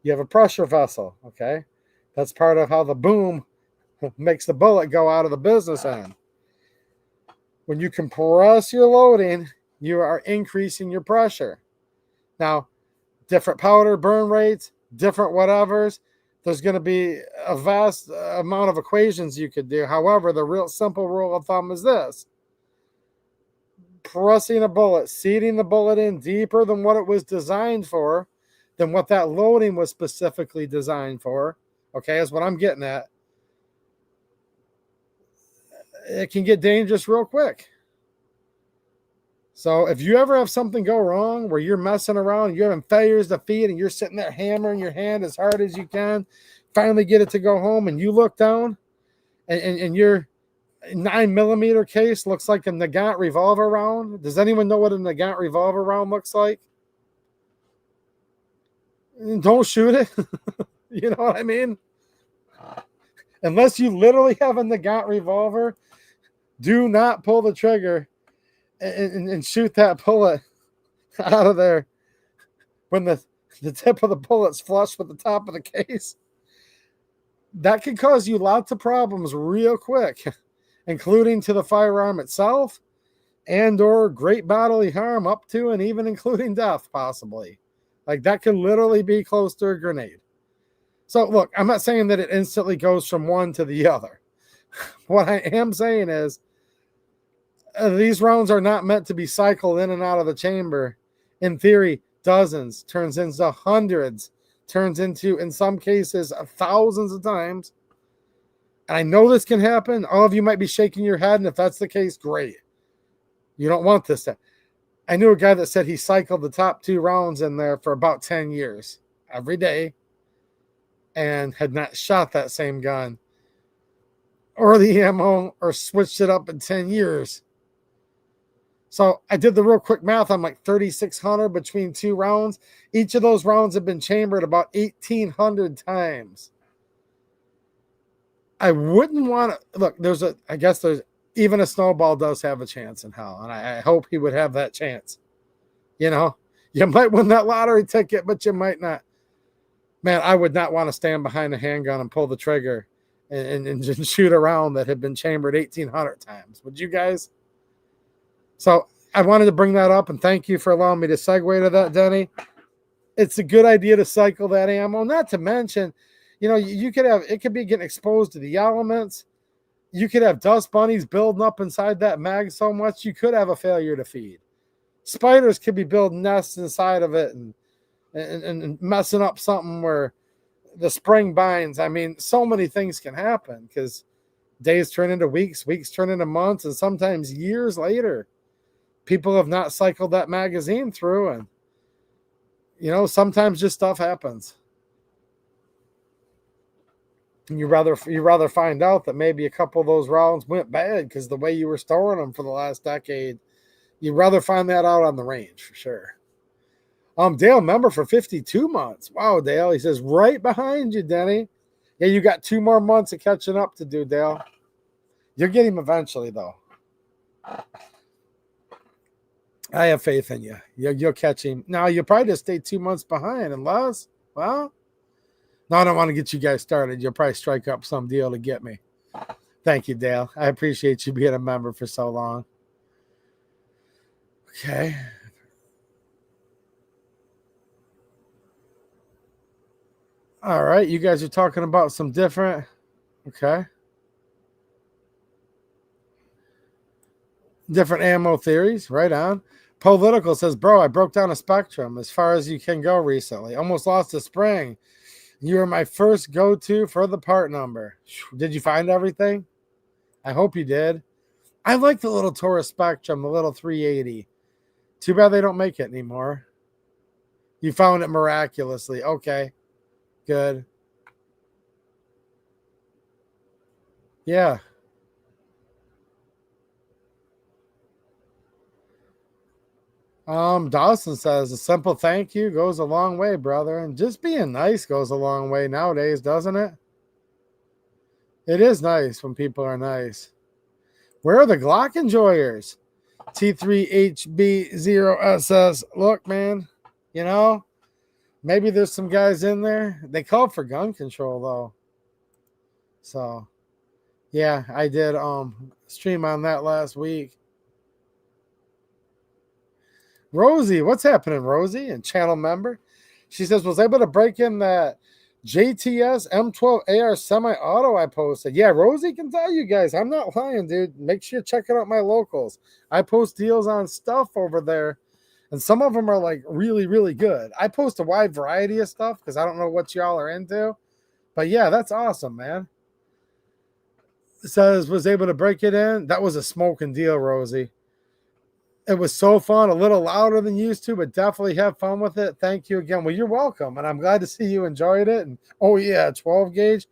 Speaker 1: you have a pressure vessel, okay? That's part of how the boom makes the bullet go out of the business end. When you compress your loading, you are increasing your pressure. Now, different powder burn rates, different whatevers, there's going to be a vast amount of equations you could do. However, the real simple rule of thumb is this. Pressing a bullet, seating the bullet in deeper than what it was designed for, than what that loading was specifically designed for, okay, is what I'm getting at. It can get dangerous real quick. So if you ever have something go wrong where you're messing around, you're having failures to feed, and you're sitting there hammering your hand as hard as you can, finally get it to go home, and you look down and your 9mm case looks like a Nagant revolver round. Does anyone know what a Nagant revolver round looks like? Don't shoot it. You know what I mean? Unless you literally have a Nagant revolver, do not pull the trigger and shoot that bullet out of there when the tip of the bullet's flush with the top of the case. That could cause you lots of problems real quick, including to the firearm itself and or great bodily harm, up to and even including death, possibly. Like, that could literally be close to a grenade. So look, I'm not saying that it instantly goes from one to the other. What I am saying is these rounds are not meant to be cycled in and out of the chamber. In theory, dozens turns into hundreds, turns into, in some cases, thousands of times. And I know this can happen. All of you might be shaking your head, and if that's the case, great. You don't want this to. I knew a guy that said he cycled the top 2 rounds in there for about 10 years, every day, and had not shot that same gun or the ammo or switched it up in 10 years. So I did the real quick math. I'm like 3,600 between 2 rounds. Each of those rounds have been chambered about 1,800 times. I wouldn't want to look. I guess even a snowball does have a chance in hell, and I hope he would have that chance. You might win that lottery ticket, but you might not. Man, I would not want to stand behind a handgun and pull the trigger and just shoot a round that had been chambered 1,800 times. Would you guys? So I wanted to bring that up, and thank you for allowing me to segue to that, Denny. It's a good idea to cycle that ammo. Not to mention, you could have, it could be getting exposed to the elements. You could have dust bunnies building up inside that mag so much you could have a failure to feed. Spiders could be building nests inside of it and messing up something where the spring binds. I mean, so many things can happen because days turn into weeks, weeks turn into months, and sometimes years later, people have not cycled that magazine through, and sometimes just stuff happens. And you rather find out that maybe a couple of those rounds went bad because the way you were storing them for the last decade. You'd rather find that out on the range for sure. Dale, member for 52 months. Wow, Dale. He says, right behind you, Denny. Yeah, you got 2 more months of catching up to do, Dale. You'll get him eventually, though. I have faith in you. You'll catch him. Now, you'll probably just stay 2 months behind unless, well, no, I don't want to get you guys started. You'll probably strike up some deal to get me. Thank you, Dale. I appreciate you being a member for so long. Okay. All right. You guys are talking about some different. Okay. Different ammo theories. Right on. Political says, bro, I broke down a spectrum as far as you can go recently. Almost lost a spring. You were my first go-to for the part number. Did you find everything? I hope you did. I like the little Taurus Spectrum, the little 380. Too bad they don't make it anymore. You found it miraculously. Okay. Good. Yeah. Dawson says a simple thank you goes a long way, brother. And just being nice goes a long way nowadays, doesn't it? It is nice when people are nice. Where are the Glock enjoyers? T3HB0SS. Look, man, you know, maybe there's some guys in there. They called for gun control, though. So, yeah, I did stream on that last week. Rosie, what's happening, Rosie? And channel member. She says, was able to break in that JTS M12 AR semi-auto I posted. Yeah, Rosie can tell you guys. I'm not lying, dude. Make sure you're checking out my locals. I post deals on stuff over there, and some of them are like really, really good. I post a wide variety of stuff because I don't know what y'all are into. But yeah, that's awesome, man. It says, was able to break it in. That was a smoking deal, Rosie. It was so fun, a little louder than used to, but definitely have fun with it. Thank you again. Well, you're welcome, and I'm glad to see you enjoyed it. And oh yeah, 12 gauge.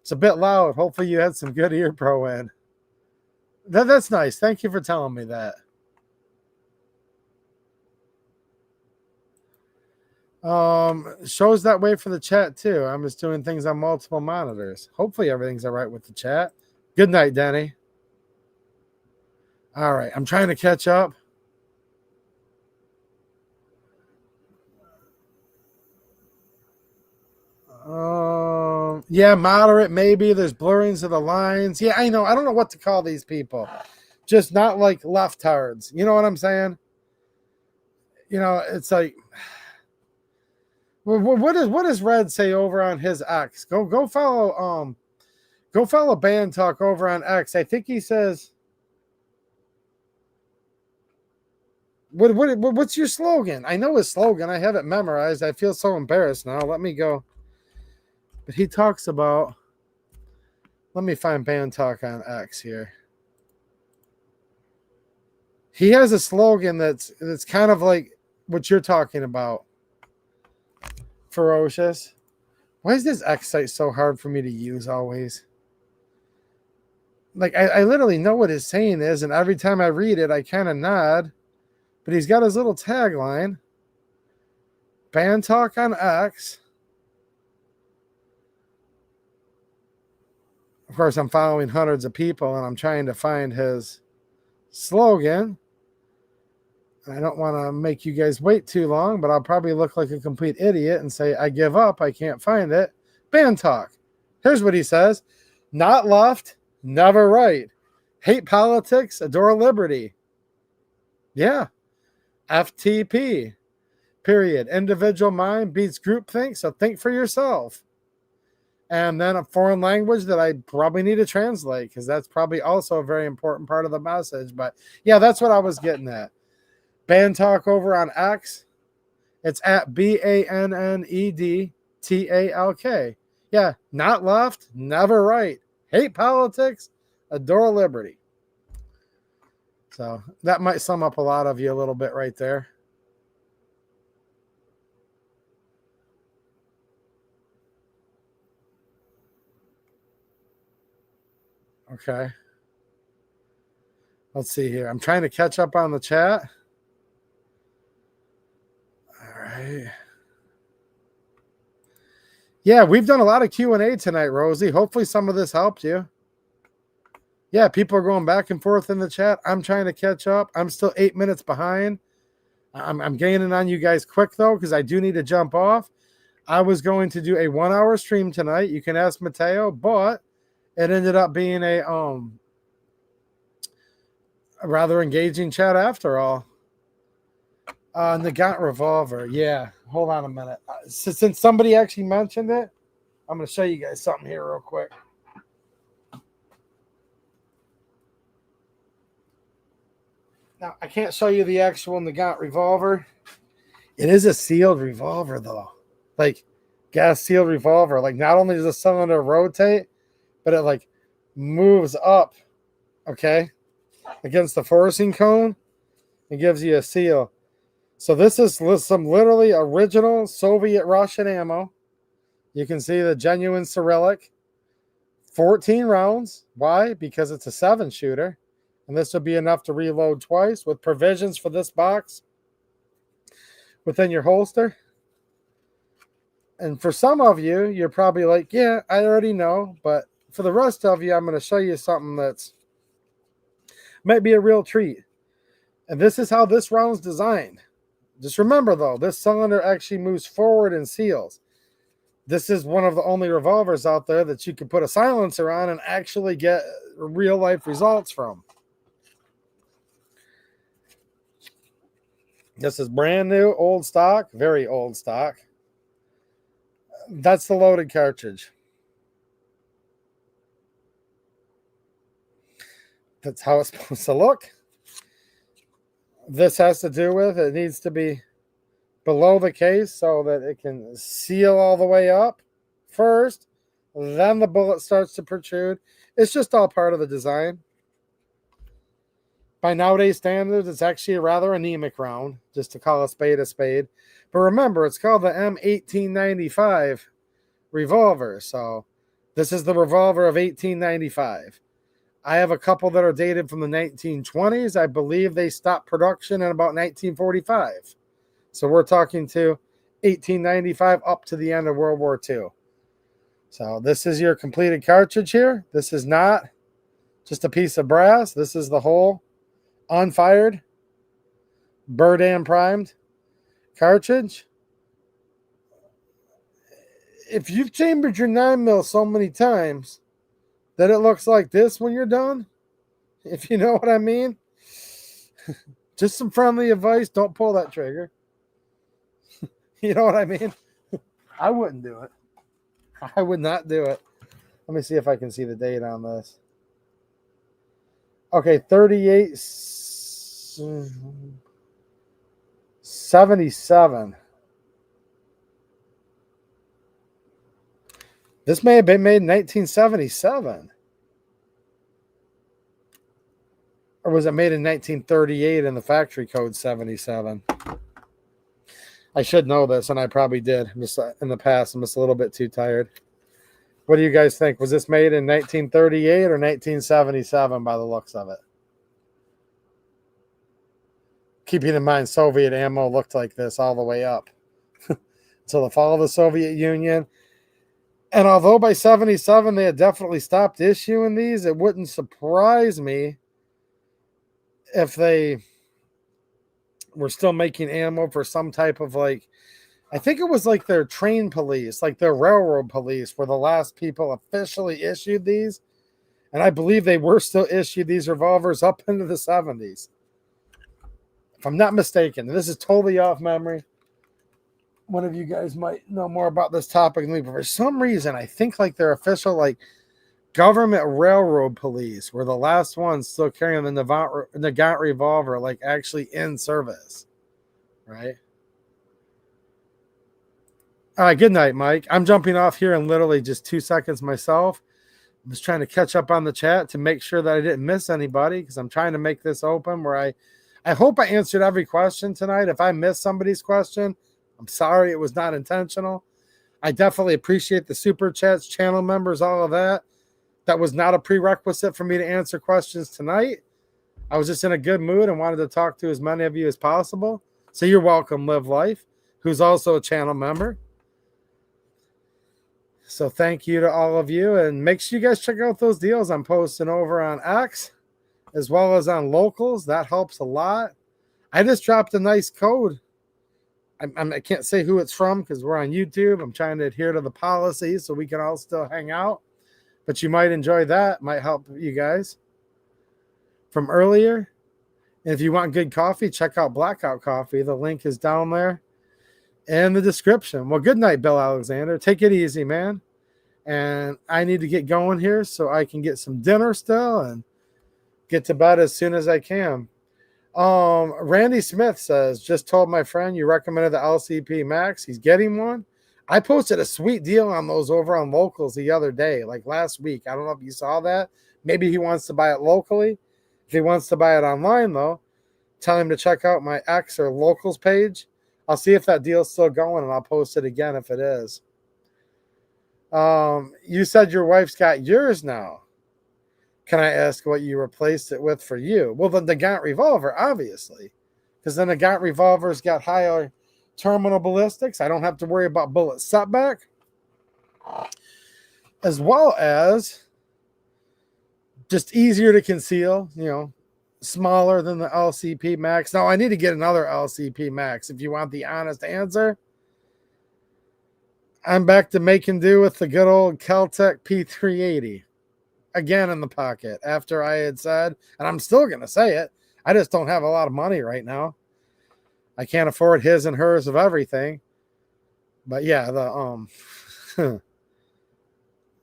Speaker 1: It's a bit loud. Hopefully you had some good ear pro in. That's nice. Thank you for telling me that. Shows that way for the chat too. I'm just doing things on multiple monitors. Hopefully everything's all right with the chat. Good night, Denny. All right, I'm trying to catch up. Yeah, moderate maybe. There's blurrings of the lines. Yeah, I know. I don't know what to call these people. Just not like leftards. You know what I'm saying? You know, it's like, what does Red say over on his X? Go follow Band Talk over on X. I think he says, what's your slogan? I know his slogan. I have it memorized. I feel so embarrassed now. Let me go. But he talks about, let me find Band Talk on X here. He has a slogan that's kind of like what you're talking about. Ferocious. Why is this X site so hard for me to use always? Like, I literally know what his saying is, and every time I read it, I kind of nod. But he's got his little tagline. Band Talk on X. Of course, I'm following hundreds of people, and I'm trying to find his slogan. I don't want to make you guys wait too long, but I'll probably look like a complete idiot and say, I give up. I can't find it. Band Talk. Here's what he says. Not left, never right. Hate politics, adore liberty. Yeah. FTP. Period. Individual mind beats groupthink, so think for yourself. And then a foreign language that I probably need to translate because that's probably also a very important part of the message. But yeah, that's what I was getting at. Band Talk over on X. It's at BANNEDTALK. Yeah, not left, never right. Hate politics, adore liberty. So that might sum up a lot of you a little bit right there. Okay. Let's see here. I'm trying to catch up on the chat. All right. Yeah, we've done a lot of Q&A tonight, Rosie. Hopefully some of this helped you. Yeah, people are going back and forth in the chat. I'm trying to catch up. I'm still 8 minutes behind. I'm gaining on you guys quick, though, because I do need to jump off. I was going to do a 1-hour stream tonight. You can ask Mateo, but it ended up being a rather engaging chat after all. Nagant revolver. Yeah, hold on a minute. Since somebody actually mentioned it, I'm going to show you guys something here real quick. Now, I can't show you the actual Nagant revolver. It is a sealed revolver, though. Like, gas sealed revolver. Like, not only does the cylinder rotate, but it, like, moves up, okay, against the forcing cone. It gives you a seal. So this is some literally original Soviet Russian ammo. You can see the genuine Cyrillic. 14 rounds. Why? Because it's a 7-shooter. And this would be enough to reload twice with provisions for this box within your holster. And for some of you, you're probably like, yeah, I already know. But for the rest of you, I'm going to show you something that's might be a real treat. And this is how this round's designed. Just remember, though, this cylinder actually moves forward and seals. This is one of the only revolvers out there that you can put a silencer on and actually get real-life results from. This is brand new, old stock, very old stock. That's the loaded cartridge. That's how it's supposed to look. This has to do with it needs to be below the case so that it can seal all the way up first. Then the bullet starts to protrude. It's just all part of the design. By nowadays standards, it's actually a rather anemic round, just to call a spade a spade. But remember, it's called the M1895 revolver. So this is the revolver of 1895. I have a couple that are dated from the 1920s. I believe they stopped production in about 1945. So we're talking to 1895 up to the end of World War II. So this is your completed cartridge here. This is not just a piece of brass. This is the whole unfired, Burdam primed cartridge. If you've chambered your 9mm so many times that it looks like this when you're done, if you know what I mean, just some friendly advice, don't pull that trigger. You know what I mean? I wouldn't do it. I would not do it. Let me see if I can see the date on this. Okay, 3877. This may have been made in 1977. Or was it made in 1938 and the factory code 77? I should know this, and I probably did. Just in the past, I'm just a little bit too tired. What do you guys think? Was this made in 1938 or 1977 by the looks of it? Keeping in mind, Soviet ammo looked like this all the way up. Until the fall of the Soviet Union. And although by 77 they had definitely stopped issuing these, it wouldn't surprise me if they were still making ammo for some type of like, I think it was like their train police, like their railroad police were the last people officially issued these. And I believe they were still issued these revolvers up into the 70s. If I'm not mistaken, this is totally off memory. One of you guys might know more about this topic than me, but for some reason, I think like their official like government railroad police were the last ones still carrying the Nagant revolver, like actually in service, right? All right, good night, Mike. I'm jumping off here in literally just 2 seconds myself. I'm just trying to catch up on the chat to make sure that I didn't miss anybody because I'm trying to make this open where I hope I answered every question tonight. If I missed somebody's question, I'm sorry, it was not intentional. I definitely appreciate the super chats, channel members, all of that. That was not a prerequisite for me to answer questions tonight. I was just in a good mood and wanted to talk to as many of you as possible. So you're welcome, Live Life, who's also a channel member. So thank you to all of you. And make sure you guys check out those deals I'm posting over on X as well as on locals. That helps a lot. I just dropped a nice code. I can't say who it's from because we're on YouTube. I'm trying to adhere to the policy so we can all still hang out. But you might enjoy that. Might help you guys. From earlier. And if you want good coffee, check out Blackout Coffee. The link is down there in the description. Well, good night, Bill Alexander. Take it easy, man. And I need to get going here so I can get some dinner still and get to bed as soon as I can. Randy Smith says, just told my friend you recommended the LCP Max. He's getting one. I posted a sweet deal on those over on locals the other day, like last week. I don't know if you saw that. Maybe he wants to buy it locally. If he wants to buy it online, though, tell him to check out my X or locals page. I'll see if that deal's still going, and I'll post it again if it is. You said your wife's got yours now. Can I ask what you replaced it with for you? Well, the Nagant revolver, obviously, because the Nagant revolver's got higher terminal ballistics. I don't have to worry about bullet setback, as well as just easier to conceal, you know, smaller than the LCP Max. Now, I need to get another LCP Max if you want the honest answer. I'm back to making do with the good old Kel-Tec P380. Again in the pocket after I had said, and I'm still going to say it, I just don't have a lot of money right now. I can't afford his and hers of everything. But yeah, the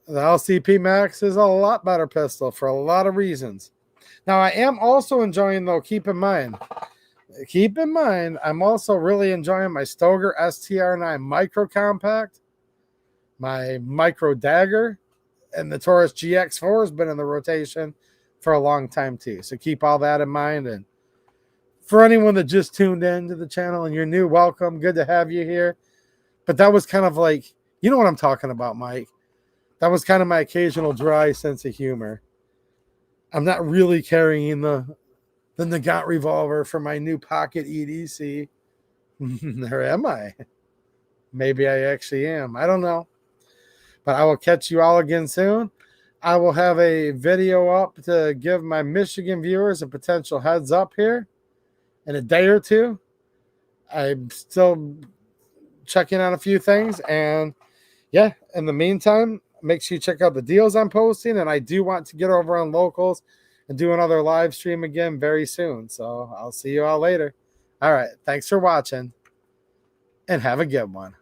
Speaker 1: LCP Max is a lot better pistol for a lot of reasons. Now, I am also enjoying, though, keep in mind, I'm also really enjoying my Stoeger STR9 Micro Compact, my Micro Dagger, and the Taurus GX4 has been in the rotation for a long time, too. So keep all that in mind. And for anyone that just tuned in to the channel and you're new, welcome. Good to have you here. But that was kind of like, you know what I'm talking about, Mike. That was kind of my occasional dry sense of humor. I'm not really carrying the Nagant revolver for my new pocket EDC. Or am I? Maybe I actually am. I don't know. But I will catch you all again soon. I will have a video up to give my Michigan viewers a potential heads up here in a day or two. I'm still checking on a few things. And yeah, in the meantime, make sure you check out the deals I'm posting. And I do want to get over on locals and do another live stream again very soon. So I'll see you all later. All right. Thanks for watching and have a good one.